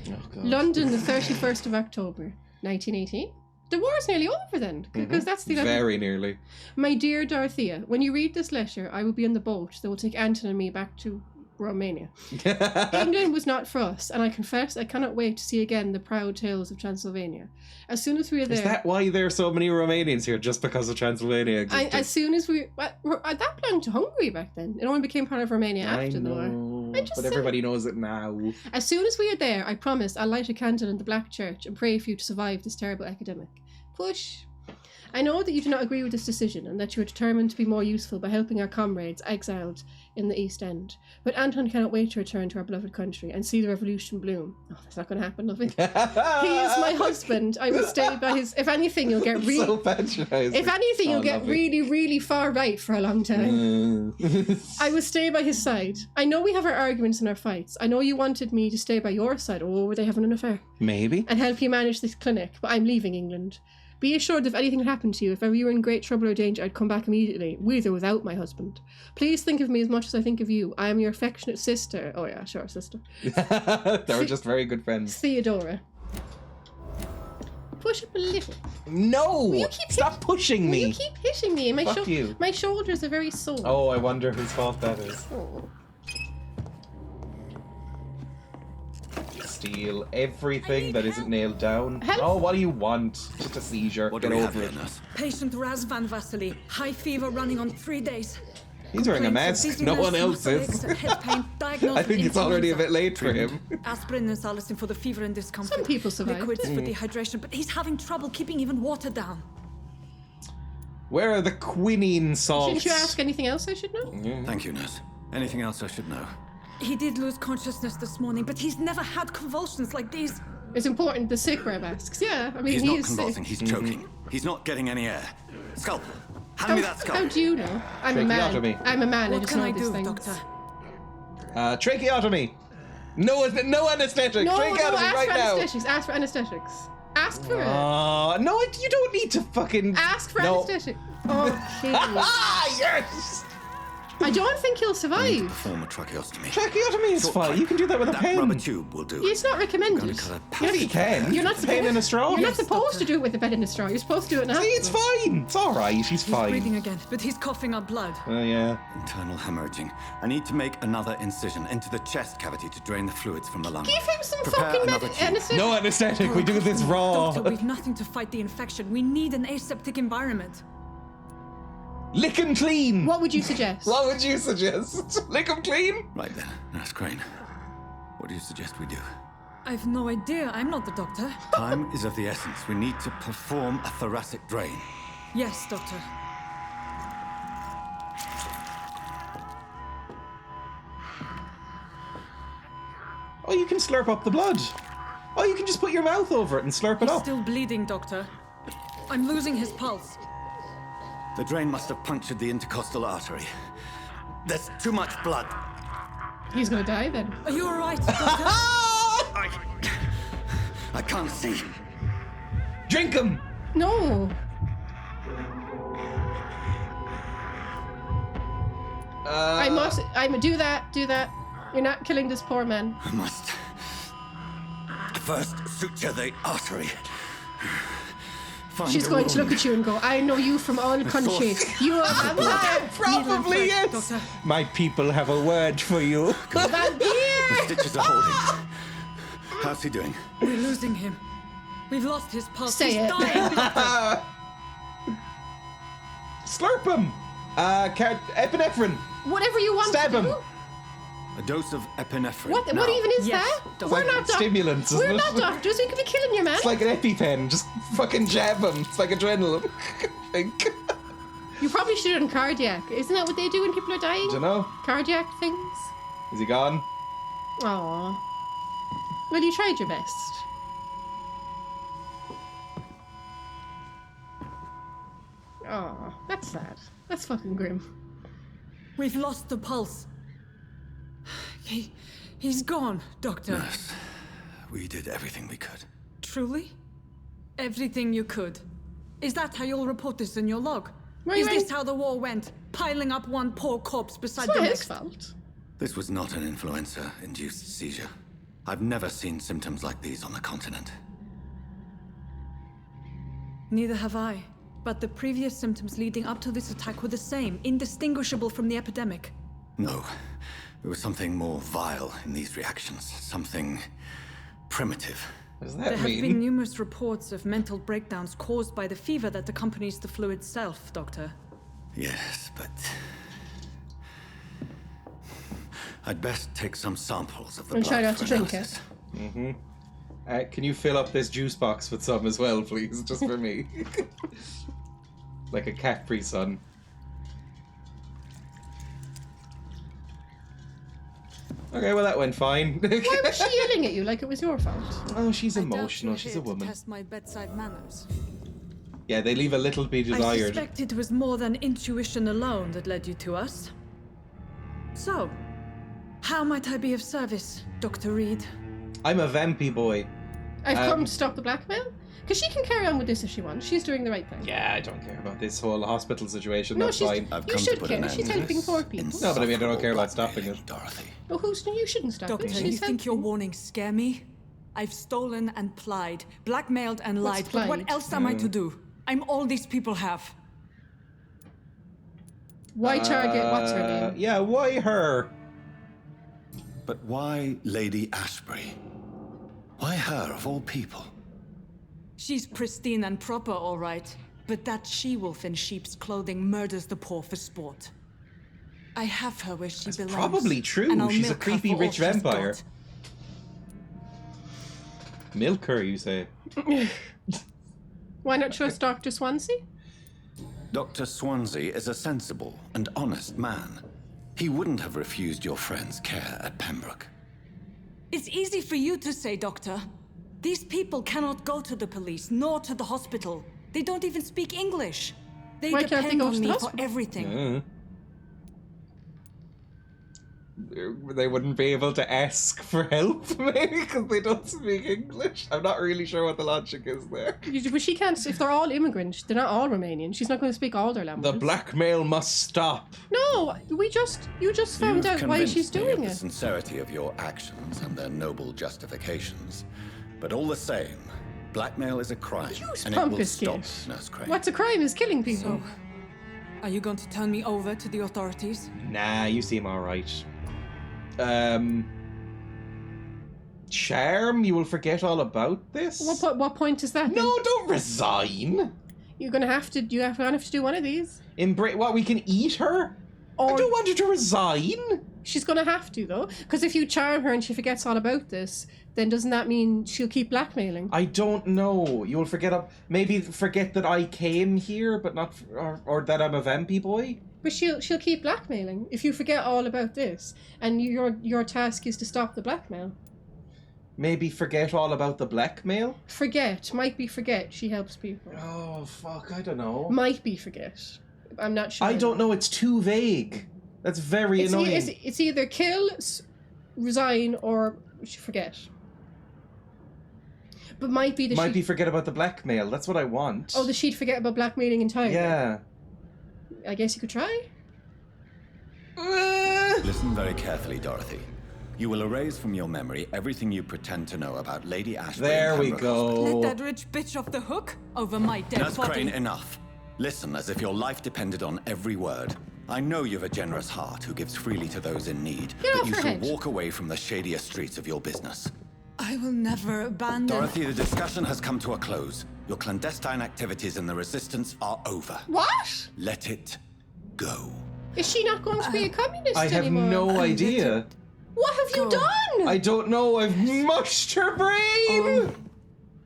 Oh, God. London, the 31st of October, 1918. The war's nearly over then, because that's the... Very nearly. My dear Dorothea, when you read this letter, I will be on the boat that will take Anton and me back to Romania. England was not for us, and I confess I cannot wait to see again the proud tales of Transylvania. As soon as we are there... Is that why there are so many Romanians here, just because of Transylvania existed? As soon as we... that belonged to Hungary back then. It only became part of Romania after the war. But everybody knows it now. As soon as we are there, I promise I'll light a candle in the Black Church and pray for you to survive this terrible epidemic. Push. I know that you do not agree with this decision and that you are determined to be more useful by helping our comrades exiled in the East End. But Anton cannot wait to return to our beloved country and see the revolution bloom. Oh, that's not going to happen, lovey. He is my husband. I will stay by his... If anything, you'll get really... So patronising. If anything, you'll get really, really far right for a long time. I will stay by his side. I know we have our arguments and our fights. I know you wanted me to stay by your side. Oh, were they having an affair? Maybe. And help you manage this clinic, but I'm leaving England. Be assured if anything happened to you, if ever you were in great trouble or danger, I'd come back immediately, with or without my husband. Please think of me as much as I think of you. I am your affectionate sister. Oh yeah, sure, sister. They were just very good friends. Theodora. Push up a little. No! Will you keep Stop pushing me! You keep hitting me. Fuck you. My shoulders are very sore. Oh, I wonder whose fault that is. Oh. Steal everything that isn't nailed down. Help. Oh, what do you want? Just a seizure. What Get do we have over here, it. nurse? Patient Razvan Vasily. High fever running on 3 days. He's wearing a Complaints mask. of No dizziness, one else muscle is. aches, head pain, diagnosed I think with it's already a influenza. bit late for him. Aspirin and salicin for the fever and discomfort. Some people survive. Liquids for dehydration, but he's having trouble keeping even water down. Where are the quinine salts? Shouldn't you ask anything else I should know? Thank you, nurse. Anything else I should know? He did lose consciousness this morning, but he's never had convulsions like these. It's important the sick wear masks. Yeah, I mean, He's he not is convulsing, sick. he's choking. He's not getting any air. Skull! Hand me that skull! How do you know? I'm a man. Tracheotomy. I'm a man. I What just can know I these do, things. Doctor? Tracheotomy. No anesthetic. No, Tracheotomy ask right for now. anesthetics. Ask for anesthetics. Ask for it. No, you don't need to fucking. Ask for no. anesthetic. Okay. Ah, yes. I don't think he'll I need to survive. perform a tracheostomy. Tracheotomy is fine. You can do that with a that pen. rubber tube will do. It's not recommended. I'm gonna cut a Yes, passage. you can. You're not Pen supposed. in a straw. You're not Yes, supposed doctor. to do it with the bed in the straw. You're supposed to do it now. See, it's fine. It's all right. He's He's fine. breathing again, but he's coughing up blood. Oh yeah. Internal hemorrhaging. I need to make another incision into the chest cavity to drain the fluids from the lung. Give him some Prepare fucking another tube. anesthetic. No anesthetic. We do this raw. Doctor, we've nothing to fight the infection. We need an aseptic environment. Lick him clean. What would you suggest? What would you suggest? Lick him clean. Right then, Nurse Crane. What do you suggest we do? I've no idea. I'm not the doctor. Time is of the essence. We need to perform a thoracic drain. Yes, doctor. Oh, you can slurp up the blood. Oh, you can just put your mouth over it and slurp it He's up. still bleeding, doctor. I'm losing his pulse. The drain must have punctured the intercostal artery. There's too much blood. He's gonna die then. Are you all right, doctor? I can't see. Drink him. No. I must. I'm do that. Do that. You're not killing this poor man. I must first suture the artery. Find She's a going to look wound. at you and go, I know you from all countries. You are a vampire. Probably Needle is. doctor. My people have a word for you. The Vampyr! stitches are holding. How's he doing? We're losing him. We've lost his pulse. Say He's it. dying, doctor. Slurp him. Epinephrine. Whatever you want Stab to him. do. A dose of epinephrine. What Now. even is Yes, that? doctor. We're not Stimulants, isn't We're it? not doctors. We could be killing your man. It's like an EpiPen. Just fucking jab him. It's like adrenaline. I think. You probably should have done cardiac. Isn't that what they do when people are dying? Dunno. Cardiac things. Is he gone? Aww. Well, you tried your best. Aw, that's sad. That's fucking grim. We've lost the pulse. He's gone, doctor. Nurse, we did everything we could. Truly? Everything you could. Is that how you'll report this in your log? Right, Is right. this how the war went? Piling up one poor corpse beside It's the not his next? fault. This was not an influenza-induced seizure. I've never seen symptoms like these on the continent. Neither have I. But the previous symptoms leading up to this attack were the same, indistinguishable from the epidemic. No, there was something more vile in these reactions. Something primitive. What does that There have mean? been numerous reports of mental breakdowns caused by the fever that accompanies the flu itself, Doctor. Yes, but... I'd best take some samples of the And blood try not for to drink analysis. Can you fill up this juice box with some as well, please? Just for me. Like a Capri Sun. Okay, well that went fine. Why was she yelling at you like it was your fault? Oh, she's I doubt emotional. you're She's here a to woman. test my bedside manners. Yeah, they leave a little be I desired. suspect it was more than intuition alone that led you to us. So, how might I be of service, Dr. Reed? I'm a vampy boy. I've come to stop the blackmail? Because she can carry on with this if she wants. She's doing the right thing. Yeah, I don't care about this whole hospital situation. No, That's she's, fine. you should care. She's helping poor people. No, but I mean, I don't care about stopping it. Dorothy. Well, you shouldn't stop Doctor, it. you She's think your helping. warnings scare me? I've stolen and plied, blackmailed and What's lied, but what plied? else am I to do? I'm all these people have. Why target? What's her name? Yeah, why her? But why Lady Ashbury? Why her, of all people? She's pristine and proper, all right, but that she-wolf in sheep's clothing murders the poor for sport. I have her where she belongs. Probably true. and I'll She's a milk her creepy for all rich she's vampire. got. Milk her, you say? Why not trust Dr. Swansea? Dr. Swansea is a sensible and honest man. He wouldn't have refused your friend's care at Pembroke. It's easy for you to say, Doctor. These people cannot go to the police, nor to the hospital. They don't even speak English. They Why can't they depend go on to the me for hospital? everything. They wouldn't be able to ask for help, maybe, because they don't speak English. I'm not really sure what the logic is there. But she can't. If they're all immigrants, they're not all Romanian. She's not going to speak all their The languages. blackmail must stop. No, you just found You've out why she's convinced me of doing the it. sincerity of your actions and their noble justifications. But all the same, blackmail is a crime, and it will pompous stop, git. Nurse Crane. What's a crime is killing people. So, are you going to turn me over to the authorities? Nah, you seem alright. Charm, you will forget all about this? What point is that? No, don't resign. You're gonna have to. You have to do one of these. What, we can eat her? Or I don't want her to resign. She's gonna have to though, because if you charm her and she forgets all about this, then doesn't that mean she'll keep blackmailing? I don't know. You'll maybe forget that I came here, but not, or that I'm a vampy boy. But she'll keep blackmailing if you forget all about this, and your task is to stop the blackmail. Maybe forget all about the blackmail? Might be forget. She helps people. Oh, fuck, I don't know. Might be forget. I'm not sure. I don't know, it's too vague. That's very annoying. It's either kill, resign, or forget. But might be forget about the blackmail. That's what I want. Oh, she'd forget about blackmailing entirely. Yeah. I guess you could try. Listen very carefully, Dorothy. You will erase from your memory everything you pretend to know about Lady Ashbury. There and we Pembroke go. Let that rich bitch off the hook over my dead Nurse body. Crane, enough. Listen as if your life depended on every word. I know you've a generous heart who gives freely to those in need, Get but off you her shall head. walk away from the shadier streets of your business. I will never abandon... Dorothy, the discussion has come to a close. Your clandestine activities in the Resistance are over. What? Let it go. Is she not going to be a communist I have anymore? no idea. What have you done? I don't know. I've mushed her brain.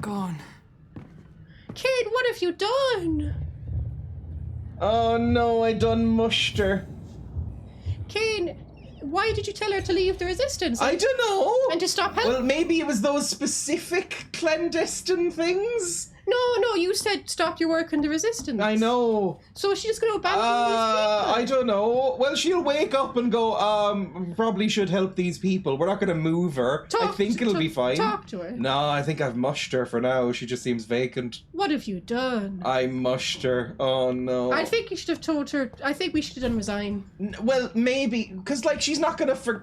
Gone. Kid, what have you done? Oh no, I done mushed her. Kane, why did you tell her to leave the Resistance? I don't know. And to stop helping? Well, maybe it was those specific clandestine things. No, you said stop your work in the Resistance. I know. So she's just going to abandon these people? I don't know. Well, she'll wake up and go, probably should help these people. We're not going to move her. I think it'll be fine. Talk to her. No, I think I've mushed her for now. She just seems vacant. What have you done? I mushed her. Oh, no. I think you should have told her. I think we should have done resign. Well, maybe. Because, she's not going to,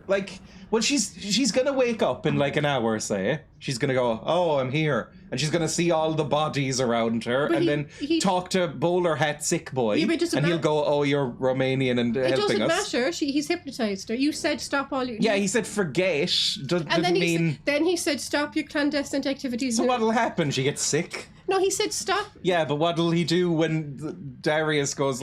well, she's going to wake up in, an hour, say. She's going to go, oh, I'm here. And she's going to see all the bodies around her But and then talk to Bowler Hat Sick Boy. Yeah, but it doesn't and he'll matter. go, oh, you're Romanian and It helping doesn't us. matter. He's hypnotized her. You said stop all your... Yeah, he said forget. And then Didn't he said stop your clandestine activities. So what'll happen? She gets sick? No, he said stop. Yeah, but what'll he do when Darius goes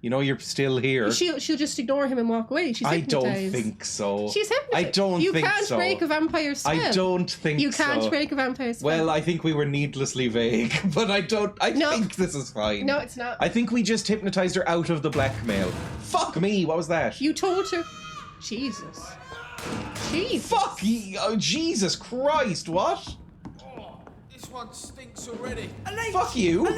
You know you're still here. She'll just ignore him and walk away. She's I hypnotized. don't think so. She's hypnotized. I don't you think can't so. break a vampire spell. I don't think so. You can't break a vampire spell. Well, I think we were needlessly vague, but I think this is fine. No, it's not. I think we just hypnotized her out of the blackmail. Fuck me, what was that? You told her. Jesus. Fuck you. Oh, Jesus Christ, what? This one stinks already. Fuck you. What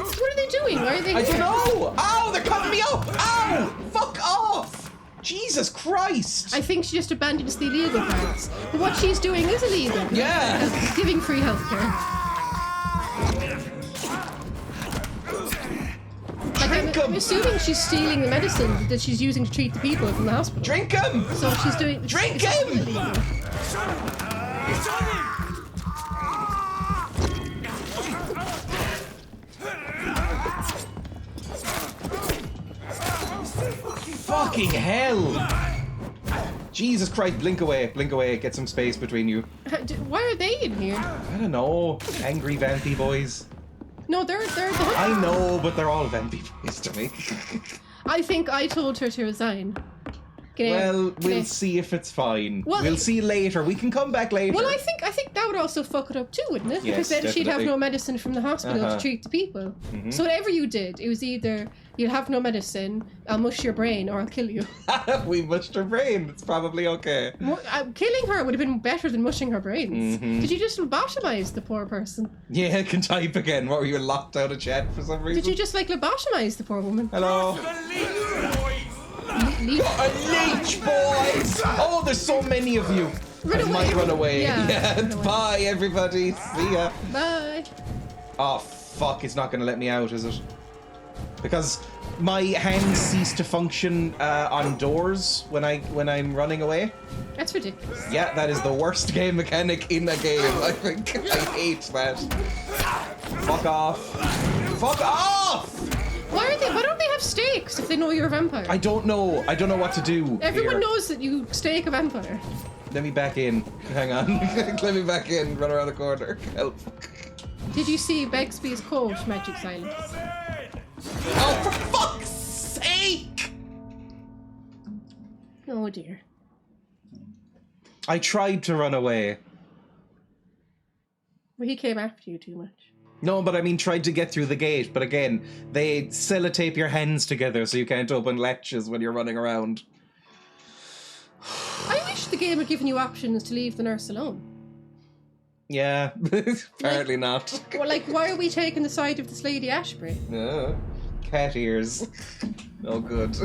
are they doing? Why are they I here? don't know. Ow, they're cutting me up. Ow, fuck off. Jesus Christ. I think she just abandons the illegal parts. But what she's doing is illegal. Yeah. Giving free healthcare. I'm assuming she's stealing the medicine that she's using to treat the people from the hospital. Drink him! So she's doing... Drink him! Fucking hell! Jesus Christ, blink away, get some space between you. Why are they in here? I don't know, angry vampy boys. No, they're the... I know, but they're all vampy boys to me. I think I told her to resign. Well, we'll see if it's fine. Well, we'll see later. We can come back later. Well, I think that would also fuck it up too, wouldn't it? Yes, Because then she'd have definitely. no medicine from the hospital to treat the people. So whatever you did, it was either you'll have no medicine, I'll mush your brain, or I'll kill you. We mushed her brain. It's probably okay. Killing her would have been better than mushing her brains. Did you just lobotomize the poor person? Yeah, I can type again. What, were you locked out of chat for some reason? Did you just lobotomize the poor woman? Hello? A leech, boys! Oh, there's so many of you. I might run away. Yeah, run away. Bye, everybody. See ya. Bye. Oh, fuck. It's not going to let me out, is it? Because my hands cease to function on doors when I'm running away. That's ridiculous. Yeah, that is the worst game mechanic in a game, I think. I hate that. Fuck off. Fuck off! Why don't they have stakes if they know you're a vampire? I don't know. I don't know what to do. Everyone here. knows that you stake a vampire. Let me back in. Hang on. Let me back in. Run around the corner. Help. Did you see Bexby's quote, Magic Silence? Oh, for fuck's sake! Oh dear. I tried to run away. Well, he came after you too much. No, but I mean tried to get through the gate. But again, they sellotape your hands together so you can't open latches when you're running around. I wish the game had given you options to leave the nurse alone. Yeah, apparently not. Well, like, why are we taking the side of this Lady Ashbury? Cat ears. Oh, good.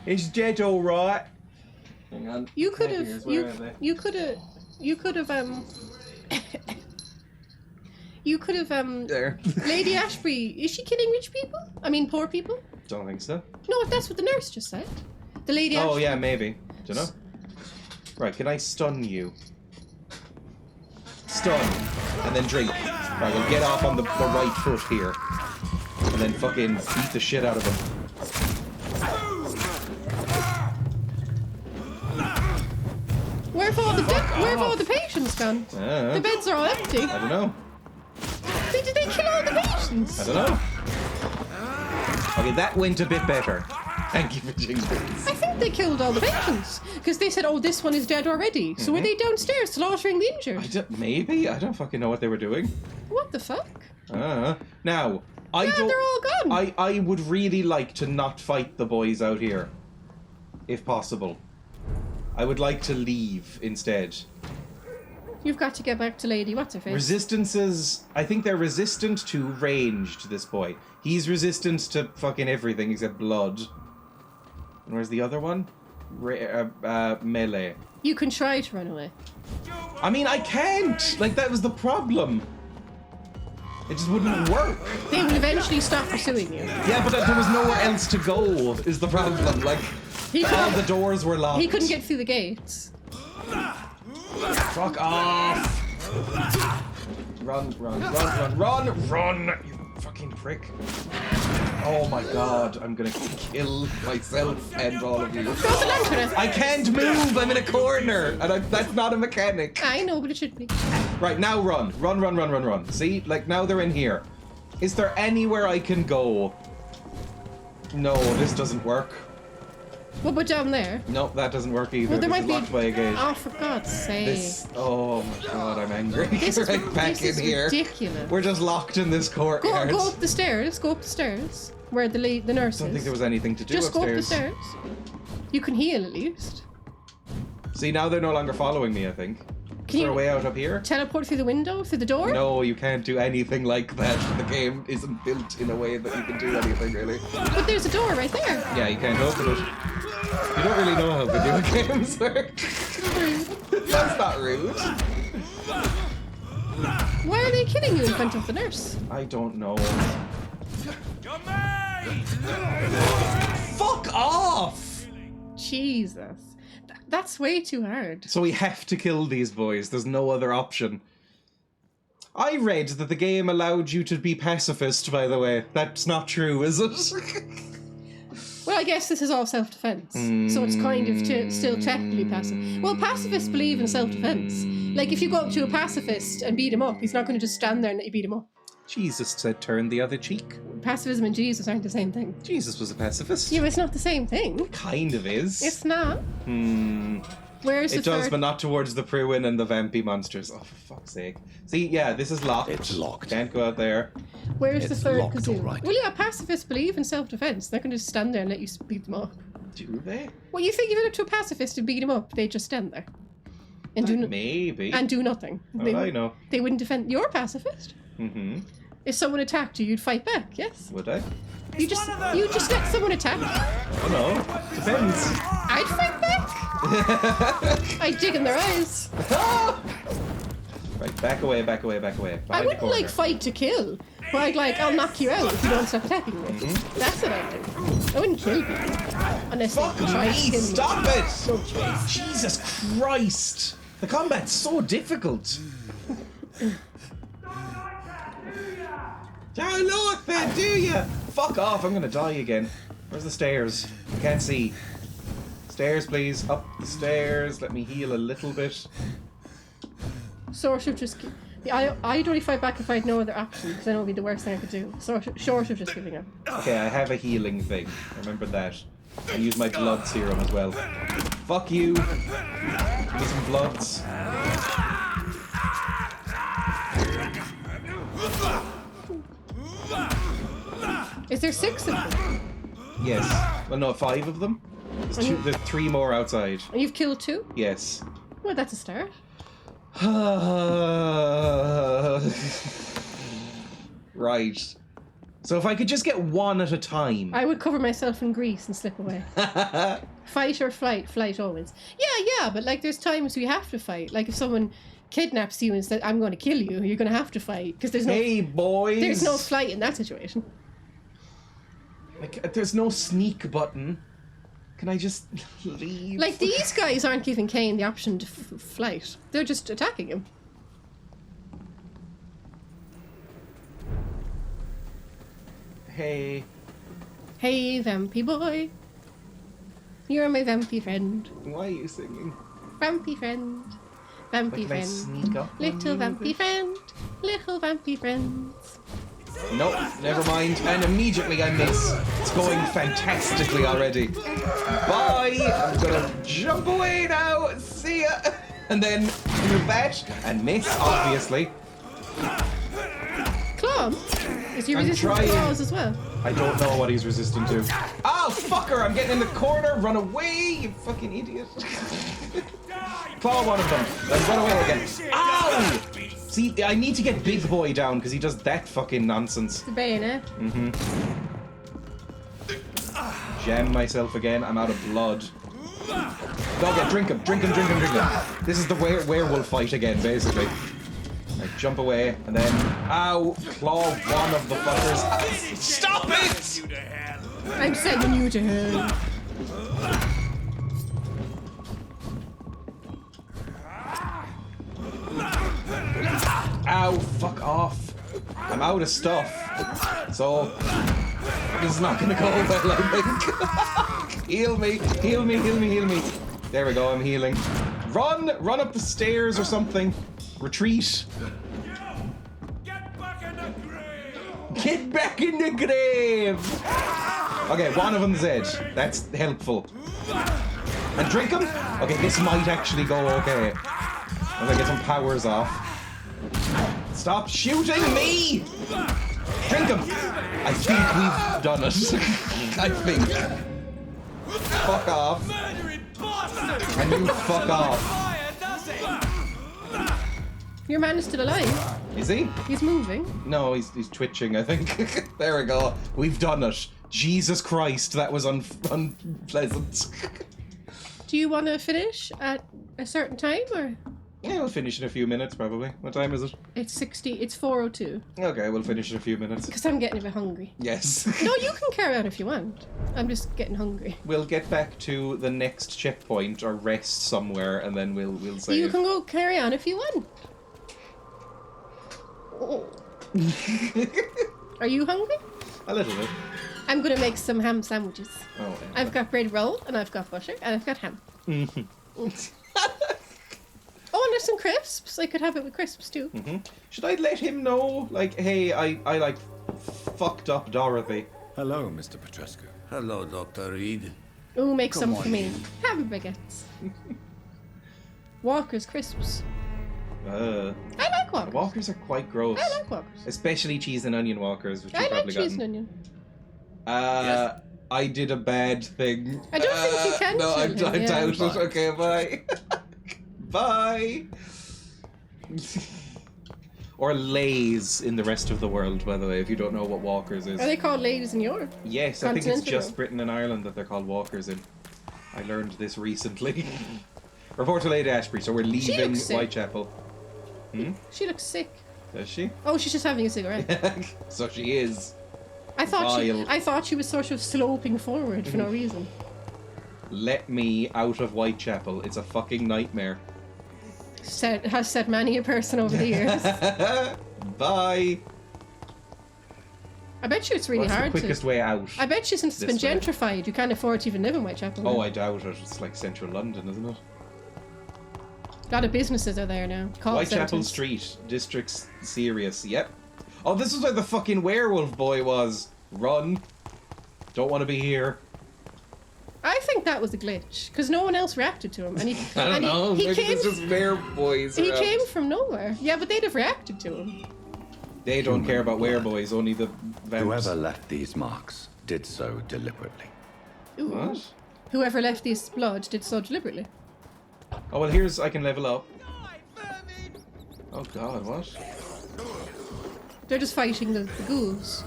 Is dead all right? Hang on. You could Cat have. ears, where are they? You could have. You could have. There. Lady Ashbury, is she killing rich people? I mean, poor people? Don't think so. No, that's what the nurse just said. The Lady Oh, Ashbury. yeah, maybe. Dunno. Right, can I stun you? Stun. And then drink. Right, we'll get off on the right foot here. And then fucking beat the shit out of him. Where have all the patients gone? The beds are all empty. I don't know. Did they kill all the patients? I don't know. Okay, that went a bit better. Thank you for jinxing. I think they killed all the patients because they said, "Oh, this one is dead already." So were they downstairs slaughtering the injured? Maybe? I don't fucking know what they were doing. What the fuck? Now, I don't... they're all gone. I would really like to not fight the boys out here. If possible. I would like to leave instead. You've got to get back to Lady What's-Her-Face. Resistances... I think they're resistant to ranged, this boy. He's resistant to fucking everything except blood. And where's the other one? Melee. You can try to run away. I mean, I can't! Like, that was the problem. It just wouldn't work. They will eventually stop pursuing you. Yeah, but there was nowhere else to go, is the problem. Like, all the doors were locked. He couldn't get through the gates. Fuck off! Run, you fucking prick. Oh my god, I'm gonna kill myself and all of you. Throw the lantern. I can't move, I'm in a corner, and that's not a mechanic. I know, but it should be. Right, now run. Run. See, like now they're in here. Is there anywhere I can go No, this doesn't work. What about down there? No, that doesn't work either. Well, there This might is be. locked by a gate. Oh, for God's sake! This. Oh my God, I'm angry. This is right back this in is here. ridiculous. We're just locked in this courtyard. Go up the stairs. Go up the stairs. Where the nurse is. I don't think there was anything to do Just upstairs. go up the stairs. You can heal at least. See, now they're no longer following me, I think. Can Is there you a way out up here? teleport through the window, through the door? No, you can't do anything like that. The game isn't built in a way that you can do anything, really. But there's a door right there. Yeah, you can't open it. You don't really know how video games work. That's not rude. Why are they killing you in front of the nurse? I don't know. Fuck off! Jesus. That's way too hard. So we have to kill these boys. There's no other option. I read that the game allowed you to be pacifist, by the way. That's not true, is it? Well, I guess this is all self-defense, so it's kind of still technically passive. Well, pacifists believe in self-defense. Like, if you go up to a pacifist and beat him up, he's not going to just stand there and let you beat him up. Jesus said turn the other cheek. Pacifism and Jesus aren't the same thing. Jesus was a pacifist. Yeah, but it's not the same thing. Kind of is. It's not. Where's the It does, third? but not towards the Pruin and the Vampy monsters. Oh, for fuck's sake. See, yeah, this is locked. It's locked. Can't go out there. Where's It's the third locked, kazoo? all right. Well, yeah, pacifists believe in self-defense. They're going to just stand there and let you beat them up. Do they? Well, you think if you went up to a pacifist and beat him up, they'd just stand there and do Maybe. and do nothing. Oh, I know. They wouldn't defend. You're a pacifist. Mm-hmm. If someone attacked you, you'd fight back. Yes. Would I? You just let someone attack you. Oh no. Depends. I'd fight back. I'd dig in their eyes. Right, back away, back away, back away. I Behind the wouldn't corner. like fight to kill, but I'll knock you out if you don't stop attacking me. That's what I'd do. I wouldn't kill people unless Fuck they try to me, kill me. stop it! No choice. Jesus Christ! The combat's so difficult. Oh look, there, do ya? Fuck off, I'm gonna die again. Where's the stairs? I can't see. Stairs, please. Up the stairs. Let me heal a little bit. Short of just... I'd only fight back if I had no other option, because then it would be the worst thing I could do. Short of just giving up. Okay, I have a healing thing. Remember that. And use my blood serum as well. Fuck you. Give me some bloods. Is there 6 of them? Yes. Well, no, 5 of them. There's 3 more outside. And you've killed 2? Yes. Well, that's a start. Right. So if I could just get 1 at a time. I would cover myself in grease and slip away. Fight or flight? Flight always. Yeah, but like there's times we have to fight. Like if someone kidnaps you and says, I'm going to kill you, you're going to have to fight. Because there's no... Hey, boys! There's no flight in that situation. Like, there's no sneak button. Can I just leave? Like these guys aren't giving Kane the option to flight. They're just attacking him. Hey. Hey, Vampy boy. You're my Vampy friend. Why are you singing? Vampy friend. Vampy Can I friend. sneak up on Little you? Vampy friend. Little Vampy friends. Nope, never mind. And immediately I miss. It's going fantastically already. Bye! I'm gonna jump away now. See ya! And then do that and miss, obviously. Clom? Is he I'm resistant to trying. claws as well? I don't know what he's resistant to. Oh, fucker! I'm getting in the corner. Run away, you fucking idiot. Claw one of them. Then run away again. Ow! See, I need to get Big Boy down because he does that fucking nonsense. The bayonet. Jam myself again. I'm out of blood. Dog, drink him. Drink him, drink him, drink him. This is the werewolf fight again, basically. I jump away, and then... Ow! Claw one of the fuckers. Stop it! I'm sending you to hell. Ow, fuck off. I'm out of stuff. So, this is not gonna go well, I think. Heal me, heal me, heal me, heal me. There we go, I'm healing. Run up the stairs or something. Retreat. Get back in the grave! Okay, one of them's dead. That's helpful. And drink them? Okay, this might actually go okay. As I get some powers off. Stop shooting me! Drink them! I think we've done it. I think. Fuck off. And you fuck off. Your man is still alive. Is he? He's moving. No, he's twitching, I think. There we go. We've done it. Jesus Christ, that was unpleasant. Do you want to finish at a certain time, or? Yeah, we'll finish in a few minutes, probably. What time is it? It's 4:02. Okay, we'll finish in a few minutes. Because I'm getting a bit hungry. Yes. No, you can carry on if you want. I'm just getting hungry. We'll get back to the next checkpoint or rest somewhere, and then we'll save. You can go carry on if you want. Oh. Are you hungry? A little bit. I'm gonna make some ham sandwiches. Oh, yeah. I've got bread roll, and I've got butter, and I've got ham. Oh, and there's some crisps. I could have it with crisps too. Should I let him know, like, hey, I like fucked up Dorothy? Hello, Mr. Petrescu. Hello, Dr. Reed. Ooh, make Come some on for me. in. Have baguettes. Walker's crisps. I like Walkers. Walkers are quite gross. I like Walkers. Especially cheese and onion Walkers, which I you've like probably cheese gotten. and onion. I did a bad thing. I don't think you can No, I tell him, doubt it. yeah. Okay, bye. Bye. Or Lays in the rest of the world, by the way, if you don't know what Walkers is. Are they called ladies in Europe? Yes, I think it's Continental just Europe? Britain and Ireland that they're called Walkers in. I learned this recently. Report to Lady Ashbury, so we're leaving looks sick. Whitechapel. She looks sick. Does she? Oh, she's just having a cigarette. So she is. I Vile. thought she was sort of sloping forward for no reason. Let me out of Whitechapel. It's a fucking nightmare. Has said many a person over the years. Bye. I bet you it's really What's hard the quickest way out? I bet you since it's been This way. gentrified, you can't afford to even live in Whitechapel. Oh, I doubt it. It's like central London, isn't it? A lot of businesses are there now. Call Whitechapel centres. Street, District Serious. Yep. Oh, this is where the fucking werewolf boy was. Run. Don't want to be here. I think that was a glitch because no one else reacted to him, and he. I don't and know. He Maybe came. there's just wereboys He around. came from nowhere. Yeah, but they'd have reacted to him. They don't care about wereboys, only the vamps. Whoever left these marks did so deliberately. Ooh. What? Whoever left this blood did so deliberately. Oh, well, here's... I can level up. Oh, God, what? They're just fighting the ghouls.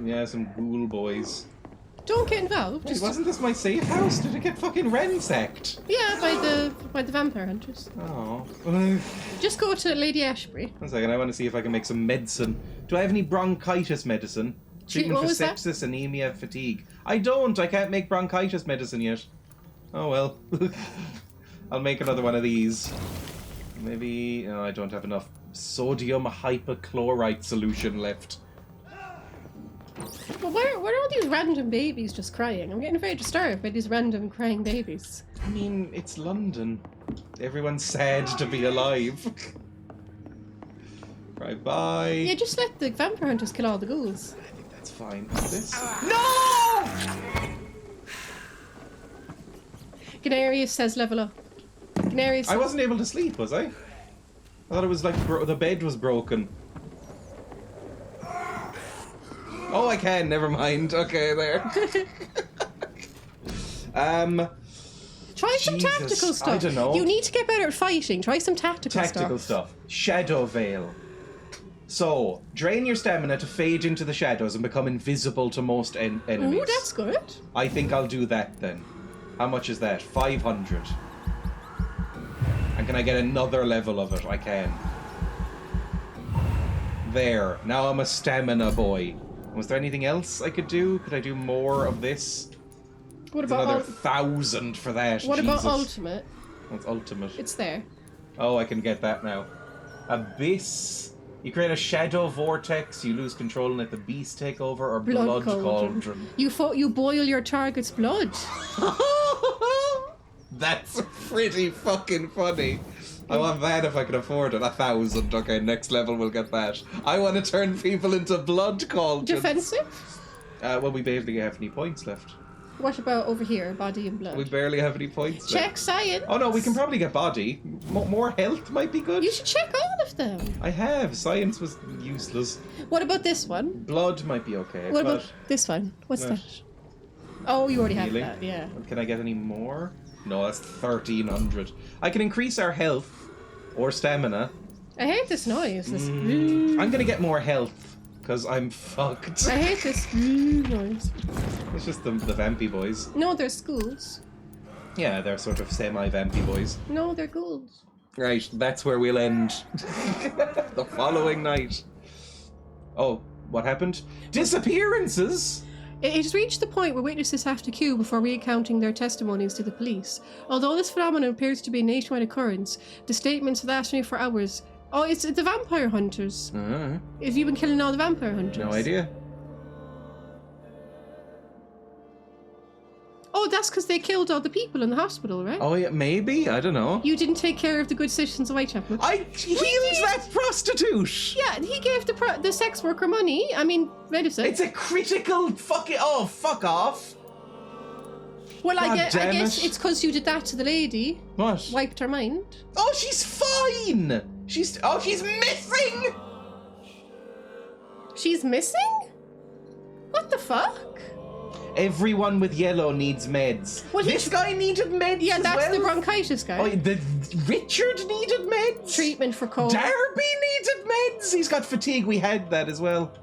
Yeah, some ghoul boys. Don't get involved. Wait, Just wasn't this my safe house? Did it get fucking ransacked? yeah, by the vampire hunters. Oh. Just go to Lady Ashbury. One second, I want to see if I can make some medicine. Do I have any bronchitis medicine? Treatment what for was that? sepsis, anemia, fatigue. I don't. I can't make bronchitis medicine yet. Oh well. I'll make another one of these. Maybe... No, I don't have enough sodium hypochlorite solution left. Well, where are all these random babies just crying? I'm getting very disturbed by these random crying babies. I mean, it's London. Everyone's sad to be alive. Right, bye. Yeah, just let the vampire hunters kill all the ghouls. I think that's fine. This? No! Ganarius says level up. Ganarius. I wasn't able to sleep, was I? I thought it was like the bed was broken. Oh, I can. Never mind. Okay, there. Try some Jesus, tactical stuff. I don't know. You need to get better at fighting. Try some Tactical stuff. Shadow Veil. So, drain your stamina to fade into the shadows and become invisible to most enemies. Ooh, that's good. I think I'll do that then. How much is that? 500. And can I get another level of it? I can. There. Now I'm a stamina boy. Was there anything else I could do? Could I do more of this? What It's about another 1,000 for that. What about Jesus. ultimate? What's ultimate? It's there. Oh, I can get that now. Abyss. You create a shadow vortex, you lose control and let the beast take over, or blood cauldron. You boil your target's blood. That's pretty fucking funny. I want that if I can afford it. 1,000. Okay, next level we'll get that. I want to turn people into blood cauldrons. Defensive? Well, we barely have any points left. What about over here, body and blood? We barely have any points Check left. science. Oh no, we can probably get body. More health might be good. You should check all of them. I have. Science was useless. What about this one? Blood might be okay. What about this one? What's that? Oh, you already Healing. have that, yeah. Can I get any more? No, that's 1,300. I can increase our health or stamina. I hate this noise. This I'm gonna get more health because I'm fucked. I hate this noise. It's just the Vampy boys. No, they're schools. Yeah, they're sort of semi-Vampy boys. No, they're ghouls. Right, that's where we'll end. The following night. Oh, what happened? Disappearances! It has reached the point where witnesses have to queue before recounting their testimonies to the police. Although this phenomenon appears to be a nationwide occurrence, the statements last only for hours. Oh, it's the vampire hunters. Have you been killing all the vampire hunters? No idea. Oh, that's because they killed all the people in the hospital, right? Oh, yeah, maybe? I don't know. You didn't take care of the good citizens of Whitechapel. I healed that prostitute! Yeah, he gave the sex worker money. I mean, medicine. It's a critical fuck off. Well, I God guess damn it. it's because you did that to the lady. What? Wiped her mind. Oh, she's fine! She's missing! She's missing? What the fuck? Everyone with yellow needs meds. Well, this guy needed meds. Yeah, as that's well? the bronchitis guy. Oh, Richard needed meds. Treatment for cold. Darby needed meds. He's got fatigue. We had that as well.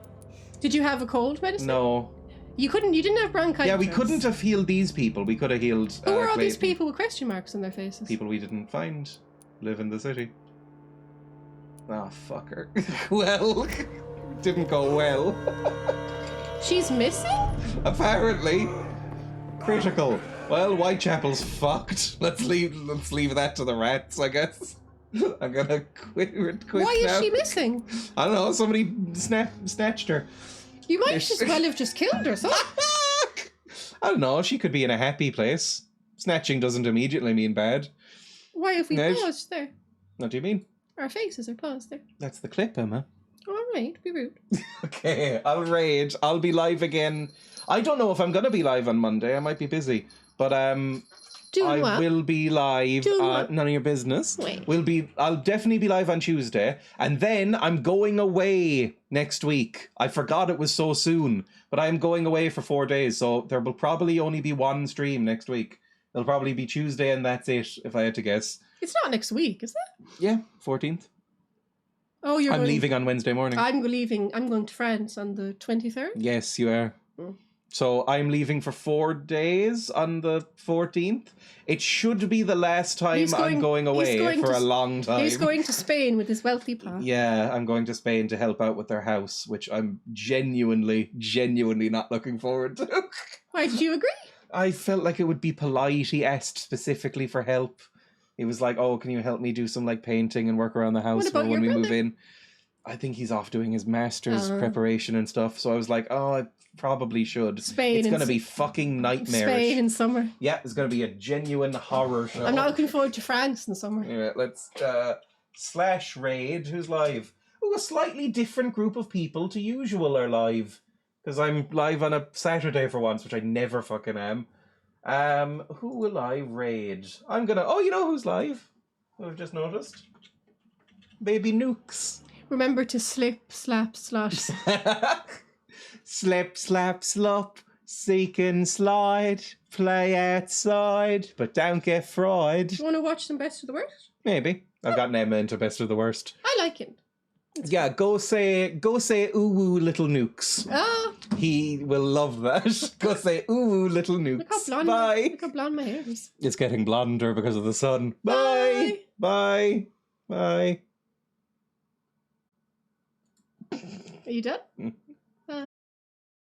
Did you have a cold medicine? No. You didn't have bronchitis. Yeah, we couldn't have healed these people. We could have healed. Who were all these Clayton. people with question marks on their faces? People we didn't find live in the city. Ah, fucker. Well, didn't go well. She's missing? Apparently. Critical. Well, Whitechapel's fucked. Let's leave that to the rats, I guess. I'm gonna quit Why now. is she missing? I don't know, somebody snatched her. You might just well have just killed her, so. I don't know, she could be in a happy place. Snatching doesn't immediately mean bad. Why have we No. paused there? What do you mean? Our faces are paused there. That's the clip, Emma. Alright, be rude. Okay, I'll raid. I'll be live again. I don't know if I'm gonna be live on Monday. I might be busy. But I will be live. None of your business. Wait. I'll definitely be live on Tuesday. And then I'm going away next week. I forgot it was so soon. But I'm going away for 4 days, so there will probably only be one stream next week. It'll probably be Tuesday and that's it, if I had to guess. It's not next week, is it? Yeah, 14th. Oh, I'm leaving on Wednesday morning. I'm going to France on the 23rd. Yes, you are. So I'm leaving for 4 days on the 14th. It should be the last time I'm going away for a long time. He's going to Spain with his wealthy pal. Yeah, I'm going to Spain to help out with their house, which I'm genuinely not looking forward to. Why, did you agree? I felt like it would be polite. He asked specifically for help. He was like, "Oh, can you help me do some like painting and work around the house for when we move in?" I think he's off doing his master's preparation and stuff. So I was like, "Oh, I probably should." Spain. It's going to be fucking nightmarish. Spain in summer. Yeah, it's going to be a genuine horror show. I'm not looking forward to France in summer. Yeah, let's /raid. Who's live? Oh, a slightly different group of people to usual are live. Because I'm live on a Saturday for once, which I never fucking am. Who will I raid? I'm gonna... Oh, you know who's live? Who I've just noticed? Baby Nukes. Remember to slip, slap, slosh. Slip, slap, slop, seek and slide, play outside, but don't get fried. Do you want to watch some Best of the Worst? Maybe. I've gotten Emma into Best of the Worst. I like him. Yeah, go say ooh woo little nukes. Ah. He will love that. Go say ooh woo little nukes. Look how blonde, Bye. Look how blonde my hair is. It's getting blonder because of the sun. Bye. Bye. Bye. Are you done?